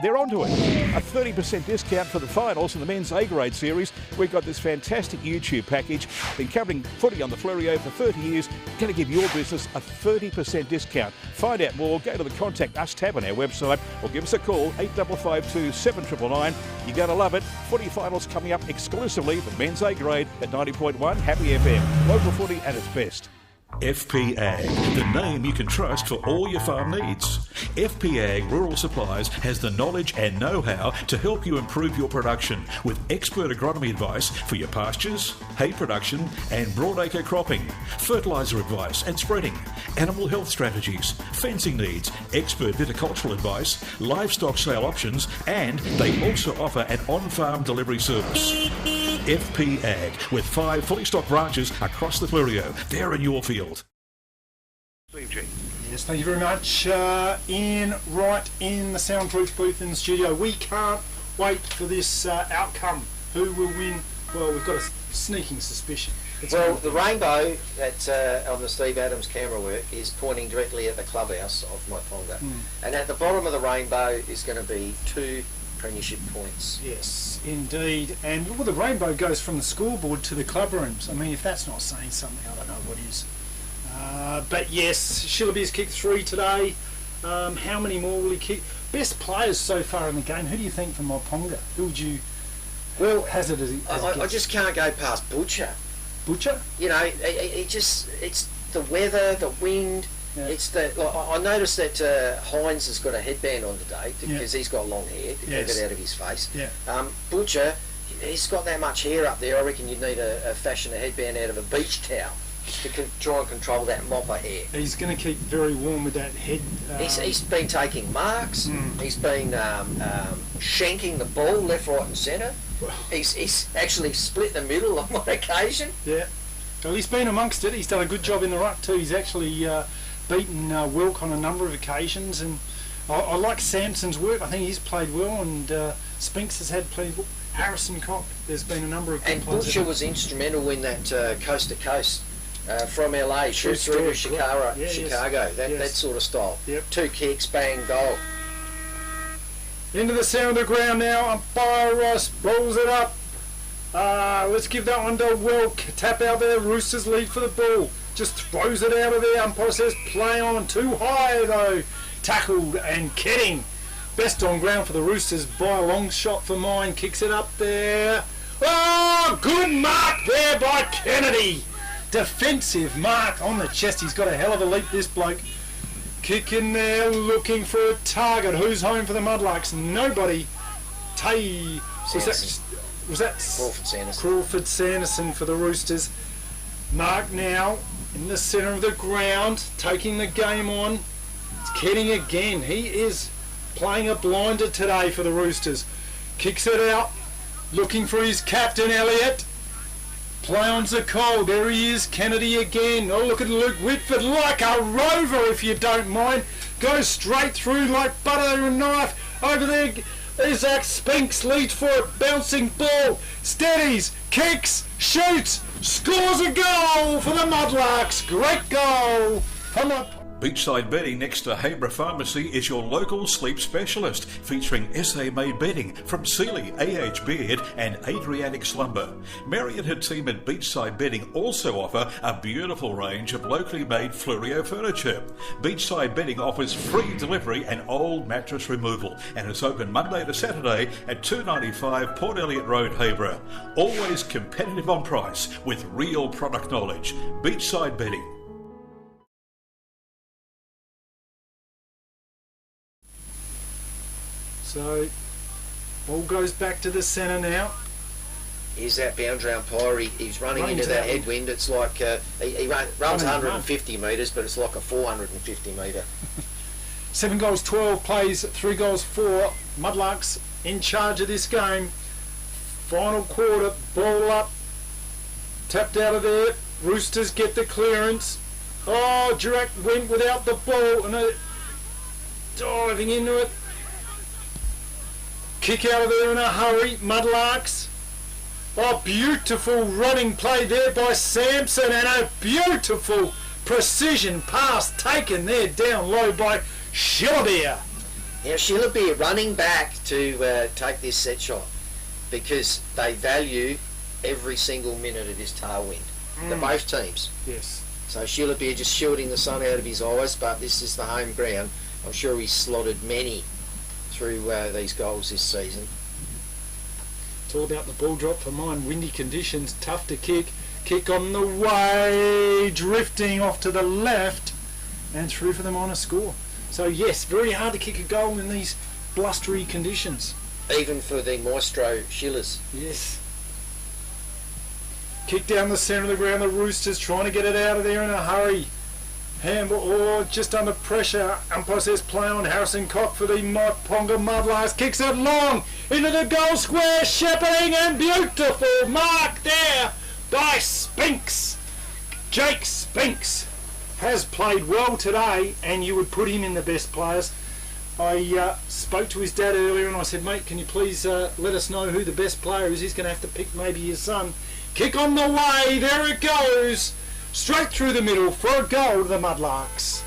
they're onto it. A 30% discount for the finals in the men's A-grade series. We've got this fantastic YouTube package. Been covering footy on the Fleurieu for 30 years. Going to give your business a 30% discount. Find out more, go to the Contact Us tab on our website or give us a call, 8552 7999. You're going to love it. Footy finals coming up exclusively for men's A-grade at 90.1 Happy FM. Local footy at its best. FP Ag, the name you can trust for all your farm needs. FP Ag Rural Supplies has the knowledge and know-how to help you improve your production with expert agronomy advice for your pastures, hay production and broadacre cropping, fertiliser advice and spreading, animal health strategies, fencing needs, expert viticultural advice, livestock sale options, and they also offer an on-farm delivery service. FP Ag, with 5 fully stocked branches across the Fleurieu. They're in your field. Yes, thank you very much. Ian Wright in the soundproof booth in the studio. We can't wait for this outcome. Who will win? Well, we've got a sneaking suspicion. The rainbow that's on the Steve Adams camera work is pointing directly at the clubhouse of Myponga. And at the bottom of the rainbow is going to be 2 premiership points. Yes, indeed. And well, the rainbow goes from the scoreboard to the club rooms. I mean, if that's not saying something, I don't know what is. But yes, Shillaby's kicked 3 today. How many more will he kick? Best players so far in the game, who do you think from Myponga? Who would you hazard as I just can't go past Butcher. Butcher? You know, it's the weather, the wind. Yeah. It's I noticed that Hines has got a headband on today because he's got long hair to keep it out of his face. Yeah. Butcher, he's got that much hair up there. I reckon you'd need a fashion a headband out of a beach towel to try and control that mop of hair. He's going to keep very warm with that head. He's been taking marks. He's been shanking the ball left, right, and centre. He's actually split the middle on one occasion. Yeah. Well, he's been amongst it. He's done a good job in the ruck too. He's actually beaten Wilk on a number of occasions, and I like Sampson's work. I think he's played well, and Spinks has had plenty. Harrison Cock, there's been a number of good and Butcher was instrumental in that coast to coast from LA through to Chicago, that sort of style. Yep. 2 kicks, bang, goal. Into the center of the ground now. Umpire Ross rolls it up. Let's give that one to Wilk. Tap out there. Roosters lead for the ball. Just throws it out of there. Umpire says play on. Too high though. Tackled and Ketting. Best on ground for the Roosters by a long shot for mine. Kicks it up there. Oh, good mark there by Kennedy. Defensive mark on the chest. He's got a hell of a leap, this bloke. Kick in there, looking for a target. Who's home for the Mudlarks? Nobody. Was that Crawford Sanderson for the Roosters. Mark now in the centre of the ground, taking the game on. It's Ketting again. He is playing a blinder today for the Roosters. Kicks it out, looking for his captain, Elliott. Play on Zacole. There he is, Kennedy again. Oh, look at Luke Whitford, like a rover, if you don't mind. Goes straight through like butter and knife. Over there, Isaac Spinks leads for it. Bouncing ball. Steadies, kicks, shoots, scores a goal for the Mudlarks. Great goal. Come on. Beachside Bedding next to Habra Pharmacy is your local sleep specialist, featuring SA-made bedding from Sealy, AH Beard and Adriatic Slumber. Mary and her team at Beachside Bedding also offer a beautiful range of locally made Fleurieu furniture. Beachside Bedding offers free delivery and old mattress removal and is open Monday to Saturday at 295 Port Elliot Road, Habra. Always competitive on price with real product knowledge. Beachside Bedding. So, ball goes back to the centre now. Here's that boundary umpire. He's running into that headwind. It's like he runs 150 metres, but it's like a 450 metre. 7 goals 12, plays 3 goals 4. Mudlarks in charge of this game. Final quarter, ball up, tapped out of there. Roosters get the clearance. Oh, Durack went without the ball and diving into it. Kick out of there in a hurry. Mudlarks. Oh, beautiful running play there by Sampson, and a beautiful precision pass taken there down low by Sellicks. Now Sellicks running back to take this set shot because they value every single minute of this tailwind. The both teams. Yes. So Sellicks just shielding the sun out of his eyes, but this is the home ground. I'm sure he's slotted many through these goals this season. It's all about the ball drop for mine. Windy conditions, tough to kick. Kick on the way, drifting off to the left, and through for them on a score. So yes, very hard to kick a goal in these blustery conditions. Even for the maestro Schillers. Yes. Kick down the centre of the ground, the Roosters trying to get it out of there in a hurry. Handball, just under pressure. Umpire says play on. Harrison Cock for the Myponga Mudlarks. Kicks it long into the goal square. Shepherding and beautiful mark there by Spinks. Jake Spinks has played well today, and you would put him in the best players. I spoke to his dad earlier and I said, mate, can you please let us know who the best player is? He's going to have to pick maybe his son. Kick on the way. There it goes. Straight through the middle for a goal to the Mudlarks.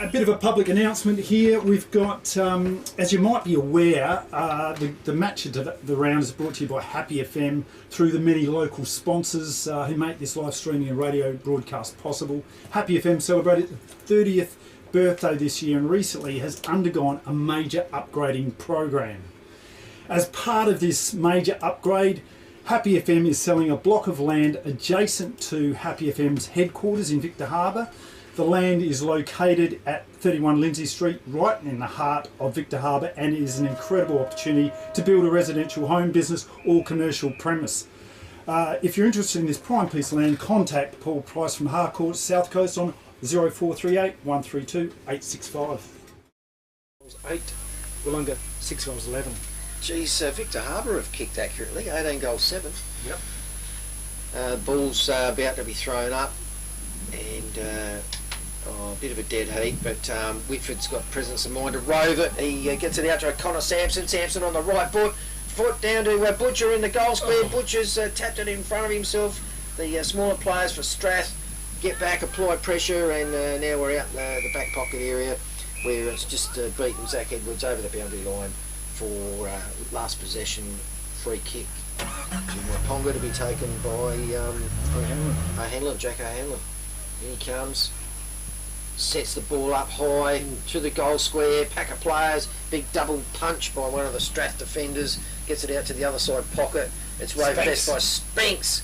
A bit of a public announcement here. We've got, as you might be aware, the match of the round is brought to you by Happy FM through the many local sponsors who make this live streaming and radio broadcast possible. Happy FM celebrated the 30th birthday this year and recently has undergone a major upgrading program. As part of this major upgrade, Happy FM is selling a block of land adjacent to Happy FM's headquarters in Victor Harbour. The land is located at 31 Lindsay Street, right in the heart of Victor Harbour, and is an incredible opportunity to build a residential home, business or commercial premise. If you're interested in this prime piece of land, contact Paul Price from Harcourt, South Coast on 0438 132 865. 8, Wollonga 6 goals 11. Geez, Victor Harbour have kicked accurately, 18 goals 7. Yep. Ball's about to be thrown up, and a bit of a dead heat, but Whitford's got presence of mind to rove it. He gets it out to Connor Sampson. Sampson on the right foot down to Butcher in the goal square. Butcher's tapped it in front of himself. The smaller players for Strath get back, apply pressure, and now we're out the back pocket area where it's just beaten Zach Edwards over the boundary line for last possession free kick to Myponga to be taken by O'Hanlon, Jack O'Hanlon. Here he comes, sets the ball up high to the goal square, pack of players, big double punch by one of the Strath defenders, gets it out to the other side pocket. It's waved best by Spinks.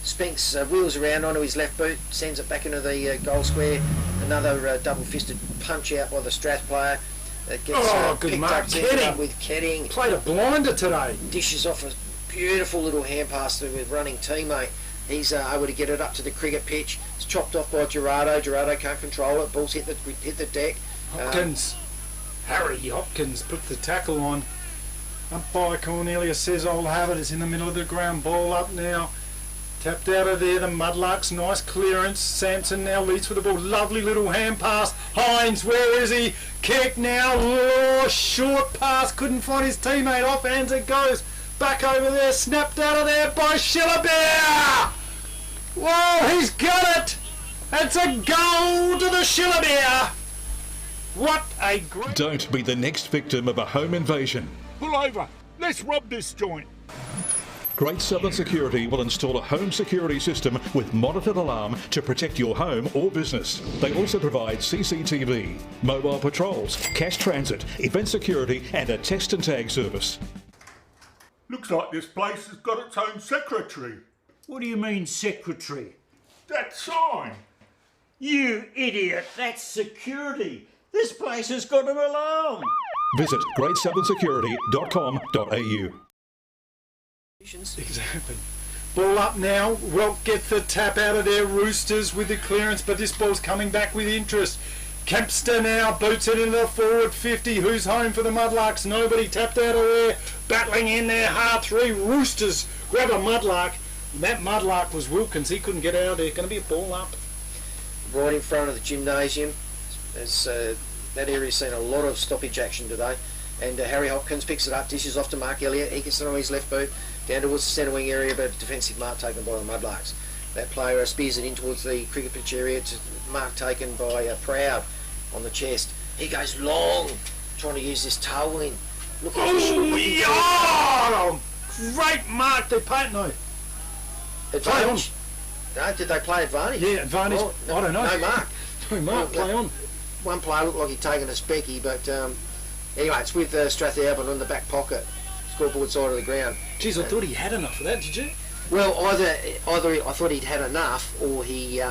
Spinks wheels around onto his left boot, sends it back into the goal square. Another double-fisted punch out by the Strath player. It gets good mark. Ketting with Ketting. Played a blinder today. Dishes off a beautiful little hand pass to his running teammate. He's able to get it up to the cricket pitch. It's chopped off by Gerardo. Gerardo can't control it. Ball's hit the deck. Hopkins. Harry Hopkins put the tackle on. Umpire Cornelius says I'll have it. It's in the middle of the ground. Ball up now. Tapped out of there, the Mudlarks, nice clearance. Sampson now leads for the ball. Lovely little hand pass. Hines, where is he? Kick now. Oh, short pass. Couldn't find his teammate. Off hands it goes. Back over there. Snapped out of there by Sellicks. Whoa, he's got it. It's a goal to the Sellicks. What a great... Don't be the next victim of a home invasion. Pull over. Let's rob this joint. Great Southern Security will install a home security system with monitored alarm to protect your home or business. They also provide CCTV, mobile patrols, cash transit, event security and a text and tag service. Looks like this place has got its own secretary. What do you mean, secretary? That sign. You idiot, that's security. This place has got an alarm. Visit greatsouthern.security.com.au. Exactly. Ball up now. Well, get the tap out of there, Roosters with the clearance, but this ball's coming back with interest. Kempster now boots it into the forward 50. Who's home for the Mudlarks? Nobody. Tapped out of there. Battling in there hard. 3 Roosters grab a Mudlark. That Mudlark was Wilkins. He couldn't get out of there. Going to be a ball up. Right in front of the gymnasium. That area's seen a lot of stoppage action today. And Harry Hopkins picks it up, dishes off to Mark Elliott. He gets it on his left boot, down towards the centre wing area, but a defensive mark taken by the Mudlarks. That player spears it in towards the cricket pitch area, to mark taken by Proud on the chest. He goes long, trying to use this tailwind. Look at Oh, great mark. They play it, no. Advantage. No, did they play advantage? Yeah, advantage. Well, I don't know. No mark. No mark, play on. One player looked like he'd taken a specky, but anyway, it's with Strathalbyn on the back pocket, scoreboard side of the ground. Jeez, I thought he had enough of that, did you? Well, either I thought he'd had enough, or he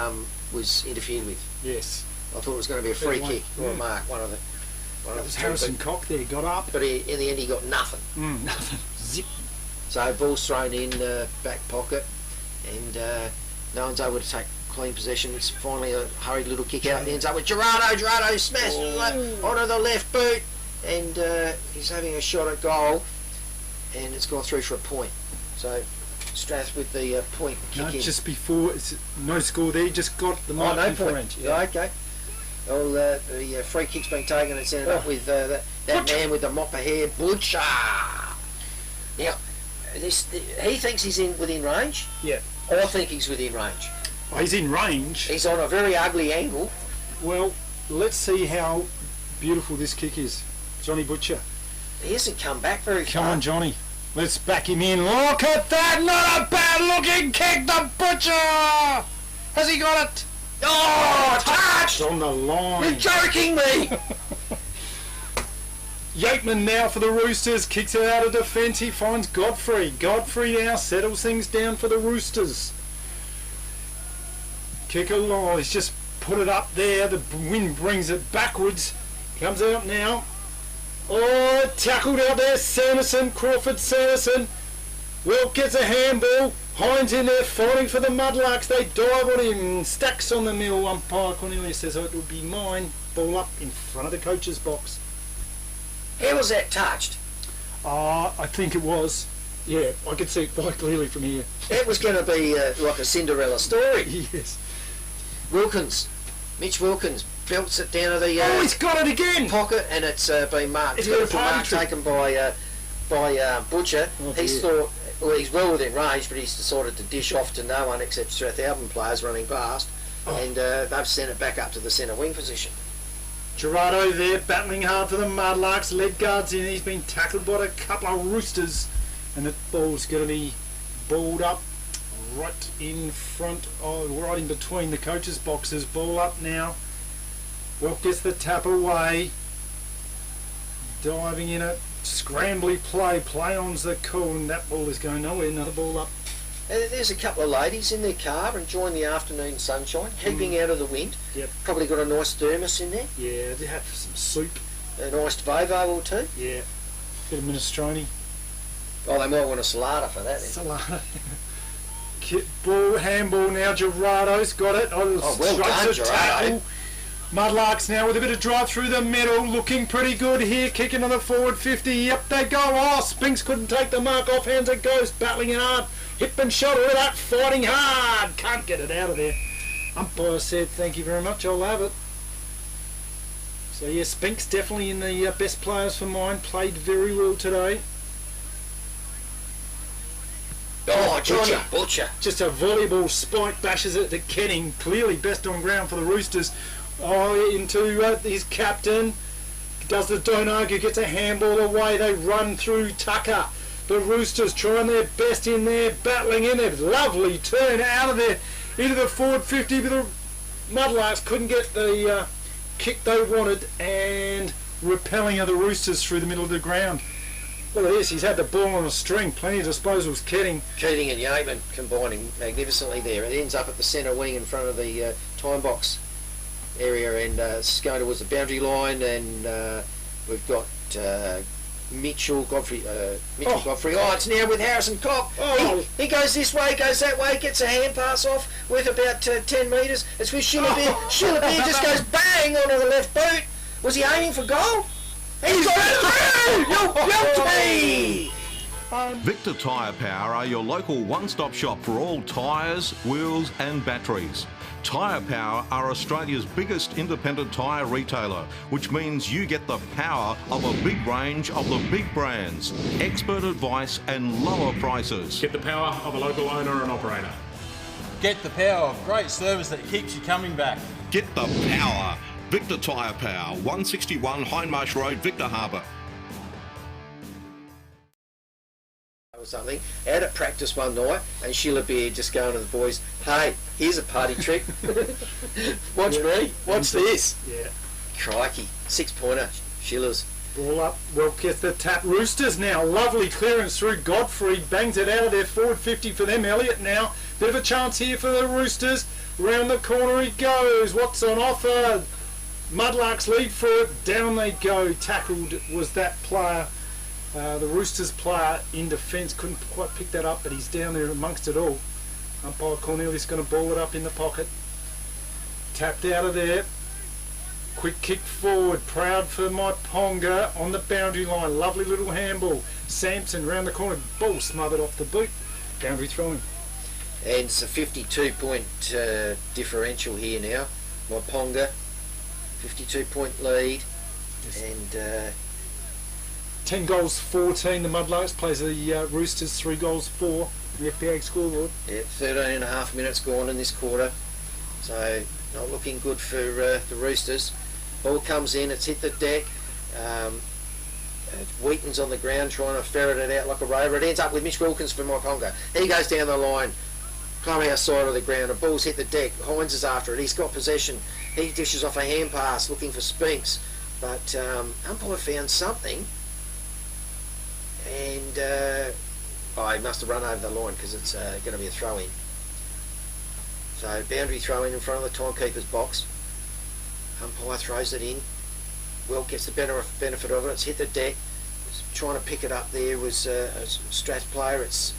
was interfered with. Yes. I thought it was going to be a free kick or a mark, one of the. That was Harrison Cock there, got up. But in the end he got nothing. Nothing. Zip. So ball's thrown in back pocket, and no one's able to take clean possession. It's finally a hurried little kick out. It ends up with Gerardo. Gerardo smashed onto the left boot, and he's having a shot at goal, and it's gone through for a point. So Strath with the point kick in. Just before, it's no score there, just got the mark no in point. range. Yeah. Okay. Well, the free kick's been taken. It's ended up with that man with the mop of hair, Butcher. Now, he thinks he's within range. Yeah. I think he's within range. Oh, he's in range. He's on a very ugly angle. Well, let's see how beautiful this kick is. Johnny Butcher. He hasn't come back very far. Come on, Johnny. Let's back him in. Look at that! Not a bad looking kick, the Butcher! Has he got it? Oh, touched! On the line. You're joking me! Yateman now for the Roosters. Kicks it out of defence. He finds Godfrey. Godfrey now settles things down for the Roosters. Kick along. He's just put it up there. The wind brings it backwards. Comes out now. Oh, tackled out there. Sanderson. Crawford Sanderson. Wilt gets a handball. Hines in there fighting for the Mudlarks. They dive on him. Stacks on the mill. Umpire Cornelius says, oh, it will be mine. Ball up in front of the coach's box. How was that touched? I think it was. Yeah, I could see it quite clearly from here. It was going to be like a Cinderella story. Yes. Wilkins. Mitch Wilkins belts it down to the he's got it again! Pocket, and it's been marked. He's got a Beautiful mark taken by Butcher. He's thought, well, he's well within range, but he's decided to dish off to no one except Strathalbyn players running past, and they've sent it back up to the centre wing position. Gerardo there battling hard for the Mudlarks. Lead guards in. He's been tackled by a couple of Roosters, and the ball's going to be balled up right in front of, right in between the coaches' boxes. Ball up now. Well, gets the tap away. Diving in it. Scrambly play. Play-on's the call, and that ball is going nowhere. Another ball up. There's a couple of ladies in their car enjoying the afternoon sunshine, keeping out of the wind. Yep. Probably got a nice thermos in there. Yeah, they have some soup. A nice Vovo or two. Yeah. Bit of minestrone. Oh, they might want a salada for that. Salada. Ball, handball now. Gerardo's got it. Oh, well done, Gerardo. Mudlarks now with a bit of drive through the middle, looking pretty good here, kicking on the forward 50. Yep, they go. Oh, Spinks couldn't take the mark off. Hands it goes, battling it hard. Hip and shoulder with that, fighting hard. Can't get it out of there. Umpire said, thank you very much, I'll have it. So yeah, Spinks definitely in the best players for mine. Played very well today. Oh, Johnny Butcher. Just a volleyball spike bashes it to Kenning. Clearly best on ground for the Roosters. Oh, into his captain. Does the don't argue, gets a handball away. They run through Tucker. The Roosters trying their best in there, battling in there. Lovely turn out of there into the forward 50, but the Mudlarks couldn't get the kick they wanted, and repelling of the Roosters through the middle of the ground. Look at this, he's had the ball on a string, plenty of disposals. Keating and Yateman combining magnificently there. It ends up at the centre wing in front of the time box area, and it's going towards the boundary line, and we've got Mitchell Godfrey. Oh, it's now with Harrison Cock. He goes this way, goes that way, gets a hand pass off with about 10 metres. It's with Schillerbeer. Schillerbeer just goes bang onto the left boot. Was he aiming for goal? He's got it through! Victor Tyre Power are your local one-stop shop for all tyres, wheels and batteries. Tyre Power are Australia's biggest independent tyre retailer, which means you get the power of a big range of the big brands, expert advice and lower prices. Get the power of a local owner and operator. Get the power of great service that keeps you coming back. Get the power. Victor Tyre Power, 161 Hindmarsh Road, Victor Harbour. Or something out at practice one night, and Sheila Beer just going to the boys, hey, here's a party trick. Watch me, watch this. Yeah. Crikey, 6-pointer, Sheila's. Ball up, well gets the tap. Roosters now, lovely clearance through Godfrey, bangs it out of there, forward 50 for them. Elliott now, bit of a chance here for the Roosters. Round the corner he goes, what's on offer? Mudlarks lead for it, down they go. Tackled was that player. The Roosters player in defence couldn't quite pick that up, but he's down there amongst it all. Umpire Cornelius going to ball it up in the pocket. Tapped out of there. Quick kick forward. Proud for Myponga on the boundary line. Lovely little handball. Sampson round the corner. Ball smothered off the boot. Boundary throwing. And it's a 52-point differential here now. Myponga, 52-point lead. Yes. And 10 goals 14 the Mudlarks, plays the Roosters 3 goals 4 the FPA scoreboard. Yeah, 13.5 minutes gone in this quarter, so not looking good for the Roosters. Ball comes in, it's hit the deck. Wheaton's on the ground trying to ferret it out like a rover. It ends up with Mitch Wilkins for Myponga. He goes down the line, climbing outside of the ground. The ball's hit the deck. Hines is after it. He's got possession. He dishes off a hand pass looking for Spinks, but umpire found something. And he must have run over the line because it's going to be a throw-in. So boundary throw-in front of the timekeeper's box. Umpire throws it in. Well gets the benefit of it. It's hit the deck. Trying to pick it up there was a Strath player. It's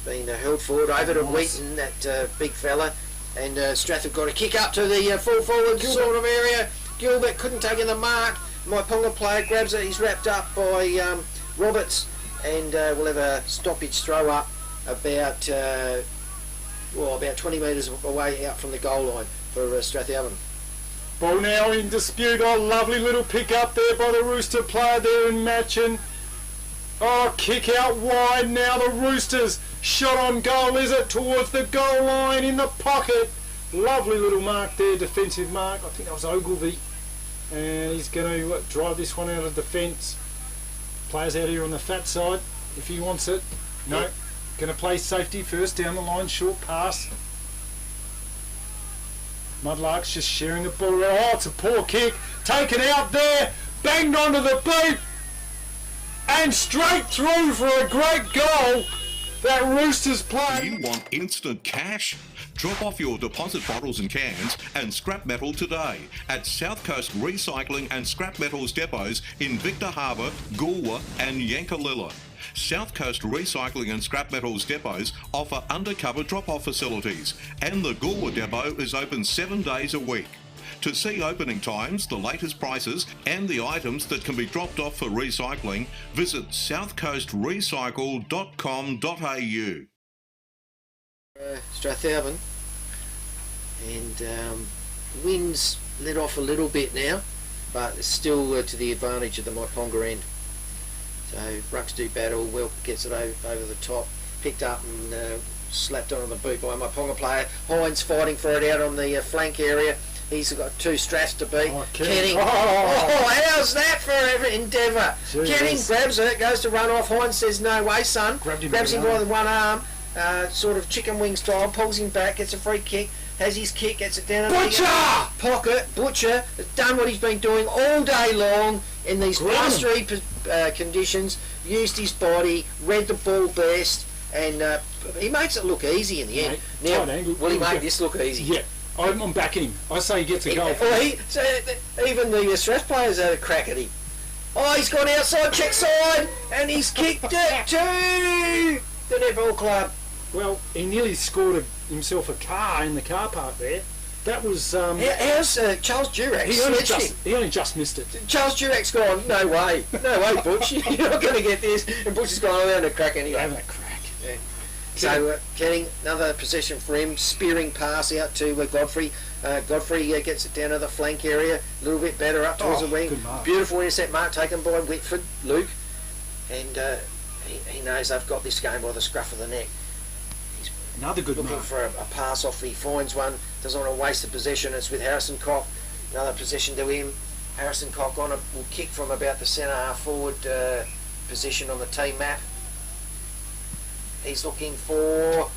been held forward over to Wheaton, that big fella. And Strath have got to kick up to the full forward sort of area. Gilbert couldn't take in the mark. Myponga player grabs it. He's wrapped up by Roberts. And we'll have a stoppage throw up about 20 metres away out from the goal line for Strathalbyn. Ball now in dispute. Oh, lovely little pick up there by the Rooster player there in Matchin. Oh, kick out wide now. The Roosters shot on goal, is it? Towards the goal line in the pocket. Lovely little mark there, defensive mark. I think that was Ogilvie. And he's going to drive this one out of defence. Players out here on the fat side if he wants it. No, yep. Going to play safety first down the line, short pass. Mudlarks just sharing the ball around. Oh, it's a poor kick. Taken out there, banged onto the boot, and straight through for a great goal. That Roosters play. Do you want instant cash? Drop off your deposit bottles and cans and scrap metal today at South Coast Recycling and Scrap Metals depots in Victor Harbour, Goolwa and Yankalilla. South Coast Recycling and Scrap Metals depots offer undercover drop-off facilities, and the Goolwa depot is open 7 days a week. To see opening times, the latest prices and the items that can be dropped off for recycling, visit southcoastrecycle.com.au. Strathalbyn, and wind's let off a little bit now, but it's still to the advantage of the Myponga end. So rucks do battle. Well gets it over the top, picked up and slapped onto the boot by a Myponga player. Hines fighting for it out on the flank area. He's got 2 Straths to beat. Kenning. How's that for an endeavour? Kenning grabs it, goes to run off. Hines says, no way, son. Grabs him by the one arm. Sort of chicken wing style, pulls him back, gets a free kick, has his kick, gets it down Butcher! The pocket. Butcher has done what he's been doing all day long in these blustery conditions, used his body, read the ball best, and he makes it look easy in the end. Now, will he make this look easy? Yeah, I'm backing him. I say he gets a goal. Even the Strath players had a crack at him. Oh, he's gone outside, check side, and he's kicked it to the netball club. Well, he nearly scored himself a car in the car park there. That was... How's Charles Durack? He only just missed it. Charles Durack's gone, no way, Butch, you're not going to get this. And Butch has gone, I'm having a crack anyway. Having a crack. Yeah. So, getting another possession for him, spearing pass out to Godfrey. Godfrey gets it down to the flank area, a little bit better up towards the wing. Beautiful intercept mark taken by Whitford, Luke. And he knows they've got this game by the scruff of the neck. Another good looking mark. for a pass off. He finds one, doesn't want to waste the possession. It's with Harrison Cock. Another possession to him. Harrison Cock will kick from about the centre half forward position on the team map. He's looking for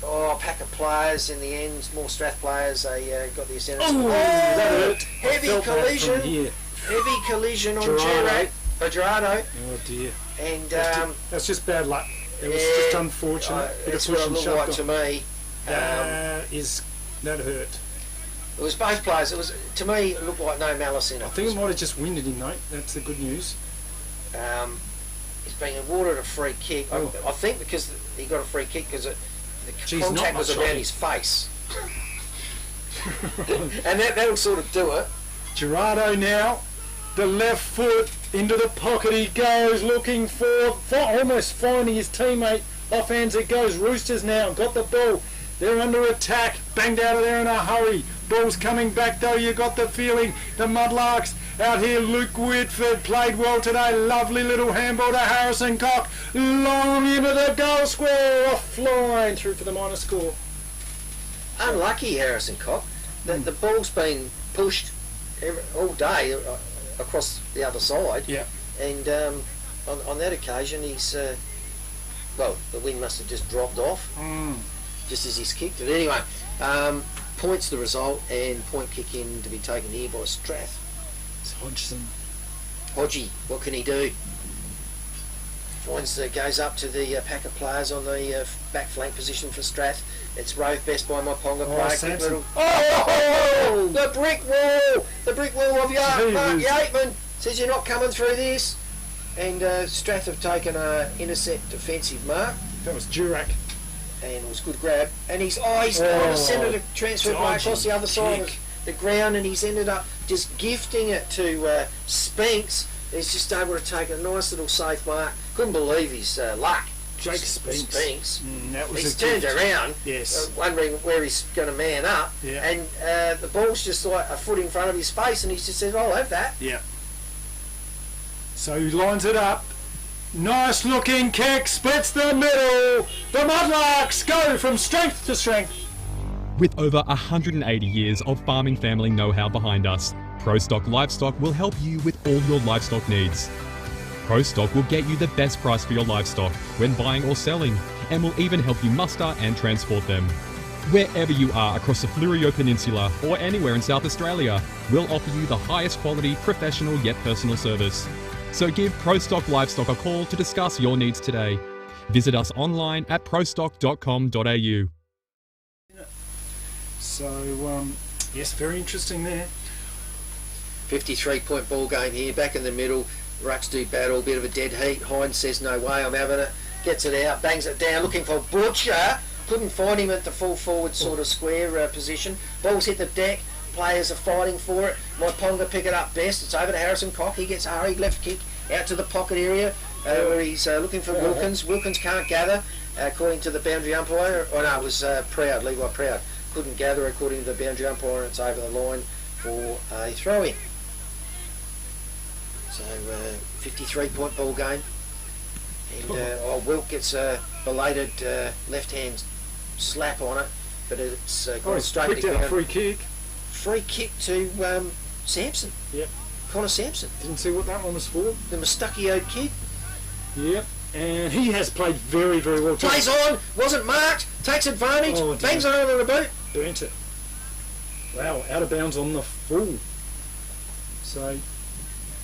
a pack of players in the end, more Strath players. They got the ascendant. That hurt. Heavy collision. Heavy collision on Gerardo. Oh dear. And that's just bad luck. It was just unfortunate. That's what it looked like to me. That hurt. It was both players. It was, to me, it looked like no malice in it. I think it might have just winded him, mate. That's the good news. He's being awarded a free kick. I think because he got a free kick because the contact was around his face. And that'll sort of do it. Gerardo now, the left foot into the pocket he goes, looking for almost finding his teammate. Offhands it goes. Roosters now got the ball. They're under attack. Banged out of there in a hurry. Ball's coming back though. You got the feeling. The Mudlarks out here. Luke Whitford played well today. Lovely little handball to Harrison Cock. Long into the goal square. Off flying through for the minor score. Unlucky Harrison Cock. The ball's been pushed all day across the other side. Yeah. And on that occasion, he's the wind must have just dropped off just as he's kicked it. Anyway, points the result and point kick in to be taken here by Strath. It's Hodgson. Hodgie, what can he do? Goes up to the pack of players on the back flank position for Strath. It's rove best by Myponga player. The brick wall! The brick wall of Mark Yateman says you're not coming through this. And Strath have taken an intercept defensive mark. That was Durack. And it was a good grab. And he's condescended to transfer play across the other side of the ground, and he's ended up just gifting it to Spinks. He's just able to take a nice little safe mark. Couldn't believe his luck. Jake Spinks. He's turned around, wondering where he's going to man up, and the ball's just like a foot in front of his face, and he's just said, I'll have that. Yeah. So he lines it up. Nice looking kick, splits the middle. The Mudlarks go from strength to strength. With over 180 years of farming family know-how behind us, ProStock Livestock will help you with all your livestock needs. ProStock will get you the best price for your livestock when buying or selling, and will even help you muster and transport them. Wherever you are across the Fleurieu Peninsula or anywhere in South Australia, we'll offer you the highest quality, professional yet personal service. So give ProStock Livestock a call to discuss your needs today. Visit us online at prostock.com.au. So, yes, very interesting there. 53-point ball game here, back in the middle. Rucks do battle, bit of a dead heat. Hines says no way, I'm having it. Gets it out, bangs it down, looking for Butcher. Couldn't find him at the full forward sort of square position. Ball's hit the deck. Players are fighting for it. Myponga pick it up best. It's over to Harrison Cock. He gets a hurried left kick out to the pocket area where he's looking for Wilkins. Wilkins can't gather according to the boundary umpire. Oh no, it was Proud, Levi Proud. Couldn't gather according to the boundary umpire, and it's over the line for a throw-in. So 53-point ball game. And Wilk gets a belated left-hand slap on it, but it's gone straight to ground. Free kick. Free kick to Sampson. Yep. Connor Sampson. Didn't see what that one was for. The Mustuckio kid. Yep. And he has played very, very well. Plays on, wasn't marked, takes advantage, bangs it over the boot. Burnt it. Wow, out of bounds on the full. So...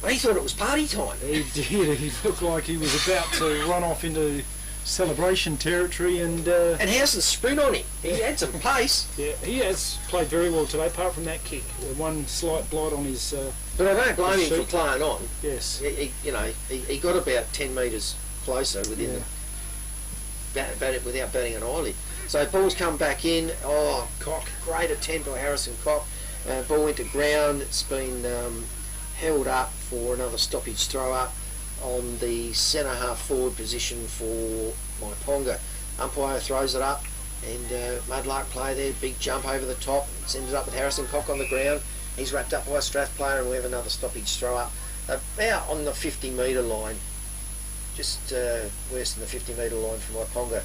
he thought it was party time. He did. He looked like he was about to run off into celebration territory, and how's the sprint on him? He had some pace. Yeah, he has played very well today, apart from that kick. One slight blight on his. But I don't blame him for playing on. Yes. He got about 10 metres closer within without batting an eyelid. So ball's come back in. Oh, Cock, great attempt by Harrison Cock. Ball went to ground. It's been held up for another stoppage throw up on the centre half forward position for Myponga. Umpire throws it up, and Mudlark play there, big jump over the top, sends it up with Harrison Cock on the ground. He's wrapped up by a Strath player, and we have another stoppage throw up about on the 50 metre line, just worse than the 50 metre line for Myponga.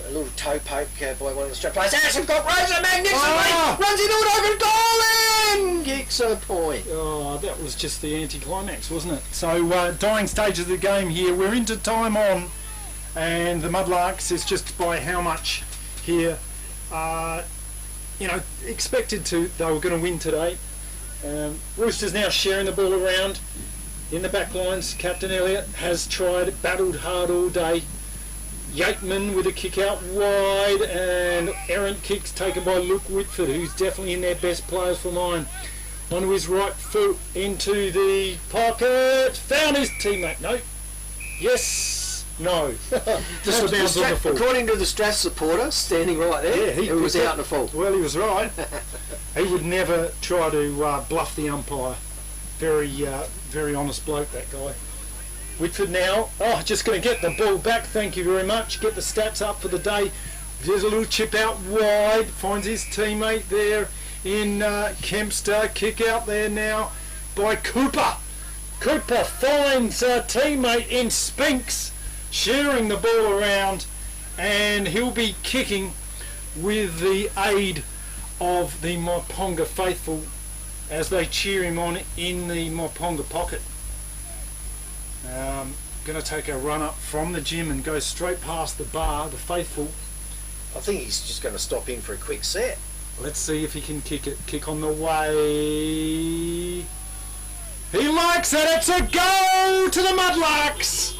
A little toe poke by one of the Strath players. Harrison Cock raises it magnificently, runs into it over goal and kicks a point. Oh, that was just the anticlimax, wasn't it? So, dying stage of the game here. We're into time on, and the Mudlarks is just by how much here. Expected they were going to win today. Roosters now sharing the ball around in the back lines. Captain Elliott has battled hard all day. Yateman with a kick out wide, and errant kicks taken by Luke Whitford, who's definitely in their best players for mine. Onto his right foot, into the pocket, found his teammate. No. Yes. No. Just a bounce on the full. According to the Strath supporter standing right there, he was out in the full. Well, he was right. He would never try to bluff the umpire. Very honest bloke, that guy. Whitford now, just going to get the ball back, thank you very much. Get the stats up for the day. There's a little chip out wide, finds his teammate there in Kempster. Kick out there now by Cooper. Cooper finds a teammate in Spinks, sharing the ball around, and he'll be kicking with the aid of the Myponga faithful as they cheer him on in the Myponga pocket. Going to take a run up from the gym and go straight past the bar, the faithful. I think he's just going to stop in for a quick set. Let's see if he can kick it. Kick on the way. He likes it. It's a go to the Mudlarks.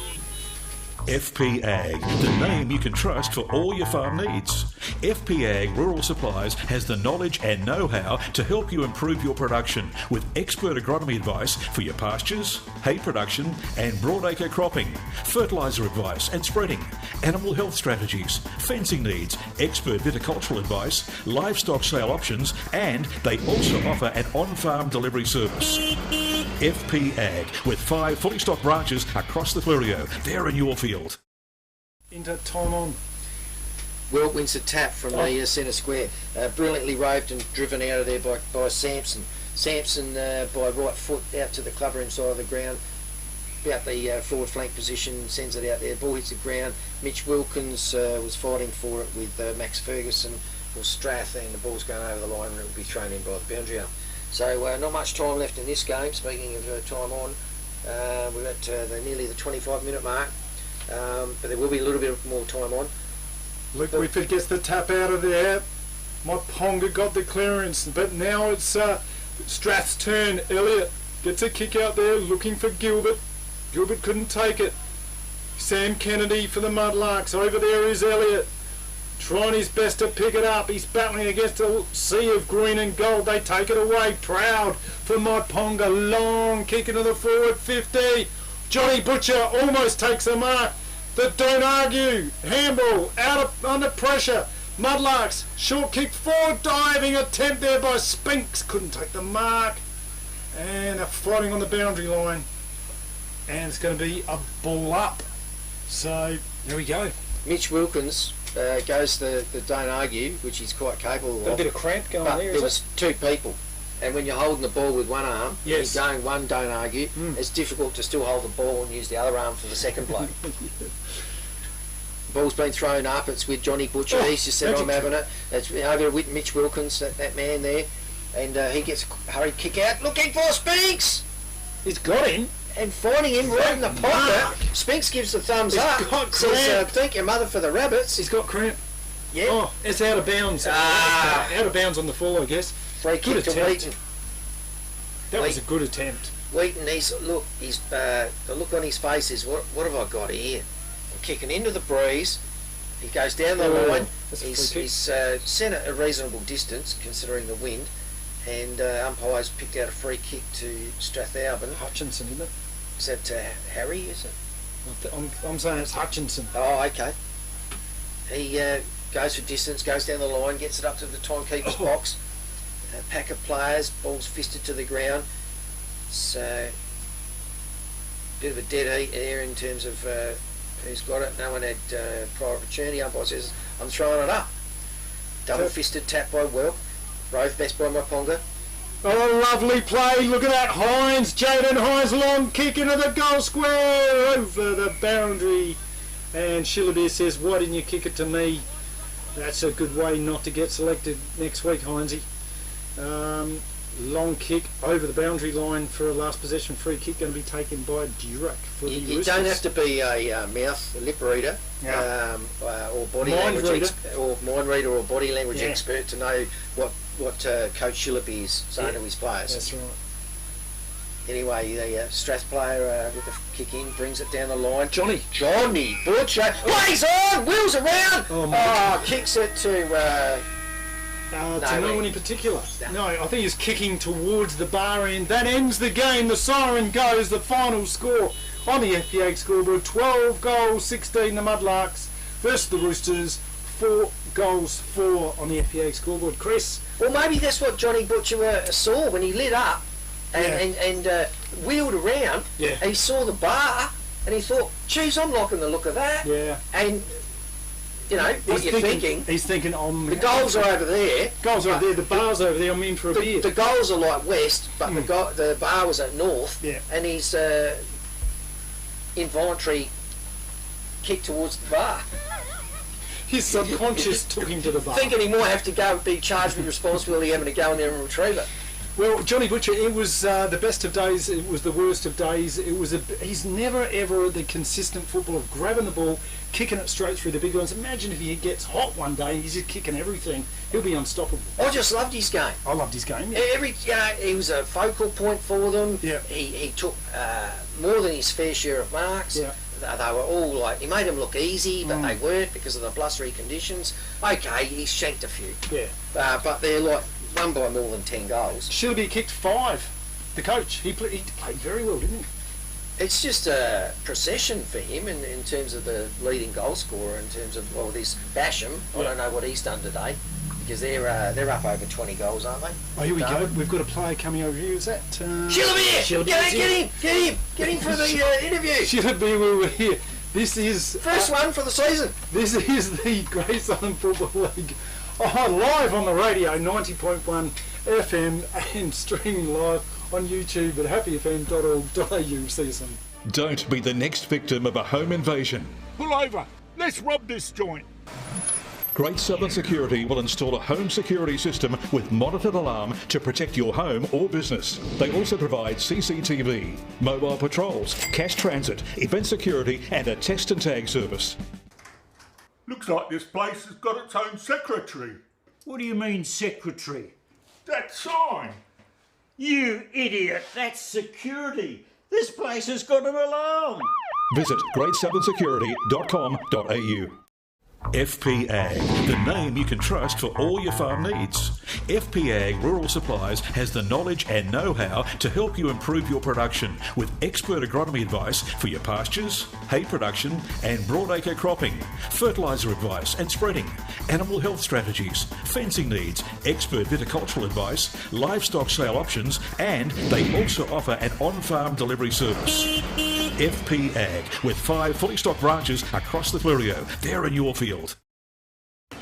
FP Ag, the name you can trust for all your farm needs. FP Ag Rural Supplies has the knowledge and know-how to help you improve your production with expert agronomy advice for your pastures, hay production and broadacre cropping, fertiliser advice and spreading, animal health strategies, fencing needs, expert viticultural advice, livestock sale options, and they also offer an on-farm delivery service. FP Ag, with 5 fully stocked branches across the Fleurieu. They're in your field. Into time on. Wilt wins the tap from the centre square. Brilliantly roved and driven out of there by Sampson. Sampson by right foot out to the clubber inside of the ground. About the forward flank position, sends it out there. Ball hits the ground. Mitch Wilkins was fighting for it with Max Ferguson or Strath, and the ball's going over the line and it will be thrown in by the boundary arm. So not much time left in this game. Speaking of time on, we're at nearly the 25-minute mark, but there will be a little bit more time on. Luke Whitford gets the tap out of there. Myponga got the clearance, but now it's Strath's turn. Elliott gets a kick out there, looking for Gilbert. Gilbert couldn't take it. Sam Kennedy for the Mudlarks. Over there is Elliott, trying his best to pick it up. He's battling against a sea of green and gold. They take it away. Proud for Myponga. Long kick into the forward 50. Johnny Butcher almost takes a mark. But don't argue. Handball under pressure. Mudlarks short kick forward, diving attempt there by Spinks. Couldn't take the mark. And they're fighting on the boundary line. And it's going to be a ball up. So there we go. Mitch Wilkins goes the don't argue, which he's quite capable of. Got a bit of cramp going but there. There was 2 people, and when you're holding the ball with one arm, yes, you're going one don't argue. It's difficult to still hold the ball and use the other arm for the second blow. The ball's been thrown up. It's with Johnny Butcher. He's just said I'm having it. It's over with Mitch Wilkins, that man there, and he gets a hurried kick out, looking for Spinks. He's got him. And finding him right in the pocket. Spinks gives the thumbs up. Says, thank your mother for the rabbits. He's got cramp. Yeah. Oh, it's out of bounds. Out of bounds on the full, I guess. Free kick to Wheaton. That was a good attempt. Wheaton, the look on his face is, what have I got here? kicking into the breeze. He goes down the line. He's sent it a reasonable distance considering the wind, and umpires picked out a free kick to Strathalbyn. Hutchinson, isn't it? Is that Harry, is it? I'm saying it's Hutchinson. Oh, okay. He goes for distance, goes down the line, gets it up to the timekeeper's box. A pack of players, ball's fisted to the ground. So, bit of a dead heat there in terms of who's got it. No one had prior opportunity. Umpire says, I'm throwing it up. Double-fisted tap by Welp. Rove best by Myponga. Oh, lovely play. Look at that. Hines, Jaden Hines, long kick into the goal square over the boundary. And Shillabir says, why didn't you kick it to me? That's a good way not to get selected next week, Hinesy. Long kick over the boundary line for a last possession free kick, going to be taken by Durack for the You Roosters. don't have to be a lip reader, or body language or mind reader or body language expert to know what Coach Shillabir is saying to his players. That's right. Anyway, the Strath player with the kick in brings it down the line. Johnny Butcher plays on, wheels around. Kicks it to. To no one in particular. No, I think he's kicking towards the bar end. That ends the game. The siren goes. The final score on the FPA scoreboard: 12 goals, 16 the Mudlarks versus the Roosters. 4 goals, 4 on the FPA scoreboard. Chris? Well, maybe that's what Johnny Butcher saw when he lit up and wheeled around. Yeah. He saw the bar and he thought, geez, I'm liking the look of that. Yeah. And you know, what you're thinking. He's thinking, the goals are over there. Goals are over there, the bar's over there, I'm in for a beer. The goals are like west, but the bar was at north, and his involuntary kick towards the bar. His subconscious took him to the bar. Thinking he might have to go be charged with responsibility having to go in there and retrieve it. Well, Johnny Butcher, it was the best of days, it was the worst of days. He's never ever the consistent footballer of grabbing the ball, kicking it straight through the big ones. Imagine if he gets hot one day and he's just kicking everything. He'll be unstoppable. I just loved his game. I loved his game. He was a focal point for them. Yeah. He took more than his fair share of marks. Yeah. They were all like, he made them look easy, but they weren't because of the blustery conditions. Okay, he shanked a few. Yeah. But they're like, won by more than 10 goals. Shillabir kicked 5. The coach, he played very well, didn't he? It's just a procession for him in terms of the leading goal scorer, in terms of, well, this Basham. I don't know what he's done today, because they're up over 20 goals, aren't they? Oh, here we go. We've got a player coming over here. Is that... Shillabir! Get him for the interview! Shillabir, we were here. This is... First one for the season. This is the Great Southern Football League. Live on the radio, 90.1 FM, and streaming live on YouTube at happyfm.org.au. See you soon. Don't be the next victim of a home invasion. Pull over. Let's rob this joint. Great Southern Security will install a home security system with monitored alarm to protect your home or business. They also provide CCTV, mobile patrols, cash transit, event security, and a test and tag service. Looks like this place has got its own secretary. What do you mean, secretary? That sign. You idiot, that's security. This place has got an alarm. Visit greatsouthern.security.com.au. FP Ag, the name you can trust for all your farm needs. FP Ag Rural Supplies has the knowledge and know-how to help you improve your production with expert agronomy advice for your pastures, hay production and broadacre cropping, fertiliser advice and spreading, animal health strategies, fencing needs, expert viticultural advice, livestock sale options, and they also offer an on-farm delivery service. FP Ag, with 5 fully stocked branches across the Fleurieu. They're in your field.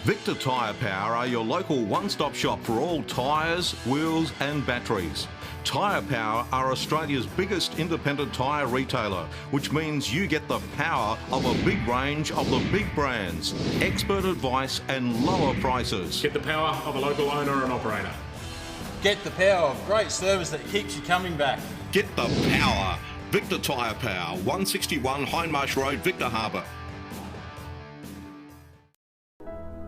Victor Tyre Power are your local one-stop shop for all tyres, wheels and batteries. Tyre Power are Australia's biggest independent tyre retailer, which means you get the power of a big range of the big brands, expert advice and lower prices. Get the power of a local owner and operator. Get the power of great service that keeps you coming back. Get the power. Victor Tyre Power, 161 Hindmarsh Road, Victor Harbour.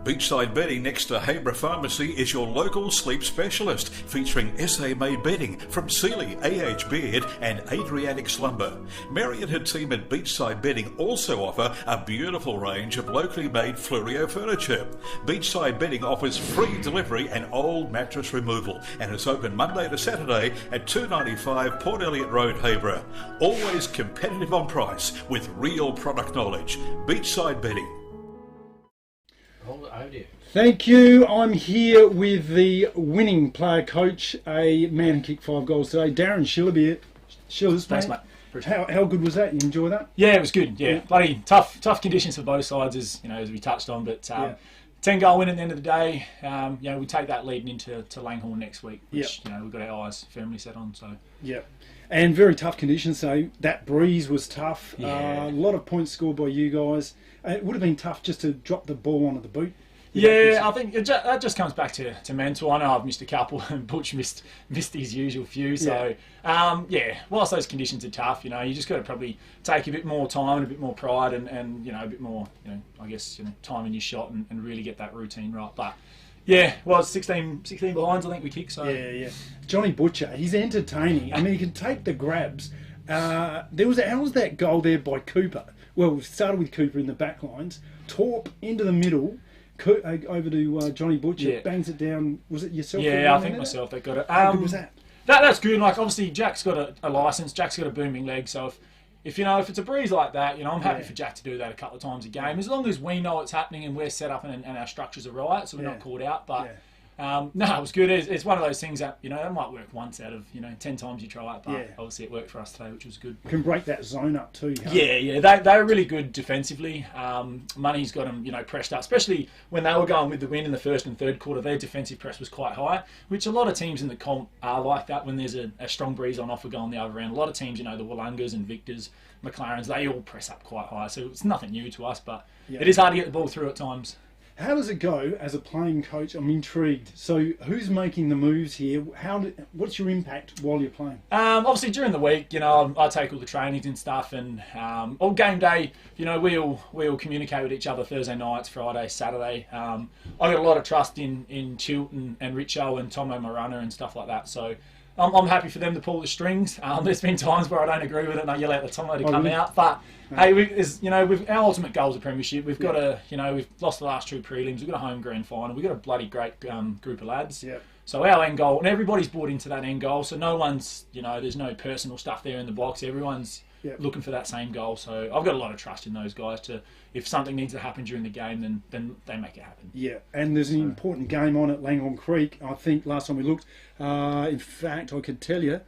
Beachside Bedding next to Habra Pharmacy is your local sleep specialist, featuring SA-made bedding from Sealy, AH Beard and Adriatic Slumber. Mary and her team at Beachside Bedding also offer a beautiful range of locally made Fluorio furniture. Beachside Bedding offers free delivery and old mattress removal, and it's open Monday to Saturday at 295 Port Elliot Road, Habra. Always competitive on price with real product knowledge. Beachside Bedding. Hold it over to you. Thank you. I'm here with the winning player coach, a man who kicked 5 goals today, Darren Shillerby. Thanks, mate. How good was that? You enjoy that? Yeah, it was good. Yeah, bloody tough conditions for both sides, as we touched on. But 10-goal win at the end of the day. We take that leading into Langhorne next week, which we've got our eyes firmly set on. So and very tough conditions. So that breeze was tough. Yeah. A lot of points scored by you guys. It would have been tough just to drop the ball onto the boot. I think that just comes back to mental. I know I've missed a couple, and Butch missed his usual few. So, whilst those conditions are tough, you just got to probably take a bit more time and a bit more pride and a bit more, time in your shot and really get that routine right. But, 16 behinds I think we kicked. So Johnny Butcher, he's entertaining. I mean, he can take the grabs. How was that goal there by Cooper? Well, we started with Cooper in the back lines, Torp into the middle, over to Johnny Butcher, bangs it down. Was it yourself? Yeah, I think myself that got it. How good was that? That's good. Like, obviously, Jack's got a license. Jack's got a booming leg. So if it's a breeze like that, I'm happy for Jack to do that a couple of times a game, as long as we know what's happening and we're set up and our structures are right, so we're not caught out. But it was good. It's one of those things that that might work once out of 10 times you try it, but obviously it worked for us today, which was good. Can break that zone up too. They're really good defensively. Money's got them pressed up, especially when they were going with the win in the first and third quarter. Their defensive press was quite high, which a lot of teams in the comp are like that when there's a strong breeze on offer going the other end. A lot of teams, the Wollongas and Victors, McLarens, they all press up quite high, so it's nothing new to us, but it is hard to get the ball through at times. How does it go as a playing coach? I'm intrigued. So who's making the moves here? What's your impact while you're playing? Obviously during the week, I take all the trainings and stuff, and all game day, we all communicate with each other Thursday nights, Friday, Saturday. I got a lot of trust in Chilton and Richo and Tomo, my runner, and stuff like that. So I'm happy for them to pull the strings. There's been times where I don't agree with it and I yell out the Tomo to come out. But hey, our ultimate goal is a premiership. We've got we've lost the last 2 prelims. We've got a home grand final. We've got a bloody great group of lads. Yeah. So our end goal, and everybody's bought into that end goal. So no one's, there's no personal stuff there in the box. Everyone's looking for that same goal. So I've got a lot of trust in those guys to, if something needs to happen during the game, then they make it happen. Yeah, and there's an important game on at Langhorne Creek. I think last time we looked, in fact, I could tell you,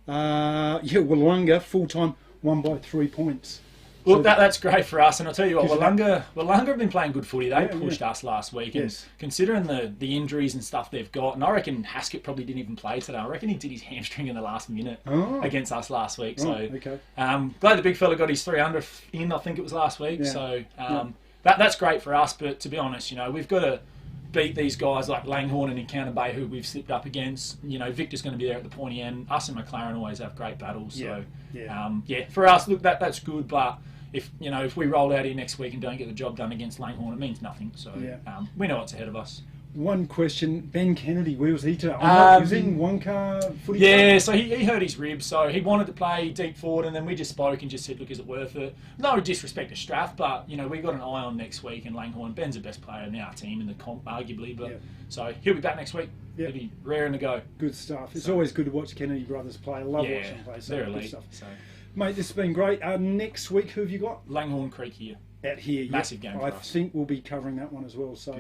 Wollonga, full-time, won by 3 points. Well, so that's great for us, and I'll tell you what, Wollonga have been playing good footy. They pushed us last week, and considering the injuries and stuff they've got, and I reckon Haskett probably didn't even play today. I reckon he did his hamstring in the last minute against us last week. Glad the big fella got his 300 in, I think it was last week. So that's great for us, but to be honest, we've got to beat these guys like Langhorne and Encounter Bay, who we've slipped up against. Victor's going to be there at the pointy end. Us and McLaren always have great battles. So for us, look, that's good, but if we roll out here next week and don't get the job done against Langhorne, it means nothing. So we know what's ahead of us. One question, Ben Kennedy, where was he today? He was in Wonka footy. Yeah, so he hurt his ribs, so he wanted to play deep forward, and then we just spoke and just said, look, is it worth it? No disrespect to Strath, but we've got an eye on next week, and Langhorne, Ben's the best player in our team in the comp, arguably, but so he'll be back next week. He'll be raring to go. Good stuff. It's always good to watch Kennedy brothers play. I love watching them play. So they're good elite. Stuff. So. Mate, this has been great. Next week, who have you got? Langhorne Creek here. Out here, massive game for us. I think we'll be covering that one as well. So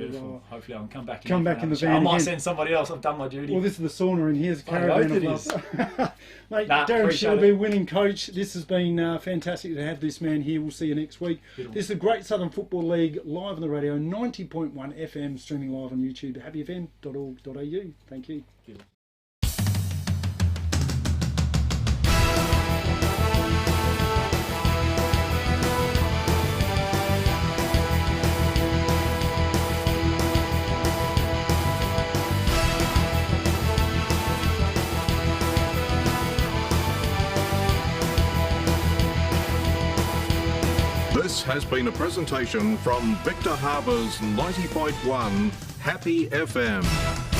hopefully I can come back. In the van. I might send somebody else. I've done my duty. Well, this is the sauna, and here's a caravan of love. Mate, Darren Shillerby, winning coach. This has been fantastic to have this man here. We'll see you next week. This is the Great Southern Football League live on the radio, 90.1 FM, streaming live on YouTube, happyfm.org.au. Thank you. This has been a presentation from Victor Harbour's 90.1 Happy FM.